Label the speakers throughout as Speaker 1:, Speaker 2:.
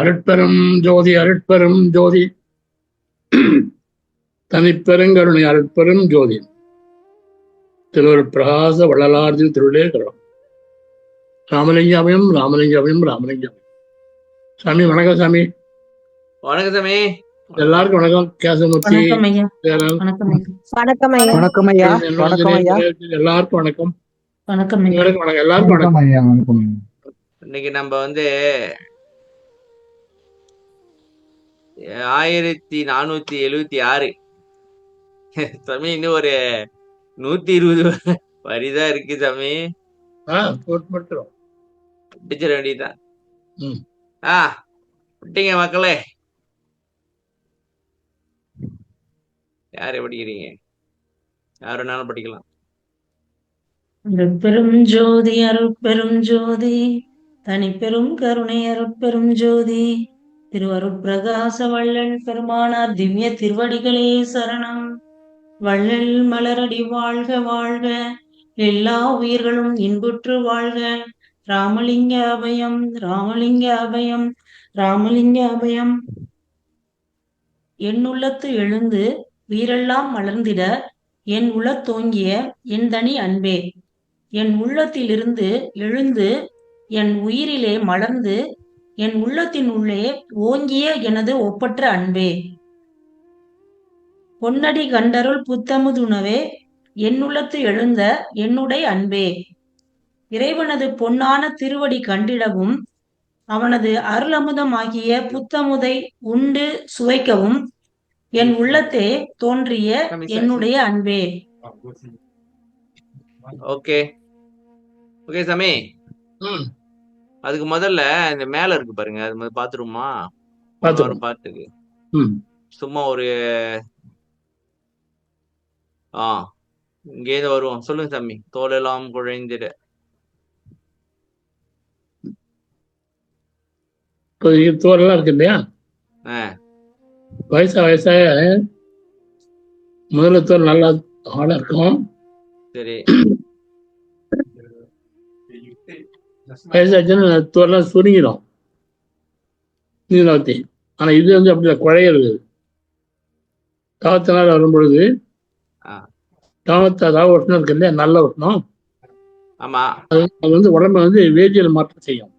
Speaker 1: அருட்பெரும் ஜோதி அருட்பெரும் ஜோதி தனிப்பெருங்கருணை அருட்பெரும் ஜோதி திருவர் பிரகாச வள்ளலார்ஜி திருவிழே கரம் ராமலிங்காபயம் ராமலிங்காபயம் ராமலிங்காபயம். சாமி வணக்கம் சாமி.
Speaker 2: வணக்கம் சாமி.
Speaker 1: எல்லாருக்கும் வணக்கம். கேசமூர்த்தி எல்லாருக்கும் வணக்கம். எல்லாருக்கும் வணக்கம்.
Speaker 2: இன்னைக்கு நம்ம வந்து 1476 சாமி, இன்னும் ஒரு 120 வரிதான் இருக்கு சாமி. பிடிச்சிட வேண்டியதுதான். விட்டீங்க மக்களே. யாரு படிக்கிறீங்க? யாரு வேணாலும் படிக்கலாம்.
Speaker 3: அருட்பெரும் ஜோதி அருட்பெரும் ஜோதி தனிப்பெரும் கருணை அருட்பெரும் ஜோதி திருவருட்பிரகாச வள்ளல் பெருமானார் திவ்ய திருவடிகளே சரணம். வள்ளல் மலரடி வாழ்க வாழ்க, எல்லா உயிர்களும் இன்புற்று வாழ்க. ராமலிங்க அபயம் ராமலிங்க அபயம் ராமலிங்க அபயம். என்னுள்ளத்து எழுந்து உயிரெல்லாம் மலர்ந்திட என் உளத்தோங்கிய என் தனி அன்பே, என் உள்ளத்திலிருந்து எழுந்து என் உயிரிலே மலர்ந்து என் உள்ளத்தின் உள்ளே ஓங்கிய எனது ஒப்பற்ற அன்பே. பொன்னடி கண்டருள் புத்தமுதுணவே, என்னுள்ளத்து எழுந்த என்னுடைய அன்பே. இறைவனது பொன்னான திருவடி கண்டிடவும் அவனது அருளமுதமாகிய புத்தமுதை உண்டு சுவைக்கவும் என் உள்ளத்தே தோன்றிய என்னுடைய அன்பே.
Speaker 2: ஓகே ஓகே சாமி. அதுக்கு முதல்ல இந்த மேல இருக்கு பாருங்க, அது பாத்துருமா? பாத்துக்கு சும்மா ஒரு இங்கே வருவோம். சொல்லுங்க சாமி. தோலெல்லாம் குழைந்திட.
Speaker 1: தோலெல்லாம் இருக்கு இல்லையா? வயசாக முதல்ல தோல் நல்லா ஆழம் இருக்கும்.
Speaker 2: சரி.
Speaker 1: வயசாச்சுன்னா தோல்லாம் சுருங்கிடும் நீலாவத்தி. ஆனா இது வந்து அப்படி குழையிறது. தாவத்தினால் வரும் பொழுது தாவத்தை அதாவது உஷ்ணம் இருக்கு இல்லையா, நல்ல உஷ்ணம்.
Speaker 2: ஆமா,
Speaker 1: அது வந்து உடம்பை வந்து வேதியியல் மாற்றம் செய்யும்.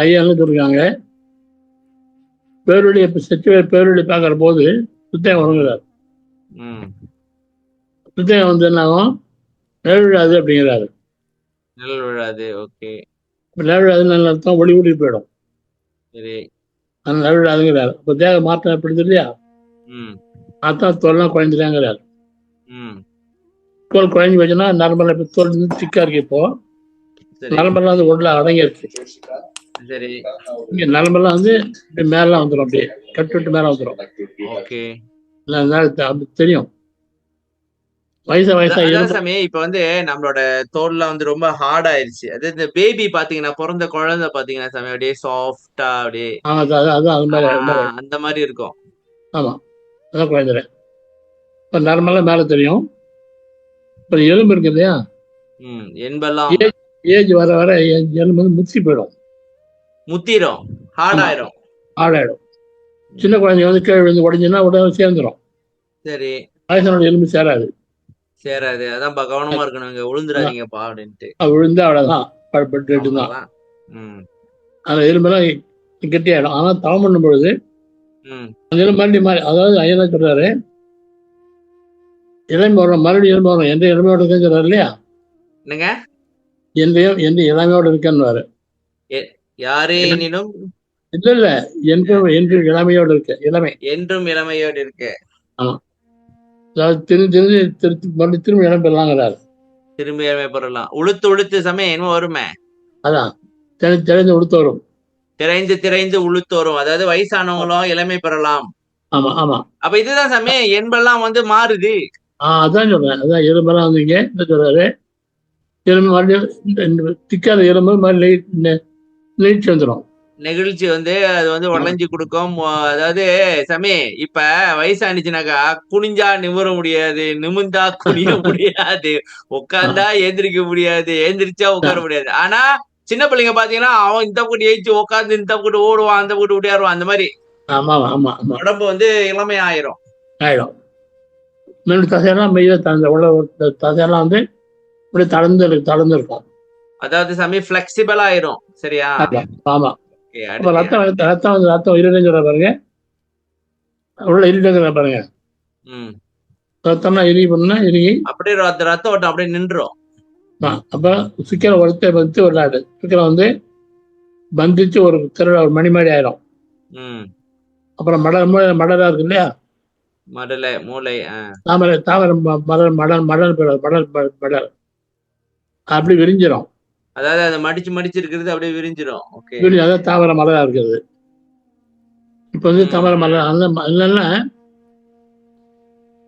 Speaker 1: ஐயான்னு சொல்லிருக்காங்க. பேருடைய பேருடைய பார்க்கற போது சுத்தம் உறங்குறாரு. சுத்தம் வந்து என்ன ஆகும்? நிழல் விழாது அப்படிங்கிறாரு. நிழல் விழாதுன்னு அர்த்தம் ஒளி ஊடி போயிடும். அந்த நிழல் விழாதுங்கிறாரு. அப்ப தேக மாற்றம் ஏற்படுது இல்லையா? அதான் தோல்லாம் குழந்தைங்கிறாரு. தோல் குழஞ்சி வச்சுன்னா நரம்பெல்லாம் தோல் திக்கா இருக்கு. இப்போ நரம்பெல்லாம் வந்து உடல அடங்கிருச்சு. இங்க நரம்பெல்லாம் வந்து மேலாம் வந்துடும், அப்படியே கட்டு மேல வந்துடும். தெரியும்
Speaker 2: வயசா சாமி. இப்ப வந்து நம்மளோட தோல்லாம் வந்து ரொம்ப ஹார்ட் ஆயிருச்சு. அது இந்த பேபி பாத்தீங்கன்னா, பிறந்த குழந்தை பாத்தீங்கன்னா சாமி அப்படியே சாஃப்டா அப்படியே அந்த மாதிரி இருக்கும்.
Speaker 1: ஆமா, அதான் குழந்தை. இப்ப நரம்பெல்லாம் மேல தெரியும். இப்ப எலும்பு இருக்கு இல்லையா,
Speaker 2: எலும்பெல்லாம்
Speaker 1: ஏஜ் வர வர எலும்பு வந்து
Speaker 2: முத்திரும், ஹார்ட் ஆயிடும்.
Speaker 1: சின்ன குழந்தைங்க வந்து கீழே விழுந்து உடஞ்சுன்னா உடனே சேர்ந்துடும்.
Speaker 2: சரி.
Speaker 1: வயசானோட எலும்பு சேராது.
Speaker 2: அதான் கவனமா இருக்கணும், விழுந்துடாதீங்கப்பா அப்படின்ட்டு.
Speaker 1: விழுந்தா அவ்வளவுதான், தான். அந்த எலும்பெல்லாம் கெட்டியாயிடும். ஆனா தவம் பண்ணும் பொழுது அந்த எலும்பு மறுபடி அதாவது ஐயா சொல்றாரு, இளமை வரும் மறுபடியும் எலும்பு வரும். எந்த இளமையோட இருக்குன்னு சொல்றாரு இல்லையா?
Speaker 2: என்னங்க?
Speaker 1: எந்த இளமையோட இருக்கன்னு
Speaker 2: யாரே எனினும்
Speaker 1: இல்ல என்றும் இளமையோடு இருக்கு.
Speaker 2: என்றும் இளமையோடு இருக்கு.
Speaker 1: ஆமா, அதாவது திரும்ப இளம் பெறலாங்கிறாரு.
Speaker 2: திரும்ப இளமை பெறலாம். உளுத்து சமயம் என்ன வருமே, அதான்
Speaker 1: திரைந்து உளுத்து வரும்.
Speaker 2: திரைந்து உளுத்து வரும். அதாவது வயசானவங்களும் இளமை பெறலாம்.
Speaker 1: ஆமா ஆமா.
Speaker 2: அப்ப இதுதான் சமயம் எண்பெல்லாம் வந்து மாறுது.
Speaker 1: அதான் சொல்றேன். அதான் எறும்பெல்லாம் வந்து இங்க என்ன சொல்றாரு, எறும்பு மறுபடியும் திக்காத எறும்பு மாதிரி நீட்சி வந்துடும்.
Speaker 2: நெகிழ்ச்சி வந்து அது வந்து உடஞ்சி கொடுக்கும். அதாவது சமி இப்ப வயசானிச்சுனாக்கா குனிஞ்சா நிமிர முடியாது, நிமிர்ந்தா குனிய முடியாது, உட்கார்ந்தா எந்திரிக்க முடியாது, எந்திரிச்சா உட்கார முடியாது. ஆனா சின்ன பிள்ளைங்க பாத்தீங்கன்னா அவன் இந்த பக்கம் ஏச்சு உட்காந்து இந்த பக்கம் ஓடுவான், அந்த பக்கம் ஓடியாருவான், அந்த மாதிரி
Speaker 1: ஆமா ஆமா ஆமா
Speaker 2: உடம்பு வந்து இளமை ஆயிரும்.
Speaker 1: ஆயிடும். இன்னொரு தசையெல்லாம் மெய்ய உள்ள தசையெல்லாம் வந்து இப்படி தளர்ந்து இருக்கும்.
Speaker 2: அதாவது சாமி பிளெக்சிபிள் ஆயிரும். சரியா?
Speaker 1: ஆமா.
Speaker 2: Okay,
Speaker 1: அப்ப
Speaker 2: அடுத்து.
Speaker 1: ரத்தம் இருந்துங்கிற பாருங்க, உள்ள இருந்துங்கிற பாருங்க. ரத்தம்னா இறுகி
Speaker 2: அப்படியே ரத்த ஓட்டம் அப்படியே நின்றும்.
Speaker 1: அப்ப சிக்கலை வந்து விளையாடு சிக்கலை வந்து பந்திச்சு ஒரு ஒரு மணி மாதிரி ஆயிரும். அப்புறம் மடலா இருக்கு இல்லையா,
Speaker 2: மூளை
Speaker 1: தாமரை மடல் அப்படி விரிஞ்சிடும்.
Speaker 2: அதாவது அதை மடிச்சு இருக்கிறது அப்படியே விரிஞ்சிடும்.
Speaker 1: அதாவது தாவர மலரா இருக்கிறது. இப்ப வந்து தாமரை மலர் இல்லைன்னா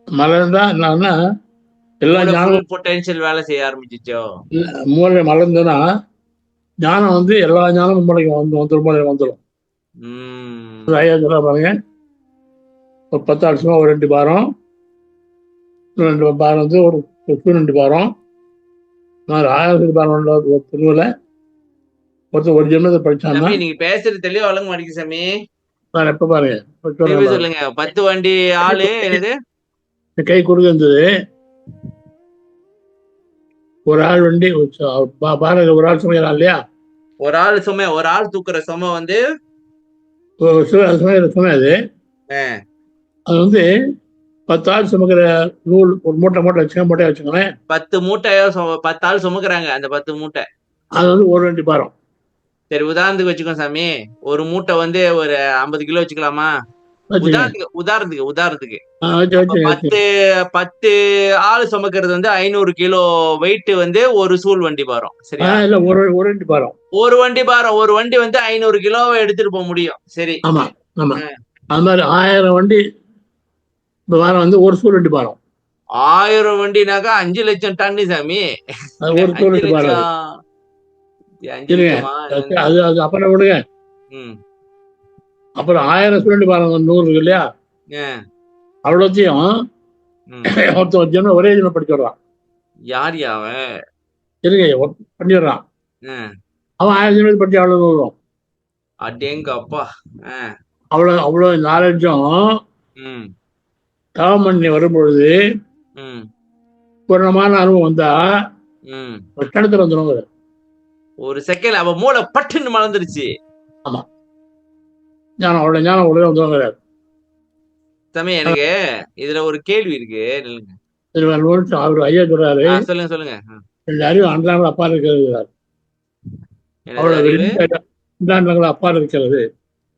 Speaker 1: மலர்ந்தா என்னன்னா எல்லா ஞானம்
Speaker 2: பொட்டன்ஷியல் வேலை செய்ய ஆரம்பிச்சிச்சோ.
Speaker 1: மூளை மலர்ந்ததுன்னா ஞானம் வந்து எல்லா ஞானமும் மூளைக்கு வந்துடும். ஐயா சொல்ல பாருங்க, ஒரு 10 வருஷமா ஒரு 2 பாரம், 2 பாரம் வந்து ஒரு 2 பாரம், 1000 பாரம் திருவிழா ஒருத்தர் ஒரு ஜென்மத்தை படிச்சான்னா.
Speaker 2: நீங்க பேசுறது தெளிவா வழங்க மாட்டேங்குது சாமி.
Speaker 1: எப்ப பாருங்க
Speaker 2: சொல்லுங்க. 10 வண்டி ஆளு என்னது
Speaker 1: கை கொடுக்குறது, ஒரு ஆள் வண்டி பாருங்க, ஒரு ஆள் சுமையலாம் இல்லையா,
Speaker 2: ஒரு ஆள் தூக்குற சுமை வந்து
Speaker 1: சுமை அது வந்து 10 ஆள் சுமக்கிற நூல் ஒரு மூட்டை வச்சுக்கோங்களேன்.
Speaker 2: 10 மூட்டையோ 10 ஆள் சுமக்குறாங்க. அந்த 10 மூட்டை
Speaker 1: அது வந்து ஒரு வண்டி பாரம்.
Speaker 2: சரி, உதாரணத்துக்கு வச்சுக்கோ சாமி. ஒரு மூட்டை வந்து ஒரு 50 கிலோ வச்சுக்கலாமா? உதாரணத்துக்கு 10 ஆள் சுமக்கிறது வந்து 500 கிலோ வெயிட் வந்து ஒரு சூழ் வண்டி பாரம். சரியா?
Speaker 1: ஒரு வண்டி பாரம்,
Speaker 2: ஒரு வண்டி வந்து 500 கிலோவை எடுத்துட்டு போக முடியும். சரி.
Speaker 1: ஆமா ஆமா. அது மாதிரி 1000 வண்டி பாரம் வந்து ஒரு சூழ் வண்டி பாரம்.
Speaker 2: 1000 வண்டினாக்கா 5 லட்சம் டன் சாமி.
Speaker 1: ஒரு சூழ் வண்டி பாரம். அது அப்புறம் விடுங்க. அப்புறம் 1000 சூழ் பாரம் 100 இருக்கு இல்லையா, அவ்வளோத்தையும் ஒரே ஜென்மம் படிச்சு விடுறான்.
Speaker 2: யார் அவன்
Speaker 1: இருங்க பண்ணிடுறான். அவன் 1000 ஜென்மத்தை படிச்சு அவ்வளவு வரும்.
Speaker 2: அடேங்க அப்பா.
Speaker 1: அவ்வளவு நாலேஜும் தவம் பண்ணி வரும்பொழுது பூர்ணமான அனுபவம் வந்தா கட்டணத்துல வந்துடும்.
Speaker 2: ஒரு செகண்ட் அவ மூளை பட்டுன்னு மலர்ந்துருச்சு.
Speaker 1: ஆமா, ஞானம் அவ்வளவு ஞானம் உடனே வந்துடும் கிடையாது.
Speaker 2: சாமி, எனக்கு இதுல ஒரு கேள்வி இருக்கு.
Speaker 1: அவர் ஐயா சொல்றாரு,
Speaker 2: சொல்லுங்க.
Speaker 1: 2 அறிவு அன்றாட அப்பா இருக்கிறது. அண்டாண்டங்கள் அப்பா இருக்கிறது,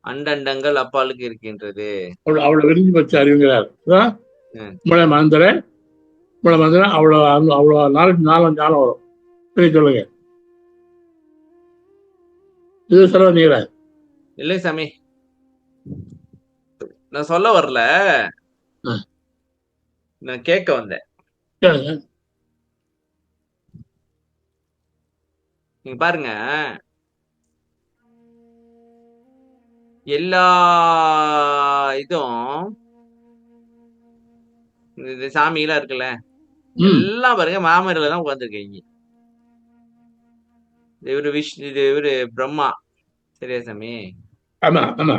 Speaker 2: அண்டண்டங்கள் அப்பாலுக்கு இருக்கின்றது.
Speaker 1: அவ்வளவு விரிஞ்சு வச்சு அறிவுங்கிறார். மூளை மந்திரம் அவ்வளவு ஞானம் வரும். சொல்லுங்க, இது சொல்ல நீங்க.
Speaker 2: இல்லை சாமி, நான் சொல்ல வரல, நான் கேட்க வந்தேன். நீங்க பாருங்க, எல்லா இதுவும் சாமி எல்லாம் இருக்குல்ல, எல்லாம் பாருங்க மாமரில தான் உட்கார்ந்துருக்கீங்க. இவரு பிரம்மா. சரியா சாமி?
Speaker 1: ஆமா ஆமா.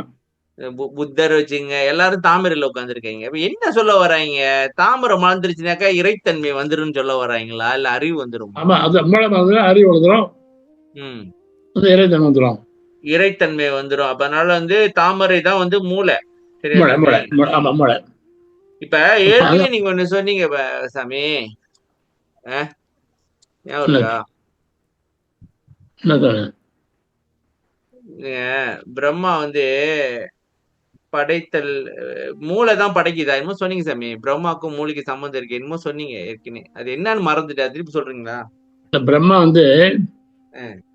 Speaker 2: புத்தர் வச்சுங்க, எல்லாரும் தாமரையில உட்காந்துருக்கீங்க. அப்ப என்ன சொல்ல வராங்க? தாமரை மலர்ந்துருச்சுனாக்கா இறைத்தன்மை வந்துரும் சொல்ல வராங்களா, இல்ல அறிவு வந்துரும்?
Speaker 1: ஆமா, அது அறிவு வந்துடும், இறைத்தன்மை வந்துடும்.
Speaker 2: இறைத்தன்மை வந்துடும். அப்ப அதனால வந்து தாமரை தான் வந்து மூளை. இப்ப ஏற்கனவே நீங்க ஒண்ணு சொன்னீங்க சாமி, பிரம்மா வந்து படைத்தல் மூளை தான் படைக்குதா என்னமோ சொன்னீங்க சாமி. பிரம்மாக்கும் மூளைக்கு சம்பந்தம் இருக்கு என்னமோ சொன்னீங்க ஏற்கனவே. அது என்னன்னு மறந்துட்டா, திருப்பி சொல்றீங்களா?
Speaker 1: பிரம்மா வந்து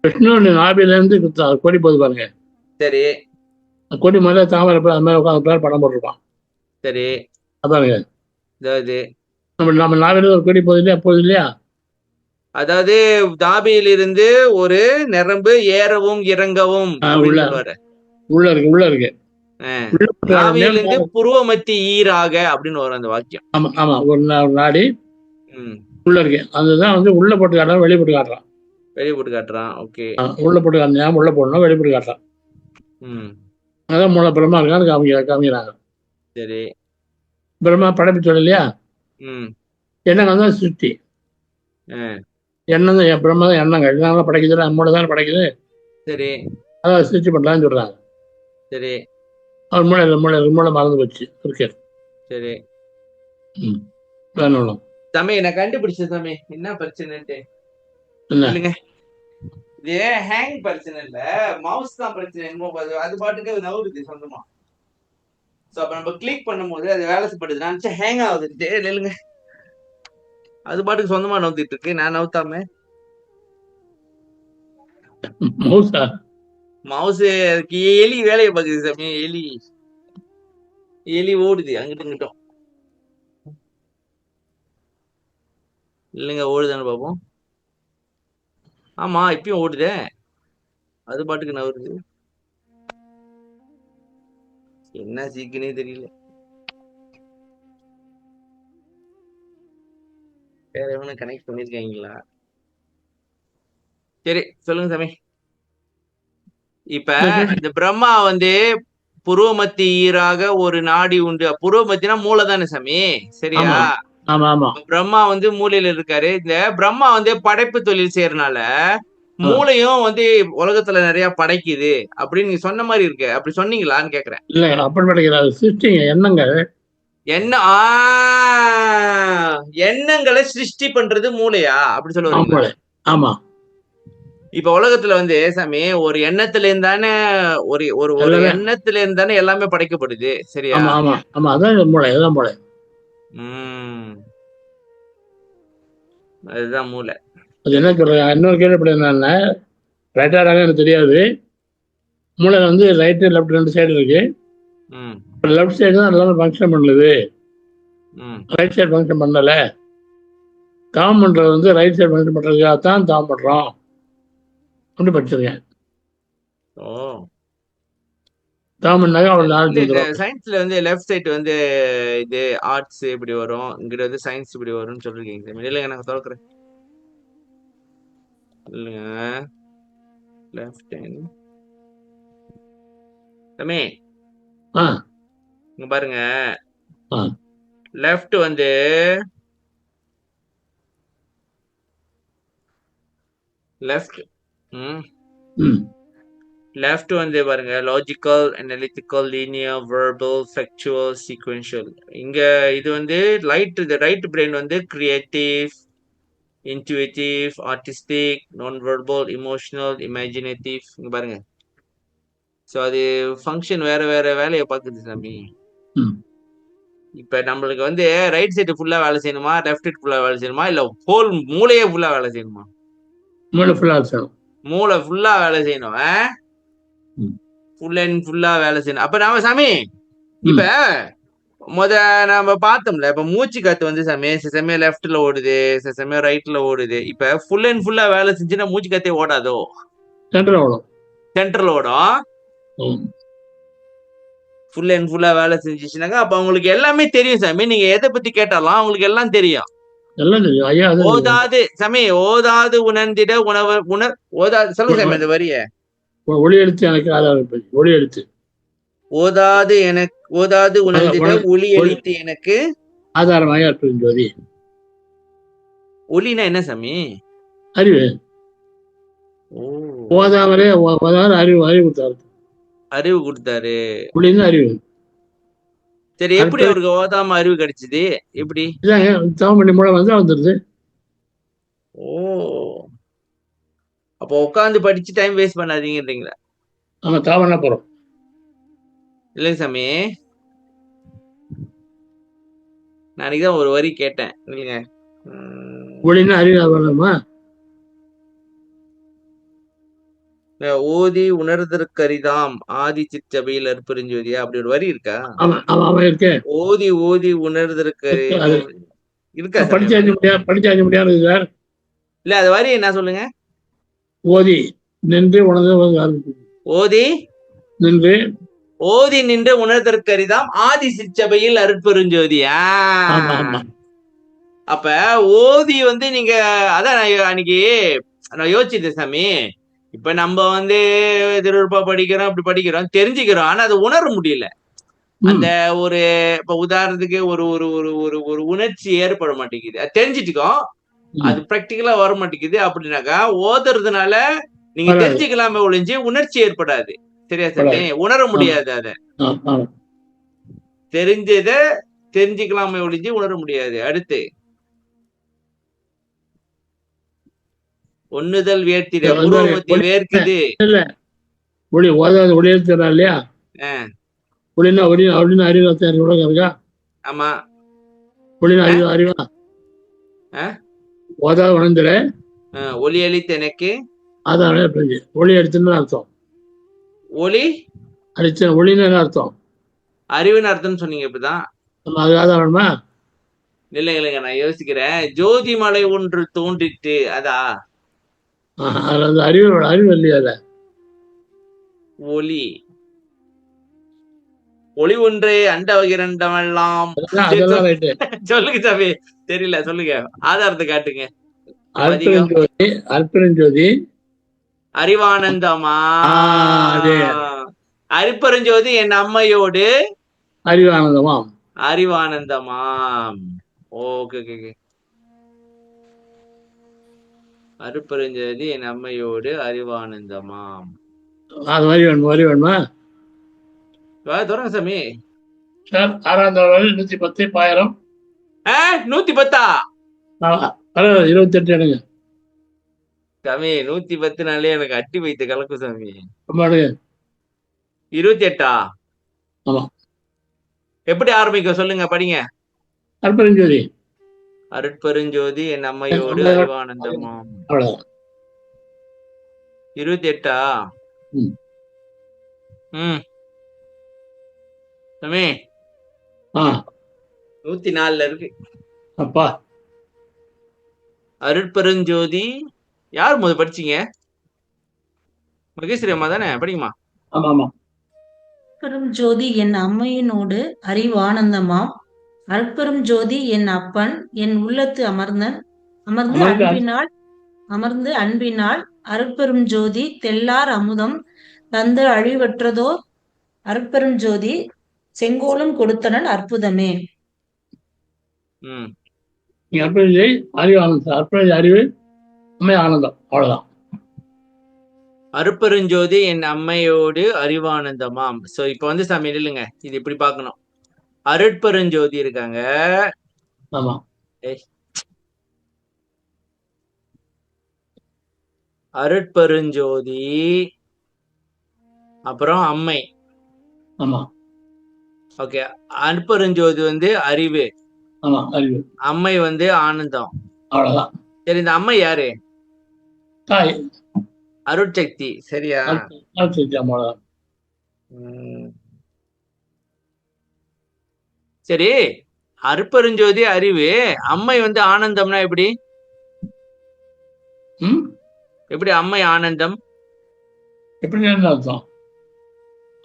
Speaker 1: விஷ்ணு நாபில இருந்து கொடி போது பாருங்க.
Speaker 2: சரி.
Speaker 1: கொடி மேல தாமரை அது மாதிரி உட்காந்து படம் போட்டிருப்பான்.
Speaker 2: சரி,
Speaker 1: அதானுங்க. நம்ம நாவில ஒரு கொடி போகுது இல்லையா, போகுது இல்லையா?
Speaker 2: அதாவது தாபியிலிருந்து ஒரு நரம்பு ஏறவும் இறங்கவும்
Speaker 1: உள்ள இருக்கு.
Speaker 2: தாபியிலிருந்து புருவமத்தி ஈராக அப்படின்னு வரும் அந்த வாக்கியம்.
Speaker 1: ஆமா ஆமா, ஒரு நாடி உள்ள இருக்கு. அதுதான் வந்து உள்ள போட்டு காட்டுறான், வெளியே போட்டு காட்டுறான்.
Speaker 2: வெளியே போட்டு காட்டுறான். ஓகே.
Speaker 1: உள்ள போட்டு காமிச்சாம உள்ள போடணும், வெளியே போட்டு காட்டுறான். அதான் மூல பிரம்மா இருக்கான்னு காமிக்கிறாங்க.
Speaker 2: சரி.
Speaker 1: பிரம்மா படைப்பு சொல்லு இல்லையா, எண்ணங்கள் தான் சிருஷ்டி. எண்ணம் தான் பிரம்மா தான் எண்ணங்கள் எல்லாம் படைக்குது, நம்மளோட தானே படைக்குது.
Speaker 2: சரி.
Speaker 1: அதான் சிருஷ்டி பண்ணலான்னு சொல்றாங்க.
Speaker 2: சரி.
Speaker 1: அவர் மூளை மறந்து போச்சு இருக்கு.
Speaker 2: சரி.
Speaker 1: வேணும்
Speaker 2: தம்பி நான் கண்டுபிடிச்சேன் தம்பி, என்ன பிரச்சனைன்ட்டு. இல்லைங்க, இது ஹேங் பிரச்சனை இல்ல, மவுஸ் தான் பிரச்சனை. அது பாட்டுக்கு நவுறுது சொந்தமா. சோ அப்ப நம்ம கிளிக் பண்ணும்போது அது வேலை செய்யப்படுது. நான் ஹேங் ஆகுது இல்லைங்க, அது பாட்டுக்கு சொந்தமா நவுத்திட்டு இருக்கு, நான் நவுத்தாம. மவுஸ் எலி வேலையை பாக்குது சாமி. எலி ஓடுது அங்கிட்டும் இங்கிட்டும். இல்லைங்க, ஓடுதான்னு பாப்போம். ஆமா, இப்பயும் ஓடுதே, அது பாட்டுக்கு நவருது. என்ன சீக்குனே தெரியல. வேற எவனும் கனெக்ட் பண்ணிருக்காங்களா? சரி சொல்லுங்க சாமி. இப்ப இந்த பிரம்மா வந்து புருவமத்தி ஈராக ஒரு நாடி உண்டு. புருவமத்தினா மூளை தானே சாமி, சரியா? பிரம்மா வந்து மூலையில இருக்காரு. இந்த பிரம்மா வந்து படைப்பு தொழில் செய்யறதுனால மூளையும் வந்து உலகத்துல நிறைய படைக்குது அப்படின்னு நீங்க சொன்ன மாதிரி இருக்கு. அப்படி சொன்னீங்களான்னு கேக்குறேன்.
Speaker 1: இல்ல அப்படி எண்ணங்கள்
Speaker 2: எண்ணங்களை சிருஷ்டி பண்றது மூளையா அப்படி சொல்லுவாங்க.
Speaker 1: ஆமா.
Speaker 2: இப்ப உலகத்துல வந்து சாமி ஒரு எண்ணத்துல இருந்தானே ஒரு எண்ணத்துல இருந்தானே எல்லாமே படைக்கப்படுது, சரியா?
Speaker 1: அதான் மூளை.
Speaker 2: அதுதான் மூளை.
Speaker 1: அது என்ன சொல்றேன், இன்னொரு கேள்வி என்னன்னா, ரைட்டாக எனக்கு தெரியாது. மூளை வந்து ரைட்டு லெஃப்ட் ரெண்டு சைடு இருக்கு. லெஃப்ட் சைடு தான் எல்லாமே ஃபங்க்ஷன் பண்ணுது, ரைட் சைடு ஃபங்க்ஷன் பண்ணல. தாம் பண்றது வந்து ரைட் சைடு ஃபங்க்ஷன் பண்றதுக்காக தான் தாம் பண்றோம் அப்படி படிச்சிருக்கேன்.
Speaker 2: சயின்ஸ்ல வந்து லெஃப்ட் சைடு வந்து இது ஆர்ட்ஸ் இப்படி வரும், இங்கிட்ட வந்து சயின்ஸ் இப்படி வரும்னு சொல்லிருக்கீங்க. இல்லைங்க, நான் திறக்கிறேன். இல்லைங்க, லெஃப்ட் ஹேண்ட் தம்பி இங்க பாருங்க. லெஃப்ட் வந்து லெஃப்ட் வந்து பாருங்க, logical, analytical, linear, verbal, factual, sequential. இங்க இது வந்து ரைட் பிரெயின் வந்து கிரியேட்டிவ், இன்ட்யூட்டிவ், ஆர்டிஸ்டிக், நான் வெர்பல், இமோஷனல், இமேஜினேட்டிவ். இங்க பாருங்க. சோ அது ஃபங்க்ஷன் வேற வேற வேலையை பார்க்குது சாமி. இப்ப நம்மளுக்கு வந்து ரைட் சைடு ஃபுல்லா வேலை செய்யணுமா, லெஃப்ட் சைடு ஃபுல்லா வேலை செய்யணுமா, இல்ல ஹோல் மூளையே ஃபுல்லா வேலை செய்யணுமா? மூளை ஃபுல்லா வேலை செய்யணும். ஃபுல் அண்ட் ஃபுல்லா வேலை செய்யணும். அப்ப நாம சாமி இப்ப நம்ம பார்த்தோம்ல, இப்ப மூச்சு காத்து வந்து சாமி சில சமயம் லெஃப்ட்ல ஓடுது, சில சமயம் ரைட்ல ஓடுது. இப்ப ஃபுல் அண்ட் ஃபுல்லா வேலை செஞ்சுன்னா மூச்சு காத்தே ஓடாதோ? சென்ட்ரல் ஓடும். ஃபுல் அண்ட் ஃபுல்லா வேலை செஞ்சுச்சுனாங்க அப்ப அவங்களுக்கு எல்லாமே தெரியும் சாமி. நீங்க எதை பத்தி கேட்டாலும் அவங்களுக்கு எல்லாம் தெரியும். ஓதாது சாமி, ஓதாது உணர்ந்திட ஓதாது. சொல்லுங்க சாமி அந்த வரிய.
Speaker 1: ஒளி எழுத்து எனக்கு ஆதாரம். ஒளி எழுத்து
Speaker 2: ஓதாது உணர்ந்திட ஒளி எழுத்து எனக்கு
Speaker 1: ஆதாரமாக அற்புதம் ஜோதி.
Speaker 2: ஒளினா என்ன சாமி?
Speaker 1: அறிவு. ஓதாமலே அறிவு கொடுத்தாரு.
Speaker 2: அறிவு கொடுத்தாரு.
Speaker 1: ஒளின்னு அறிவு.
Speaker 2: சரி, எப்படி அவருக்கு ஓதாம அறிவு கிடைச்சது? எப்படி?
Speaker 1: தவம் பண்ணி மூலம் வந்து வந்துருது.
Speaker 2: அப்ப உட்காந்து படிச்சு டைம் வேஸ்ட் பண்ணாதீங்கன்றீங்களா?
Speaker 1: ஆமா, தவம் பண்ண போறோம்.
Speaker 2: இல்லைங்க சாமி, நாளைக்குதான் ஒரு வரி கேட்டேன் இல்லைங்க.
Speaker 1: ஒளின்னு அறிவு வரணுமா?
Speaker 2: ஓதி உணர்தற்கரிதாம் ஆதி சிற்றபையில் அற்புதஞ்சோதியா அப்படி ஒரு வரி இருக்கா? ஓதி ஓதி உணர்தற்கு இருக்கா?
Speaker 1: படிச்சாச்சு முடியாது சார்.
Speaker 2: இல்ல அது வரி என்ன சொல்லுங்க?
Speaker 1: ஓதி நின்று உணர்ந்து,
Speaker 2: ஓதி
Speaker 1: நின்று
Speaker 2: ஓதி நின்று உணர்தற்கரிதாம் ஆதி சிற்றபையில் அற்புதஞ்சோதியா. அப்ப ஓதி வந்து நீங்க அதான் அன்னைக்கு நான் யோசிச்சிட்டேன் சாமி. இப்ப நம்ம வந்து திருவிழா படிக்கிறோம், அப்படி படிக்கிறோம், தெரிஞ்சுக்கிறோம். ஆனா அதை உணர முடியல. அந்த ஒரு இப்ப உதாரணத்துக்கு ஒரு ஒரு ஒரு ஒரு ஒரு உணர்ச்சி ஏற்பட மாட்டேங்குது. அது தெரிஞ்சிட்டுக்கோம், அது பிராக்டிக்கலா வர மாட்டேங்குது. அப்படின்னாக்கா ஓதுறதுனால நீங்க தெரிஞ்சுக்கலாமே ஒழிஞ்சு உணர்ச்சி ஏற்படாது. சரியா சாமி? உணர முடியாது. அத தெரிஞ்சத தெரிஞ்சுக்கலாமே ஒழிஞ்சு உணர முடியாது. அடுத்து ஒண்ணுதல் வேர்த்திட புருவமத்தி வேர்க்குது.
Speaker 1: ஒளி ஓதாத ஒளி எழுத்துறா இல்லையா? ஒளினா ஒளி அப்படின்னு அறிவு இருக்கா?
Speaker 2: ஆமா.
Speaker 1: ஒளினா அறிவு அறிவா ஓதாத உணர்ந்துட
Speaker 2: ஒளி அளித்து எனக்கு
Speaker 1: அதான் ஒளி அடிச்சுன்னு அர்த்தம்.
Speaker 2: ஒளி
Speaker 1: அடிச்ச ஒளின்னு அர்த்தம்.
Speaker 2: அறிவுன்னு அர்த்தம்னு சொன்னீங்க. இப்பதான்
Speaker 1: அது ஆதாரமா?
Speaker 2: இல்லைங்க, நான் யோசிக்கிறேன். ஜோதி மலை ஒன்று தோன்றிட்டு அதா
Speaker 1: அது அறிவு அறிவு இல்லையா? அத
Speaker 2: ஒளி ஒளி ஒன்றே அண்ட வகிரண்டமெல்லாம். சொல்லுங்க சாமி, தெரியல, சொல்லுங்க, ஆதாரத்தை காட்டுங்க.
Speaker 1: அற்பெருஞ்சோதி
Speaker 2: அறிவானந்தமா. அருட்பெருஞ்சோதி என் அம்மையோடு
Speaker 1: அறிவானந்தமாம்.
Speaker 2: அறிவானந்தமாம். ஓகே. அருட்பெருஞ்சோதி என் அம்மையோடு அறிவானந்தமாம்.
Speaker 1: அது வரி வேணுமா?
Speaker 2: தொடங்க சாமி.
Speaker 1: சார் 6ஆம் தடவை 110 1000.
Speaker 2: 110
Speaker 1: 28 எடுங்க
Speaker 2: சாமி. 110 எனக்கு அட்டி வைத்து கலக்கு சாமி.
Speaker 1: 28. ஆமா.
Speaker 2: எப்படி ஆரம்பிக்கும் சொல்லுங்க, படிங்க.
Speaker 1: அற்பெருஞ்சோதி
Speaker 2: அருட்பெருஞ்சோதி என் அம்மையோடு அறிவானந்தமாம். 28. சாமி 104 இருக்கு.
Speaker 1: அப்பா
Speaker 2: அருட்பெருஞ்சோதி யார் முதல் படிச்சீங்க? மகேஸ்வரி அம்மா தானே? படிக்குமா?
Speaker 1: ஆமா.
Speaker 3: அருட்பெரும் ஜோதி என் அம்மையினோடு அறிவானந்தமாம். அருட்பெரும் ஜோதி என் அப்பன் என் உள்ளத்து அமர்ந்து அன்பினால் அருட்பெரும் ஜோதி தெல்லார் அமுதம் தந்து அழிவற்றதோ அருட்பெரும் ஜோதி செங்கோலும் கொடுத்தனன் அற்புதமே.
Speaker 1: அறிவு அம்மை ஆனந்தம். அவ்வளவுதான்.
Speaker 2: அருட்பெருஞ்சோதி என் அம்மையோடு அறிவானந்தமாம். சோ இப்ப வந்து சாமி இல்லைங்க, இது இப்படி பாக்கணும். அருட்பெருஞ்சோதி இருக்காங்க.
Speaker 1: ஆமா.
Speaker 2: அருட்பெருஞ்சோதி அப்புறம் அம்மை.
Speaker 1: ஆமா.
Speaker 2: ஓகே. அருட்பெருஞ்சோதி வந்து அறிவு.
Speaker 1: ஆமா, அறிவு.
Speaker 2: அம்மை வந்து ஆனந்தம்.
Speaker 1: அவ்வளவுதான்.
Speaker 2: சரி, இந்த அம்மை யாரு?
Speaker 1: தாய்.
Speaker 2: அருட்சக்தி. சரியா?
Speaker 1: அருட்சக்தி. அவ்வளவுதான்.
Speaker 2: சரி, அருட்பெருஞ்சோதி அறிவு, அம்மை வந்து ஆனந்தம்னா எப்படி? எப்படி அம்மை ஆனந்தம்?
Speaker 1: எப்படி அர்த்தம்?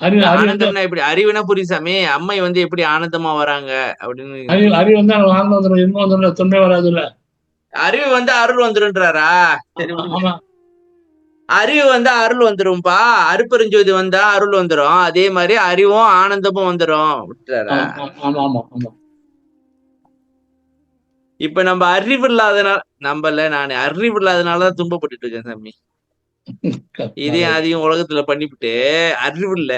Speaker 2: ஆனந்தம்னா எப்படி? அறிவுனா புரியுது சாமி. அம்மை வந்து எப்படி ஆனந்தமா வராங்க அப்படின்னு?
Speaker 1: அறிவு வந்து ஆனந்தம் வந்துடும், இன்பம் வந்துடும், தொண்டை வராதுல்ல.
Speaker 2: அறிவு வந்து அருள் வந்துடும்ன்றாரா? அறிவு வந்தா அருள் வந்துரும்பா. அருட்பெருஞ்சோதி வந்தா அருள் வந்துரும். அதே மாதிரி அறிவும் ஆனந்தமும் வந்துரும் விட்டுறாரா? இப்ப நம்ம அறிவு இல்லாதனால நான் அறிவு இல்லாதனாலதான் துன்பப்பட்டு இருக்கேன் சாமி. இதையும் அதையும் உலகத்துல பண்ணிவிட்டு அறிவு இல்ல.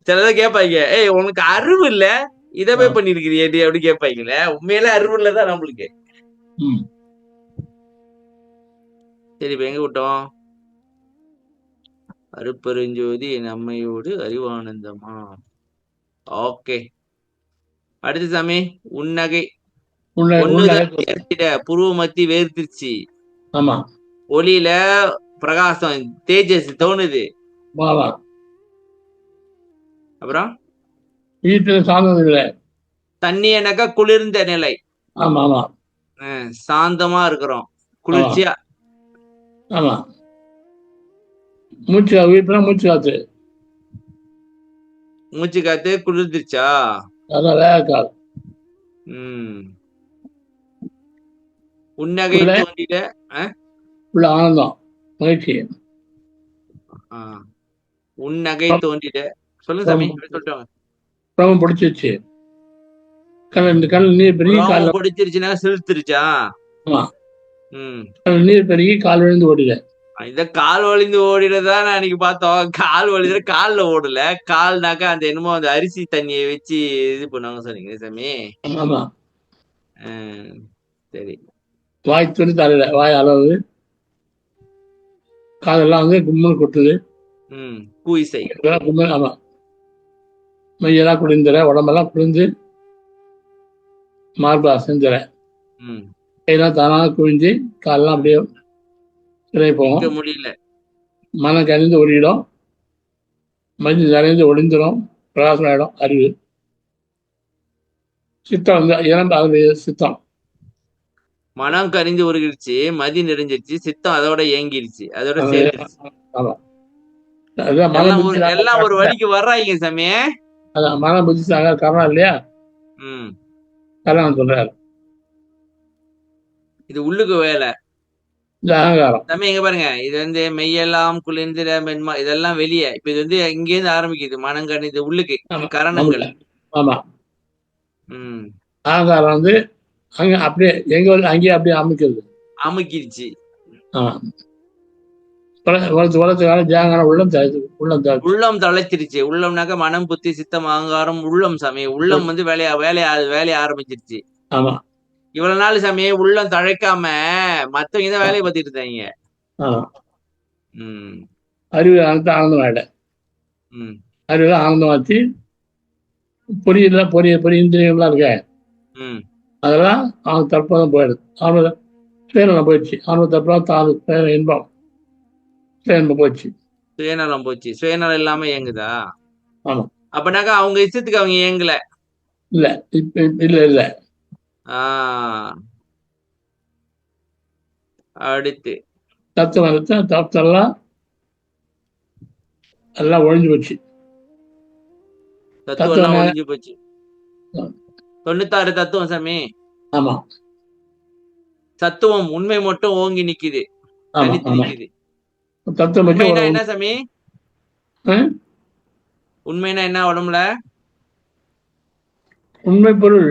Speaker 2: சிலதான் கேட்பாங்க, ஏய் உனக்கு அறிவு இல்ல, இதவே பண்ணிருக்கிறியேடி அப்படி கேட்பாங்கல்ல. உண்மையில அறிவு இல்லதான் நம்மளுக்கு. சரி, இப்ப எங்க விட்டோம்? அருட்பெருஞ்சோதி என் அம்மையோடு அறிவானந்தமா. ஓகே. அடுத்து சாமி, உன்னகை புருவ மத்தி வேர்த்திருச்சு.
Speaker 1: ஆமா.
Speaker 2: ஒளியில பிரகாசம் தேஜஸ் தோணுது. அப்புறம் தண்ணி எனக்கா குளிர்ந்த நிலை. சாந்தமா இருக்கிறோம், குளிர்ச்சியா.
Speaker 1: ஆமா. மூச்சு
Speaker 2: காத்து குளிர்ந்துச்சா? உன்னகை தோன்றிட
Speaker 1: உள்ள ஆனந்தம், மகிழ்ச்சி.
Speaker 2: உன் நகை தோன்றிட. சொல்லுங்க சாமி, சொல்லிட்டு வாங்க.
Speaker 1: பிரமம் பிடிச்சிருச்சு, கண்ணில் நீர் பெருகி கால்
Speaker 2: பிடிச்சிருச்சுன்னா சிரித்துருச்சா?
Speaker 1: நீர் பெருகி கால் விழுந்து ஓடில.
Speaker 2: இத கால் வலிந்து ஓடினதான் நான் அன்னைக்கு பார்த்தோம். கால் வலிதுல கால்ல ஓடல. கால்னாக்கா அந்த என்னமோ அந்த அரிசி தண்ணியை வச்சு இது பண்ணுவாங்க சொன்னீங்க சாமி.
Speaker 1: ஆமா,
Speaker 2: சரி.
Speaker 1: வாய் துணி தலையில, வாய் அளவு, காதெல்லாம் வந்து கும்மல் கொட்டுது.
Speaker 2: கூயிசை
Speaker 1: கும்மல். ஆமா, மையெல்லாம் குளிந்துற, உடம்பெல்லாம் குளிந்து மார்பா செஞ்சுற, கையெல்லாம் தானாக குவிஞ்சு காலெல்லாம் அப்படியே சிலை போகும்.
Speaker 2: முடியல.
Speaker 1: மனம் கணிந்து ஓடிடும், மஞ்சள் நிறைந்து ஒளிந்துடும், பிரகாசம் ஆயிடும் அறிவு. சித்தம் வந்து இறந்து அதனுடைய சித்தம்.
Speaker 2: மனம் கரிந்து உருகிடுச்சு, மதி நிறைஞ்சிருச்சு, சித்தம் அதோட இயங்கிருச்சு, அதோட சேர்ந்துருச்சு. எல்லாம் ஒரு வழிக்கு வர்றாங்க சாமி.
Speaker 1: அதான் மனம் புத்தி காரணம் இல்லையா? காரணம் சொல்றாரு. இது
Speaker 2: உள்ளுக்கு வேலை,
Speaker 1: அகங்காரம்.
Speaker 2: சாமி எங்க பாருங்க, இது வந்து மெய்யெல்லாம் குளிர்ந்திட மென்மா, இதெல்லாம் வெளியே. இப்ப இது வந்து இங்க இருந்து ஆரம்பிக்குது, மனம் கணிது உள்ளுக்கு கரணங்கள்.
Speaker 1: ஆமா, அகங்காரம் வந்து அங்க அப்படியே எங்க வந்து அங்கேயே அப்படியே அமைக்கிறது,
Speaker 2: அமுக்கிருச்சு. உள்ளம் தழைச்சிருச்சு. உள்ளம்னாக்க மனம் புத்தி சித்தம் அகங்காரம் உள்ளம் சாமி. உள்ளம் வந்து வேலைய ஆரம்பிச்சிருச்சு.
Speaker 1: ஆமா,
Speaker 2: இவ்வளவு நாள் சாமி உள்ளம் தழைக்காம மத்தவங்க தான் வேலையை பார்த்துட்டு இருந்தாங்க.
Speaker 1: அறிவு ஆனந்தம் ஆயிட, அறிவு ஆனந்தமாச்சு. பொரிய இந்திரியம்லாம் இருக்க, அதெல்லாம் அவனுக்கு தற்போதான் போயிடுது. அவனோட சுயநலம் போயிடுச்சு. அவனோட தற்போதான் தான் இன்பம் சுயநலம் போயிடுச்சு.
Speaker 2: சுயநலம் போச்சு. சுயநலம் இல்லாம இயங்குதா?
Speaker 1: ஆமா.
Speaker 2: அப்படின்னாக்கா அவங்க இஷ்டத்துக்கு அவங்க இயங்கல.
Speaker 1: இல்ல இல்ல இல்ல.
Speaker 2: அடுத்து
Speaker 1: தத்துவம் எல்லாம் ஒழிஞ்சு போச்சு.
Speaker 2: தத்துவம் ஒழிஞ்சு போச்சு. 96 தத்துவம் சாமி.
Speaker 1: ஆமா,
Speaker 2: தத்துவம் உண்மை மட்டும் ஓங்கி நிக்குது, நிக்குது.
Speaker 1: தத்துவம்
Speaker 2: என்ன சாமி? உண்மைனா என்ன? உடம்புல உண்மை பொருள்,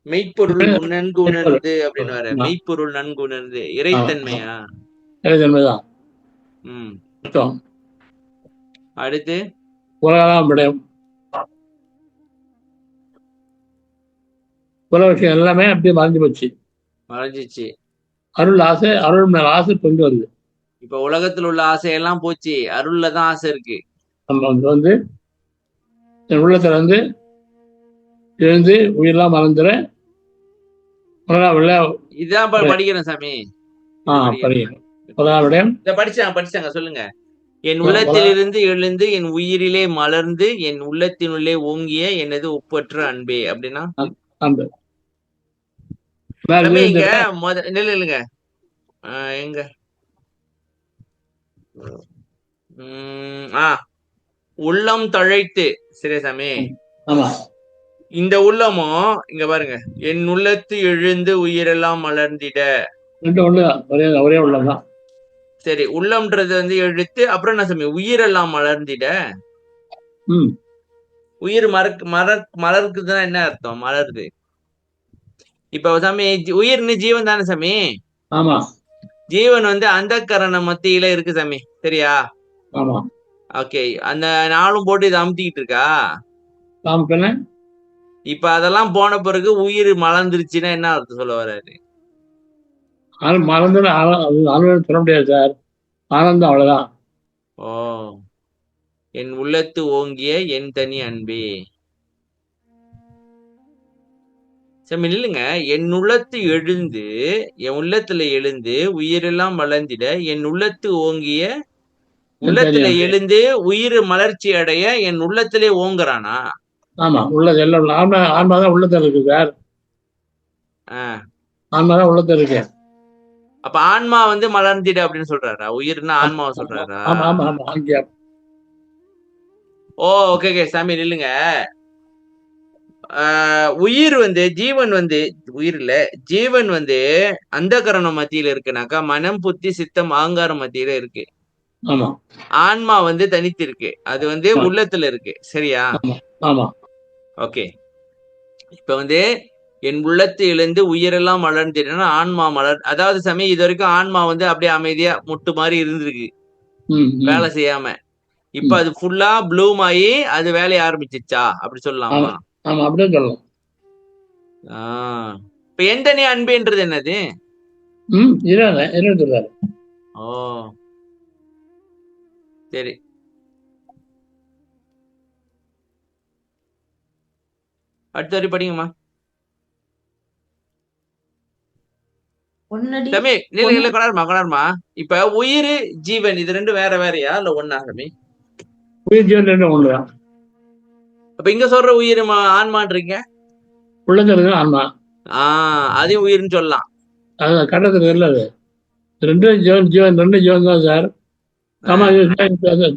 Speaker 2: மெய்ப்பொருள் நன்கு உணர்ந்து அப்படின்னு வர. மெய்ப்பொருள் நன்கு உணர்ந்து இறைத்தன்மையா?
Speaker 1: இறைத்தன்மைதான்.
Speaker 2: அடுத்து
Speaker 1: உலக விஷயம் எல்லாமே அப்படியே மறைஞ்சு போச்சு,
Speaker 2: மறைஞ்சிச்சு.
Speaker 1: அருள் ஆசை, அருள் மேல ஆசை கொண்டு வருது.
Speaker 2: இப்ப உலகத்துல உள்ள ஆசையெல்லாம் போச்சு, அருள்ல தான் ஆசை இருக்கு.
Speaker 1: நம்ம வந்து என் உள்ளத்துல வந்து எழுந்து உயிரெல்லாம் மறந்துற
Speaker 2: இதான் படிக்கிறேன் சாமி. படிச்சாங்க சொல்லுங்க. என் உள்ளத்திலிருந்து எழுந்து என் உயிரிலே மலர்ந்து என் உள்ளத்தினுள்ளே ஓங்கிய எனது ஒப்பற்ற அன்பே அப்படின்னா இங்க இல்லைங்க எங்க உள்ளம் தழைத்து. சரியா சாமி? இந்த உள்ளமும் இங்க பாருங்க, என் உள்ளத்து எழுந்து உயிரெல்லாம் மலர்ந்திட.
Speaker 1: ஒரே உள்ளம்தான்.
Speaker 2: சரி, உள்ளம்ன்றது வந்து எழுத்து. அப்புறம் என்ன சாமி? உயிரெல்லாம் மலர்ந்திட. உயிர் மலருக்குதுன்னா என்ன அர்த்தம்? மலருது. இப்ப சாமி உயிர்னு ஜீவன் தானே சாமி?
Speaker 1: ஆமா,
Speaker 2: ஜீவன் வந்து அந்த கரண மத்தியில இருக்கு சாமி. சரியா?
Speaker 1: ஆமா.
Speaker 2: ஓகே, அந்த நாளும் போட்டு இதை அமுத்திக்கிட்டு இருக்கா? இப்ப அதெல்லாம் போன பிறகு உயிர் மலர்ந்துருச்சுன்னா என்ன அர்த்தம் சொல்ல வர்றாரு?
Speaker 1: மலர்ந்து சொல்ல முடியாது சார், ஆனந்தம், அவ்வளவுதான்.
Speaker 2: ஓ, என் உள்ளத்து ஓங்கிய என் தனி அன்பே. சரி இல்லைங்க, என் உள்ளத்து எழுந்து, என் உள்ளத்துல எழுந்து உயிரெல்லாம் மலர்ந்திட, என் உள்ளத்து ஓங்கிய, உள்ளத்துல எழுந்து உயிர் மலர்ச்சி அடைய என் உள்ளத்திலே ஓங்குறானா?
Speaker 1: ஆமா, உள்ளது எல்லாம் ஆன்மாதான் உள்ளத்துல இருக்கு சார். ஆன்மாதான் உள்ளத்துல இருக்கு.
Speaker 2: அப்ப ஆன்மா வந்து மலர்ந்திட அப்படின்னு சொல்றாரா? உயிர்னா ஆன்மாவை சொல்றாரா? ஓ, ஓகே சாமி இல்லைங்க. உயிர் வந்து ஜீவன் வந்து உயிர் இல்ல ஜீவன் வந்து அந்த கரணம் மத்தியில இருக்குனாக்கா மனம் புத்தி சித்தம் ஆங்காரம் மத்தியில இருக்கு.
Speaker 1: ஆமா
Speaker 2: ஆன்மா வந்து தனித்து இருக்கு, அது வந்து
Speaker 1: ஆமா
Speaker 2: உள்ளத்துல இருக்கு. சரியா?
Speaker 1: ஆமா ஆமா
Speaker 2: ஓகே. இப்ப வந்து என் உள்ளத்து எழுந்து உயிரெல்லாம் மலர்ந்திடனா ஆன்மா மலர், அதாவது சாமி இது வரைக்கும் ஆன்மா வந்து அப்படியே அமைதியா முட்டு மாதிரி இருந்திருக்கு,
Speaker 1: ம் ம்
Speaker 2: வேலை செய்யாம. இப்ப
Speaker 1: ம்
Speaker 2: அது ஃபுல்லா ப்ளூம் ஆகி அது வேலைய ஆரம்பிச்சிச்சா, அப்படி
Speaker 1: ஆமா
Speaker 2: சொல்லலாமா?
Speaker 1: ஆமா அப்படியே சொல்லலாம்.
Speaker 2: ஆஹ் இப்ப எந்தனி அன்புன்றது என்னது?
Speaker 1: ம் என்ன சொல்றாரு.
Speaker 2: ஓ சரி, அடுத்த வரி படிங்கம்மா.
Speaker 3: பொன்னடி
Speaker 2: தம்பி இல்ல
Speaker 3: பொன்
Speaker 2: இல்ல கொண்டாருமா. இப்ப உயிர் ஜீவன் இது ரெண்டும் வேற வேறயா இல்ல ஒண்ணா தம்பி?
Speaker 1: உயிர் ஜீவன் ரெண்டும் ஒண்ணுதான்.
Speaker 2: அப்ப இங்க சொல்ற உயிர் ஆன்மான்றீங்க.
Speaker 1: உள்ளங்கிறது ஆன்மா.
Speaker 2: அதையும் உயிர்னு சொல்லலாம்.
Speaker 1: அது கண்டத்துல இல்லை. அது ரெண்டும் ஜீவன் ஜீவன் ரெண்டும் ஜீவன் தான் சார்.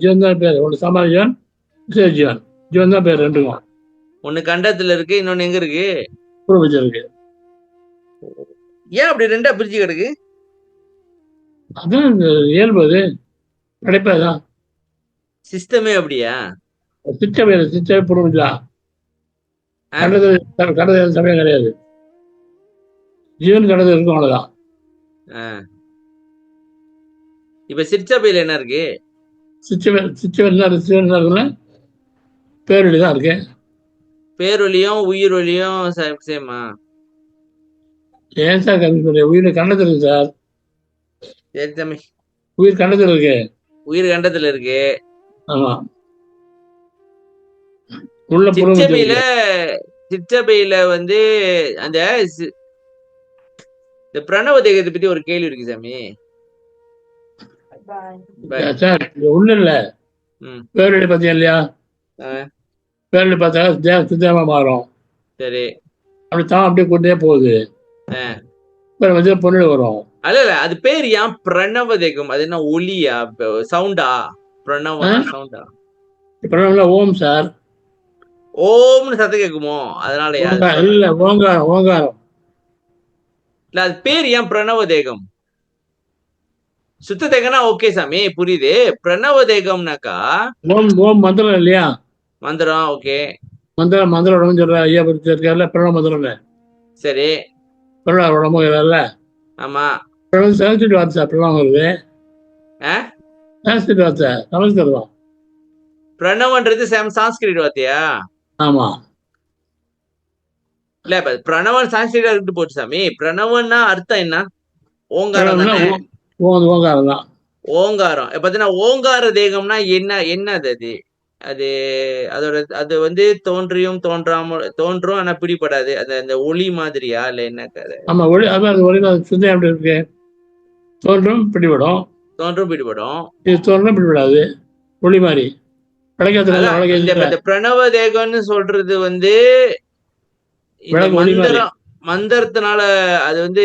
Speaker 1: ஜீவன் தான் பேர். ஒன்று சாமானிய ஜீவன், விசேஷ ஜீவன். ஜீவன் தான் பேர் ரெண்டுக்கும்.
Speaker 2: ஒண்ணு கண்டத்துல இருக்கு, இன்னொன்னு எங்க இருக்கு?
Speaker 1: பூர்வபட்சம் இருக்கு.
Speaker 2: ஏன் அப்படி ரெண்டா பிரிச்சு கிடக்கு?
Speaker 1: அதான் இந்த இயல்பு, அது கிடைப்பதுதான்.
Speaker 2: சிஸ்டமே அப்படியா?
Speaker 1: சிச்சமே சிச்சமே பூர்வபட்சம். கண்டது சமயம் கிடையாது. ஜீவன் கடந்து இருக்கும், அவ்வளவுதான்.
Speaker 2: இப்ப சிற்சபையில என்ன இருக்கு?
Speaker 1: சிச்சவன் இருக்குல்ல, பேரொழி தான் இருக்கு.
Speaker 2: பேரொலியும் உயிர் ஒலியும் சேமா?
Speaker 1: ஏன் சார் கம்மி சொல்ற? உயிர் கண்டத்தில் இருக்கு சார்.
Speaker 2: சரி தம்பி,
Speaker 1: உயிர் கண்டத்தில் இருக்கு.
Speaker 2: உயிர் கண்டத்துல இருக்கு.
Speaker 1: ஆமா. உள்ள
Speaker 2: சிற்றபையில வந்து அந்த இந்த பிரணவ தேகத்தை பத்தி ஒரு கேள்வி இருக்கு சாமி.
Speaker 1: சார் உள்ள இல்ல, பேரொழி பார்த்தீங்க இல்லையா? பேரொழி பார்த்தா சித்தமா மாறும்.
Speaker 2: சரி,
Speaker 1: அப்படித்தான் அப்படியே கொண்டே போகுது. வந்து பொருள் வரும்.
Speaker 2: அல்ல அது பேர் ஏன் பிரணவ தேகம்? அது என்ன ஒலியா சவுண்டா? பிரணவ சவுண்டா?
Speaker 1: பிரணவம்ல ஓம் சார்.
Speaker 2: ஓம்னு சத்தம் கேக்குமோ அதனாலயா?
Speaker 1: இல்ல, ஓங்காரம். ஓங்காரம்
Speaker 2: இல்ல, அது பேர் ஏன் பிரணவ தேகம்? சுத்த தேகம்னா ஓகே சாமி, புரியுது. பிரணவ தேகம்னாக்கா
Speaker 1: ஓம் ஓம் மந்திரம் இல்லையா?
Speaker 2: மந்திரம். ஓகே,
Speaker 1: மந்திரம் மந்திரம் சொல்ற ஐயா இருக்காருல்ல, பிரணவ மந்திரம்.
Speaker 2: சரி,
Speaker 1: பிரணவ உடம்பு இல்ல. ஆமா, சான்ஸ்கிரிட் வார்த்தை பிரணவம் வருது. சான்ஸ்கிரிட் வார்த்தை சமஸ்கிருதம்.
Speaker 2: பிரணவன்றது சான்ஸ்கிரிட் வார்த்தையா? ஆமா. இல்ல இப்ப பிரணவன் சான்ஸ்கிரிட்டா இருந்து போச்சு சாமி. பிரணவன்னா அர்த்தம் என்ன? ஓங்காரம் தானே?
Speaker 1: ஓங்காரம் தான்.
Speaker 2: ஓங்காரம் பாத்தீங்கன்னா ஓங்கார தேகம்னா என்னது அது? அது அதோட அது வந்து தோன்றியும் தோன்றாமல் தோன்றும், ஆனா பிடிபடாது. அது அந்த ஒளி மாதிரியா இல்ல என்ன கதை?
Speaker 1: ஆமா, ஒளி. அதான் ஒளி சிந்தனை எப்படி இருக்கு? தோன்றும் பிடிபடும்.
Speaker 2: தோன்றும் பிடிபடும். இது
Speaker 1: தோன்றும் பிடிபடாது, ஒளி மாதிரி.
Speaker 2: இந்த பிரணவ தேகம்னு சொல்றது வந்து மந்திரத்தினால அது வந்து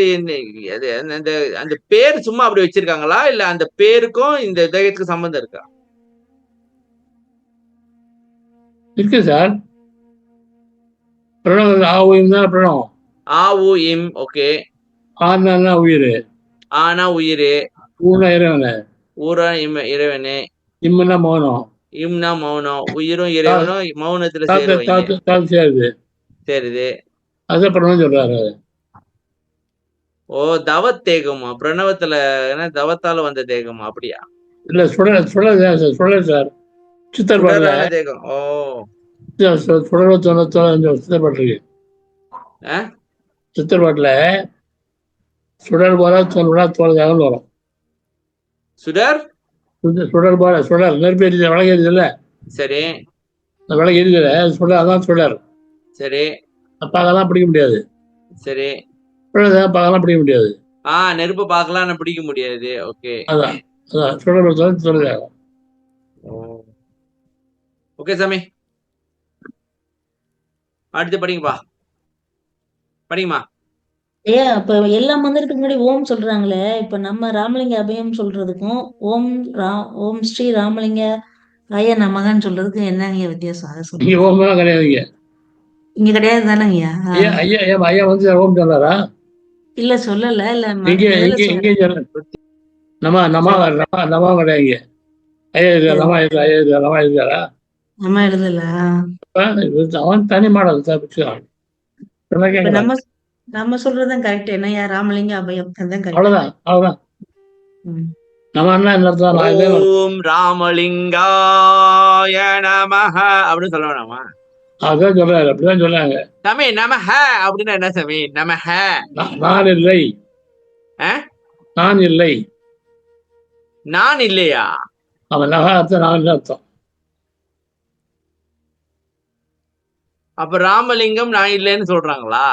Speaker 2: அந்த பேர் சும்மா அப்படி வச்சிருக்காங்களா இல்ல அந்த பேருக்கும் இந்த தேகத்துக்கு சம்பந்தம் இருக்கா?
Speaker 1: இருக்கு சார். பிரணவம் ஆவும் தான் பிரணவம்.
Speaker 2: ஆவு இம். ஓகே.
Speaker 1: ஆனா உயிர்.
Speaker 2: ஆனா உயிர்.
Speaker 1: ஊனா இறைவனே.
Speaker 2: ஊரா இறைவனே.
Speaker 1: இம்னா மௌனம்.
Speaker 2: இம்னா மௌனம். உயிரும் இறைவனும் மௌனத்துல சேருது. சேருது.
Speaker 1: அதான் பிரணவம் சொல்றாரு.
Speaker 2: ஓ, தவத்தேகமா? பிரணவத்துல தவத்தால வந்த தேகமா? அப்படியா?
Speaker 1: இல்ல, சுடர் சார். சித்தர் பாடல
Speaker 2: தேகம். ஓ,
Speaker 1: சித்தர் பாட்டு இருக்கு. சித்தர் பாட்டுல சுடர் போல தோல் வரும். சுடர் போல சுடர் நெருப்பு எரிஞ்ச விளக்கு எரிஞ்சல.
Speaker 2: சரி,
Speaker 1: விளக்கு எரிஞ்சல சுடர், அதான் சுடர்.
Speaker 2: சரி,
Speaker 1: பார்க்கலாம் பிடிக்க முடியாது.
Speaker 2: சரி,
Speaker 1: பார்க்கலாம் பிடிக்க முடியாது.
Speaker 2: நெருப்பு பார்க்கலாம் பிடிக்க முடியாது. ஓகே,
Speaker 1: அதான் சுடர் சுடர்.
Speaker 2: ஓகே சாமி, அடுத்து படிங்கப்பா. படிங்கம்மா.
Speaker 3: அப்ப எல்லா மந்திரத்துக்கு முன்னாடி ஓம் சொல்றாங்களே, இப்ப நம்ம ராமலிங்க அபயம் சொல்றதுக்கும் ஓம் ஸ்ரீ ராமலிங்க ஐயா நமகன்னு சொல்றதுக்கு என்னங்க வித்தியாசம்? அதை சொல்லுங்க.
Speaker 1: ஓம் கிடையாதுங்க.
Speaker 3: இங்க கிடையாது தானேங்கய்யா?
Speaker 1: ஐயா ஐயா ஐயா வந்து ஓம் சொன்னாரா?
Speaker 3: இல்ல சொல்லல. இல்ல
Speaker 1: இங்கே
Speaker 3: முதல்ல
Speaker 1: இங்கே இங்கே சொல்ல நம்ம நம்ம நம்ம நம்ம கிடையாது. ஐயா இருக்காரு, நம்ம இருக்கா, ஐயா இருக்காரு, நம்ம இருக்காரா?
Speaker 3: நம்ம எழுதல.
Speaker 1: அவன் தனி மாடல் தப்பிச்சுக்கான்.
Speaker 3: இப்ப நம்ம நம்ம சொல்றதுதான் கரெக்ட். என்னய்யா? ராமலிங்க அபயம் அதுதான் கரெக்ட்.
Speaker 1: அவ்வளவுதான் அவ்வளவுதான். நம்ம என்ன அர்த்தம்? நான் இதே
Speaker 2: ஓம் ராமலிங்காய நமஹ அப்படின்னு சொல்ல வேணாமா?
Speaker 1: அதான் சொல்றாரு, அப்படிதான் சொன்னாங்க.
Speaker 2: சாமி நமஹ அப்படின்னா என்ன சாமி? நமஹ
Speaker 1: நான் இல்லை, நான் இல்லை.
Speaker 2: நான் இல்லையா?
Speaker 1: அவன் நகை அர்த்தம், நான் இல்லை அர்த்தம்.
Speaker 2: அப்ப ராமலிங்கம் நான் இல்லைன்னு சொல்றாங்களா?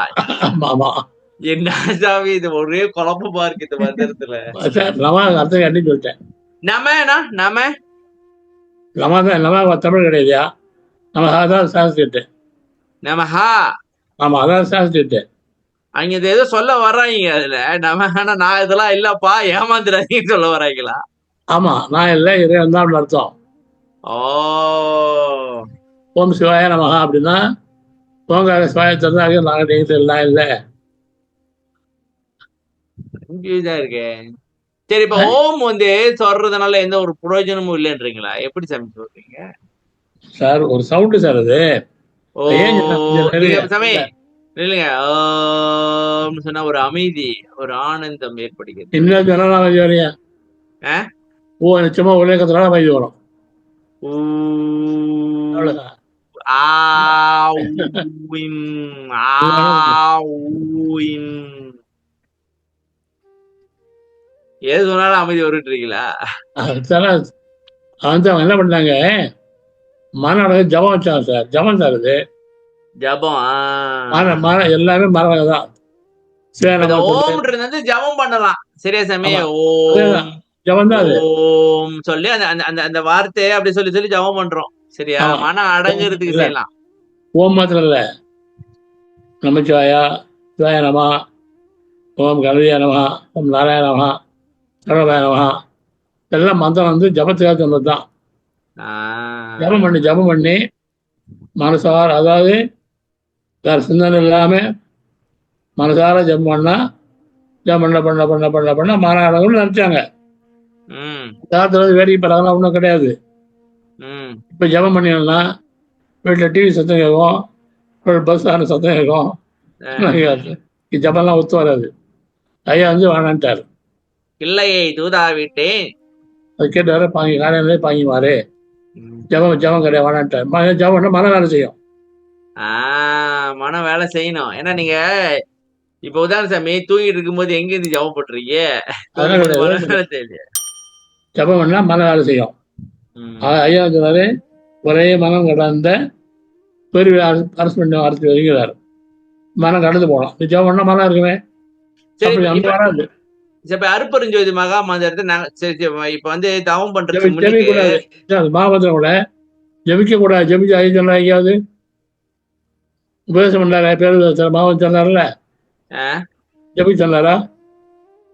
Speaker 1: ஆமா ஆமா.
Speaker 2: என்ன சாமி இது ஒரே குழப்பமா இருக்கு இந்த மந்திரத்துல.
Speaker 1: நம்ம அர்த்தம் கட்டி சொல்லிட்டேன்.
Speaker 2: நமனா நம
Speaker 1: நம்ம தான் நம்ம தமிழ் கிடையாதுயா. நம்ம அதான் சான்ஸ்கிரிட்.
Speaker 2: நமஹா.
Speaker 1: ஆமா, அதான் சான்ஸ்கிரிட்.
Speaker 2: அங்க இது ஏதோ சொல்ல வர்றாங்க அதுல. நமஹானா நான் இதெல்லாம் இல்லப்பா ஏமாந்துடாதீங்கன்னு சொல்ல வர்றாங்களா?
Speaker 1: ஆமா, நான் இல்லை, இறைவன் தான் அர்த்தம்.
Speaker 2: ஓ
Speaker 1: ஓம் சிவாய நமகா அப்படின்னா ஓங்கார சிவாய திறந்தாங்க, நாங்கள் நீங்கள் எல்லாம் இல்லை.
Speaker 2: கன்ஃபியூஸா இருக்கே. சரி, இப்ப ஓம் வந்து சொல்றதுனால எந்த ஒரு பிரயோஜனமும் இல்லைன்றீங்களா? எப்படி சாமி சொல்றீங்க
Speaker 1: சார்? ஒரு சவுண்டு சார் அது.
Speaker 2: ஓ சாமி இல்லைங்க. ஓம்னு சொன்னா ஒரு அமைதி, ஒரு ஆனந்தம் ஏற்படுகிறது.
Speaker 1: இன்னும் சொன்னா வரையா ஓ நிச்சயமா உலகத்தினால அமைதி வரும். அவ்வளவுதான்.
Speaker 2: எது சொன்னாலும் அமைதி வருன்றீங்களா?
Speaker 1: அவங்க என்ன பண்ணாங்க, மாநாடு ஜபம் வச்சாங்க சார். ஜபம் சார் அது.
Speaker 2: ஜபம்
Speaker 1: எல்லாமே மரம் தான்.
Speaker 2: ஓம்ன்றது ஜபம் பண்ணலாம். சரியா சாமி? ஓம்
Speaker 1: ஜபம் தான் அது.
Speaker 2: ஓம் சொல்லி அந்த அந்த வார்த்தையை அப்படி சொல்லி சொல்லி ஜபம் பண்றோம். சரியா? மனம் அடங்குறதுக்கு செய்யலாம்.
Speaker 1: ஓம் மாத்திரம் இல்ல, நமச்சிவாயா, சிவாய நமஹ, ஓம் கணபதியே நமஹ, ஓம் நாராயண நமஹ, சரவணாய நமஹ, எல்லாம் மந்திரம் வந்து ஜபத்துக்காக சொன்னது தான். ஜபம் பண்ணி மனசார, அதாவது வேற சிந்தனை இல்லாம மனசார ஜபம் பண்ணா, ஜபம் பண்ண பண்ண பண்ண பண்ண பண்ண மாநாடகம்னு நினைச்சாங்க. வேடிக்கை படங்கள்லாம் ஒன்றும் கிடையாது. இப்ப ஜபம் பண்ணினா வீட்டுல டிவி சத்தம் கேட்கும், பஸ் ஆன சத்தம் கேட்கும். ஜபம்லாம் ஒத்து வராது. ஐயா வந்து வேணான்ட்டாரு.
Speaker 2: இல்லையே தூதா விட்டேன்.
Speaker 1: அது கேட்டாரு, பாங்கி காலையிலே பாங்கிமாரு. ஜபம் ஜபம் கிடையாது, வேணான்ட்டாரு. ஜபம் மன வேலை செய்யும்.
Speaker 2: மனம் வேலை செய்யணும். ஏன்னா நீங்க இப்ப உதாரண சாமி தூங்கிட்டு இருக்கும்போது எங்க இருந்து ஜபம் பண்றீங்க?
Speaker 1: ஜபம் பண்ணா மன வேலை செய்யும். ஐயா சொன்னாரு, ஒரே மனம் கடந்த பெரிய அரசு பண்ண அரசு வருகிறார். மனம் கடந்து போனோம். ஜபம் பண்ணா மனம் இருக்குமே. வராது.
Speaker 2: அருப்பெருஞ்சோதி மகா மந்திரத்தை இப்ப வந்து தவம் பண்றது
Speaker 1: மாமந்திரம் கூட ஜபிக்க கூடாது. ஜபிச்சு ஐயா சொன்னா எங்கேயாவது உபதேசம் பண்ணாரா? பேரு மாவன் சொன்னார்ல, ஜபிக்க சொன்னாரா?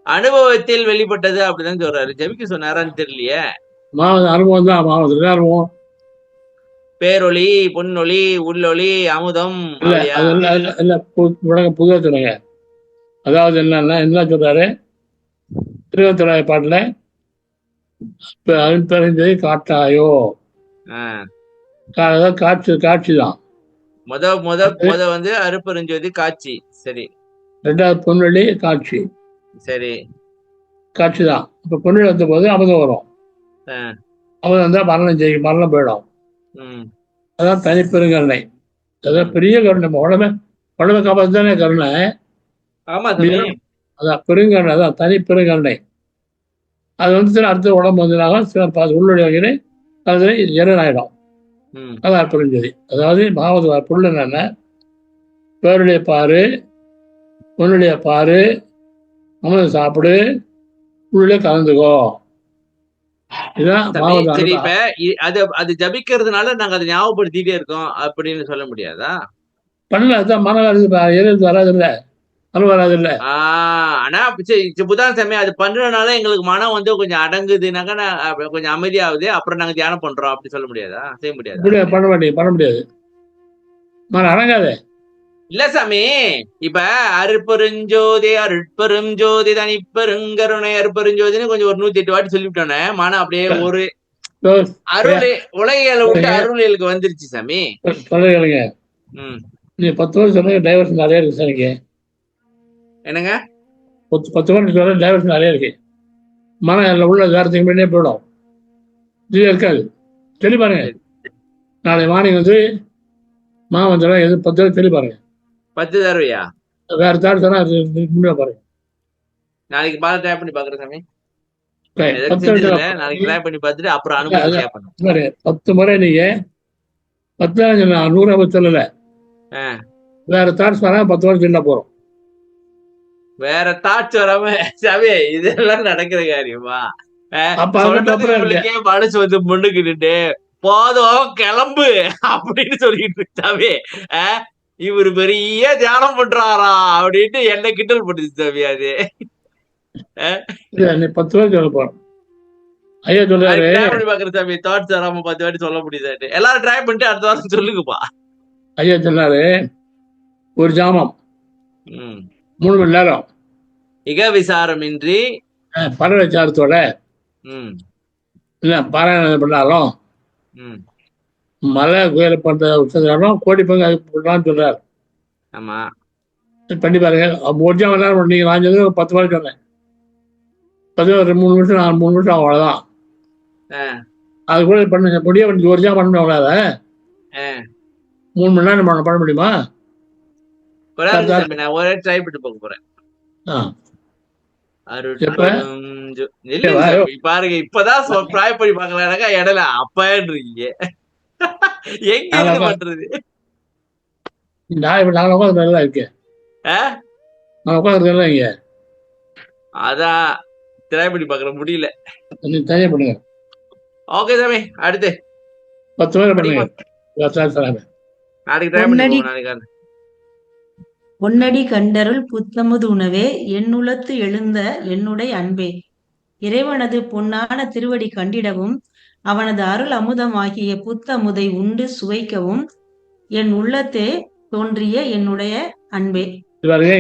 Speaker 2: அனுபவத்தில் வெளிப்பட்டது அப்படிதான் சொல்றாரு. ஜபிக்க சொன்னாரான்னு தெரியலையே.
Speaker 1: மாவன் அனுபவம் தான். மாவன் அனுபவம், பேரொளி,
Speaker 2: பொன்னொளி, உள்ளொளி, அமுதம்
Speaker 1: புதுவா சொன்னாங்க. அதாவது என்னன்னா என்ன சொல்றாரு, 24 பாட்டுல அருட்பெருஞ்சோதி காட்டாயோ, காட்சி காட்சி தான்.
Speaker 2: முத வந்து அருட்பெருஞ்சோதி காட்சி. சரி.
Speaker 1: ரெண்டாவது பொன்வெளி காட்சி.
Speaker 2: சரி,
Speaker 1: காட்சி தான். இப்ப பொன்வெளி வந்த போது அமுதம் வரும். அமுதம் வந்தா மரணம் போயிடும். அதான் தனிப்பெருங்கருணை. அதான் பெரிய கருணை. உடம்பை காப்பாத்து தானே கருணை. அதான் பெருங்கருணை, அதான் தனி பெருங்கருணை. அது வந்து அடுத்த உடம்பு வந்ததுனால உள்ளுடைய வகையிலே அது இறனாயிடும். அதான் புரிஞ்சது. அதாவது மாவது பொருள் என்னன்னா, பேருடைய பாரு, பொருளுடைய பாரு, அமுதம் சாப்பிடு, உள்ளே கலந்துக்கோ.
Speaker 2: சரி, இப்ப அது ஜபிக்கிறதுனால நாங்க அதை ஞாபகப்படுத்திட்டே இருக்கோம் அப்படின்னு சொல்ல முடியாதா?
Speaker 1: பண்ணல, அதான் மன வராது இல்ல, மனம் வராது இல்ல.
Speaker 2: ஆனா புதான் சாமி அது பண்றதுனால எங்களுக்கு மனம் வந்து கொஞ்சம் அடங்குதுனாக்கா கொஞ்சம் அமைதியாகுது, அப்புறம் நாங்க தியானம் பண்றோம் அப்படி சொல்ல முடியாதா? செய்ய முடியாது.
Speaker 1: பண்ண முடியாது. மனம் அடங்காது.
Speaker 2: இல்ல சாமி, இப்ப அருட்பெருஞ்சோதி அருட்பெருஞ்சோதி தனிப்பெருங்கருணை அருட்பெருஞ்சோதின்னு கொஞ்சம் ஒரு 108 வாட்டி சொல்லிவிட்டோன்னே மனம் அப்படியே ஒரு அருள் உலகியலை விட்டு அருளியலுக்கு வந்துருச்சு சாமி.
Speaker 1: சொல்லுங்க. நீ 10 வருஷம் சொன்னீங்க, டைவர்ஷன் நிறைய இருக்கு சார். இங்க
Speaker 2: என்னங்க
Speaker 1: 10 வருஷம் சொல்ல டைவர்ஷன் நிறைய இருக்கு. மனம் உள்ள காரத்துக்கு முன்னே போயிடும், இது இருக்காது. சொல்லி பாருங்க. நாளை மார்னிங் வந்து மாமந்திரம் எது 10 தடவை சொல்லி பாருங்க.
Speaker 2: 10 தடவையா?
Speaker 1: வேற தாட் சொன்னா அது முன்னே பாருங்க.
Speaker 2: நாளைக்கு பாரு ட்ரை பண்ணி பாக்குறேன் சாமி. நாளைக்கு ட்ரை பண்ணி பார்த்துட்டு அப்புறம் அனுபவம் ஷேர் பண்ணுங்க.
Speaker 1: 10 முறை நீங்க 10 100 சொல்லல, வேற தாட்ஸ் வராம 10 வருஷம் சொல்ல போறோம்.
Speaker 2: வேற தாட்ஸ் வராம சாமி இதெல்லாம் நடக்கிற காரியமா? சொல்றதுக்கே மனசு வந்து முன்னுக்கிட்டு போதும் கிளம்பு அப்படின்னு சொல்லிட்டு இருக்காவே. இவரு பெரிய தியானம் பண்றாரா அப்படின்ட்டு என்ன கிண்டல் பண்ணுது சாமி. அது
Speaker 1: 10 வருஷம் சொல்ல போறோம். ஐயா சொல்றாரு
Speaker 2: பாக்குற சாமி, தாட்ஸ் வராம 10 வாட்டி சொல்ல முடியுது. எல்லாரும் ட்ரை பண்ணிட்டு அடுத்த வாரம் சொல்லுங்கப்பா.
Speaker 1: ஐயா சொன்னாரு ஒரு ஜாமம் 3 மணி நேரம்
Speaker 2: இக விசாரமின்றி
Speaker 1: பரவச்சாரத்தோட பாராயணம் பண்ணாலும் மலை கோயில பண்றாலும் கோடி பங்கு அதுக்கு சொல்றாரு.
Speaker 2: ஆமா
Speaker 1: பண்ணி பாருங்க. ஒரு ஜாமம் நேரம் நீங்க நான் சொல்லி 10 வாரம் சொன்னேன். 3 நிமிஷம் 3 நிமிஷம் அவ்வளவுதான். அது கூட பண்ணுங்க முடிய ஒரு ஜாமம் பண்ண அவ்வளவு 3 மணி நேரம் பண்ண முடியுமா?
Speaker 2: ஒரே ட்ரை பண்ணி போக போறேன். பாருங்க இப்பதான் ட்ரை பண்ணி பாக்கலாம்னாக்கா இடையில அப்பன்றீங்க. எங்க பண்றது?
Speaker 1: நான் உட்காந்து நல்லா இருக்கேன். நான் உட்காந்து நல்லா இங்க
Speaker 2: அதான் ட்ரை பண்ணி பாக்குற முடியல.
Speaker 1: தனியா பண்ணுங்க.
Speaker 2: ஓகே சாமி, அடுத்து
Speaker 1: 10 பேர் பண்ணுங்க.
Speaker 2: நாளைக்கு ட்ரை பண்ணி நாளைக்கு.
Speaker 3: பொன்னடி கண்டருள் புத்தமுது உணவே என்னுளத்து எழுந்த என்னுடைய அன்பே. இறைவனது பொன்னான திருவடி கண்டிடவும் அவனது அருள் அமுதமாகிய புத்தமுதை உண்டு சுவைக்கவும் என் உள்ளத்தே தோன்றிய என்னுடைய அன்பே.
Speaker 1: பாருங்க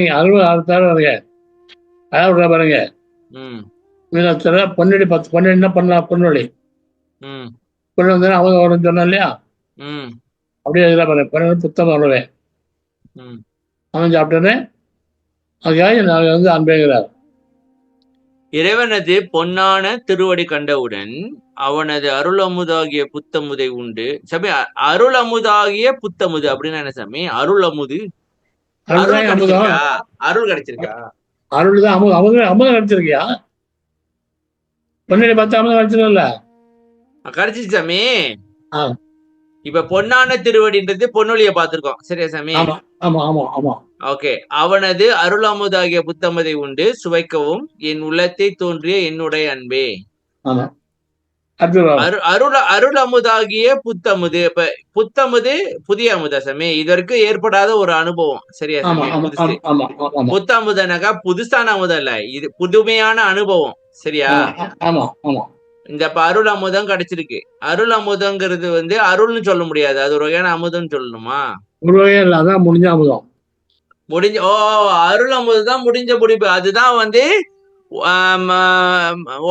Speaker 1: பொன்னடி 10 பொன்னடினா பண்ணலாம். பொன்னொழி பொண்ணு வந்து அவங்க வரும்னு சொன்னா இல்லையா? அப்படியே இதெல்லாம் பாருங்க. பொன்னடி புத்தம் உணவே அவன் சாப்பிட்டோன்னே அதுக்காக நாங்கள் வந்து அன்பேங்கிறார்.
Speaker 2: இறைவனது பொன்னான திருவடி கண்டவுடன் அவனது அருள் அமுதாகிய புத்தமுதை உண்டு. சாமி அருள் அமுதாகிய புத்தமுது அப்படின்னா என்ன சாமி? அருள் அமுது அருள் கிடைச்சிருக்கா?
Speaker 1: அருள் தான் அமுதம் கிடைச்சிருக்கியா? பொன்னடி பார்த்து அமுதம் கிடைச்சிருக்கல?
Speaker 2: கிடைச்சிச்சு சாமி. இப்ப பொன்னான திருவடின்றது பொன்னொழிய பாத்திருக்கோம், சரியா சாமி? ஓகே. அவனது அருள் அமுதாகிய புத்தமதை உண்டு சுவைக்கவும் என் உள்ளத்தை தோன்றிய என்னுடைய அன்பே. அருள் அமுதாகிய புத்தமுது. இப்ப புத்தமுது புதிய அமுதா சாமி? இதற்கு ஏற்படாத ஒரு அனுபவம், சரியா சாமி? புத்தமுதனாக்கா புதுசான அமுதம் இல்ல, இது புதுமையான அனுபவம், சரியா? இந்த அருள் அமுதம் கிடைச்சிருக்கு. அருள் அமுதங்கிறது வந்து அருள்னு சொல்ல முடியாது, அது ஒரு வகையான அமுதம்னு சொல்லணுமா?
Speaker 1: முடிஞ்ச அமுதம்
Speaker 2: அருள் அமுதம் தான் முடிஞ்ச முடிப்பு. அதுதான் வந்து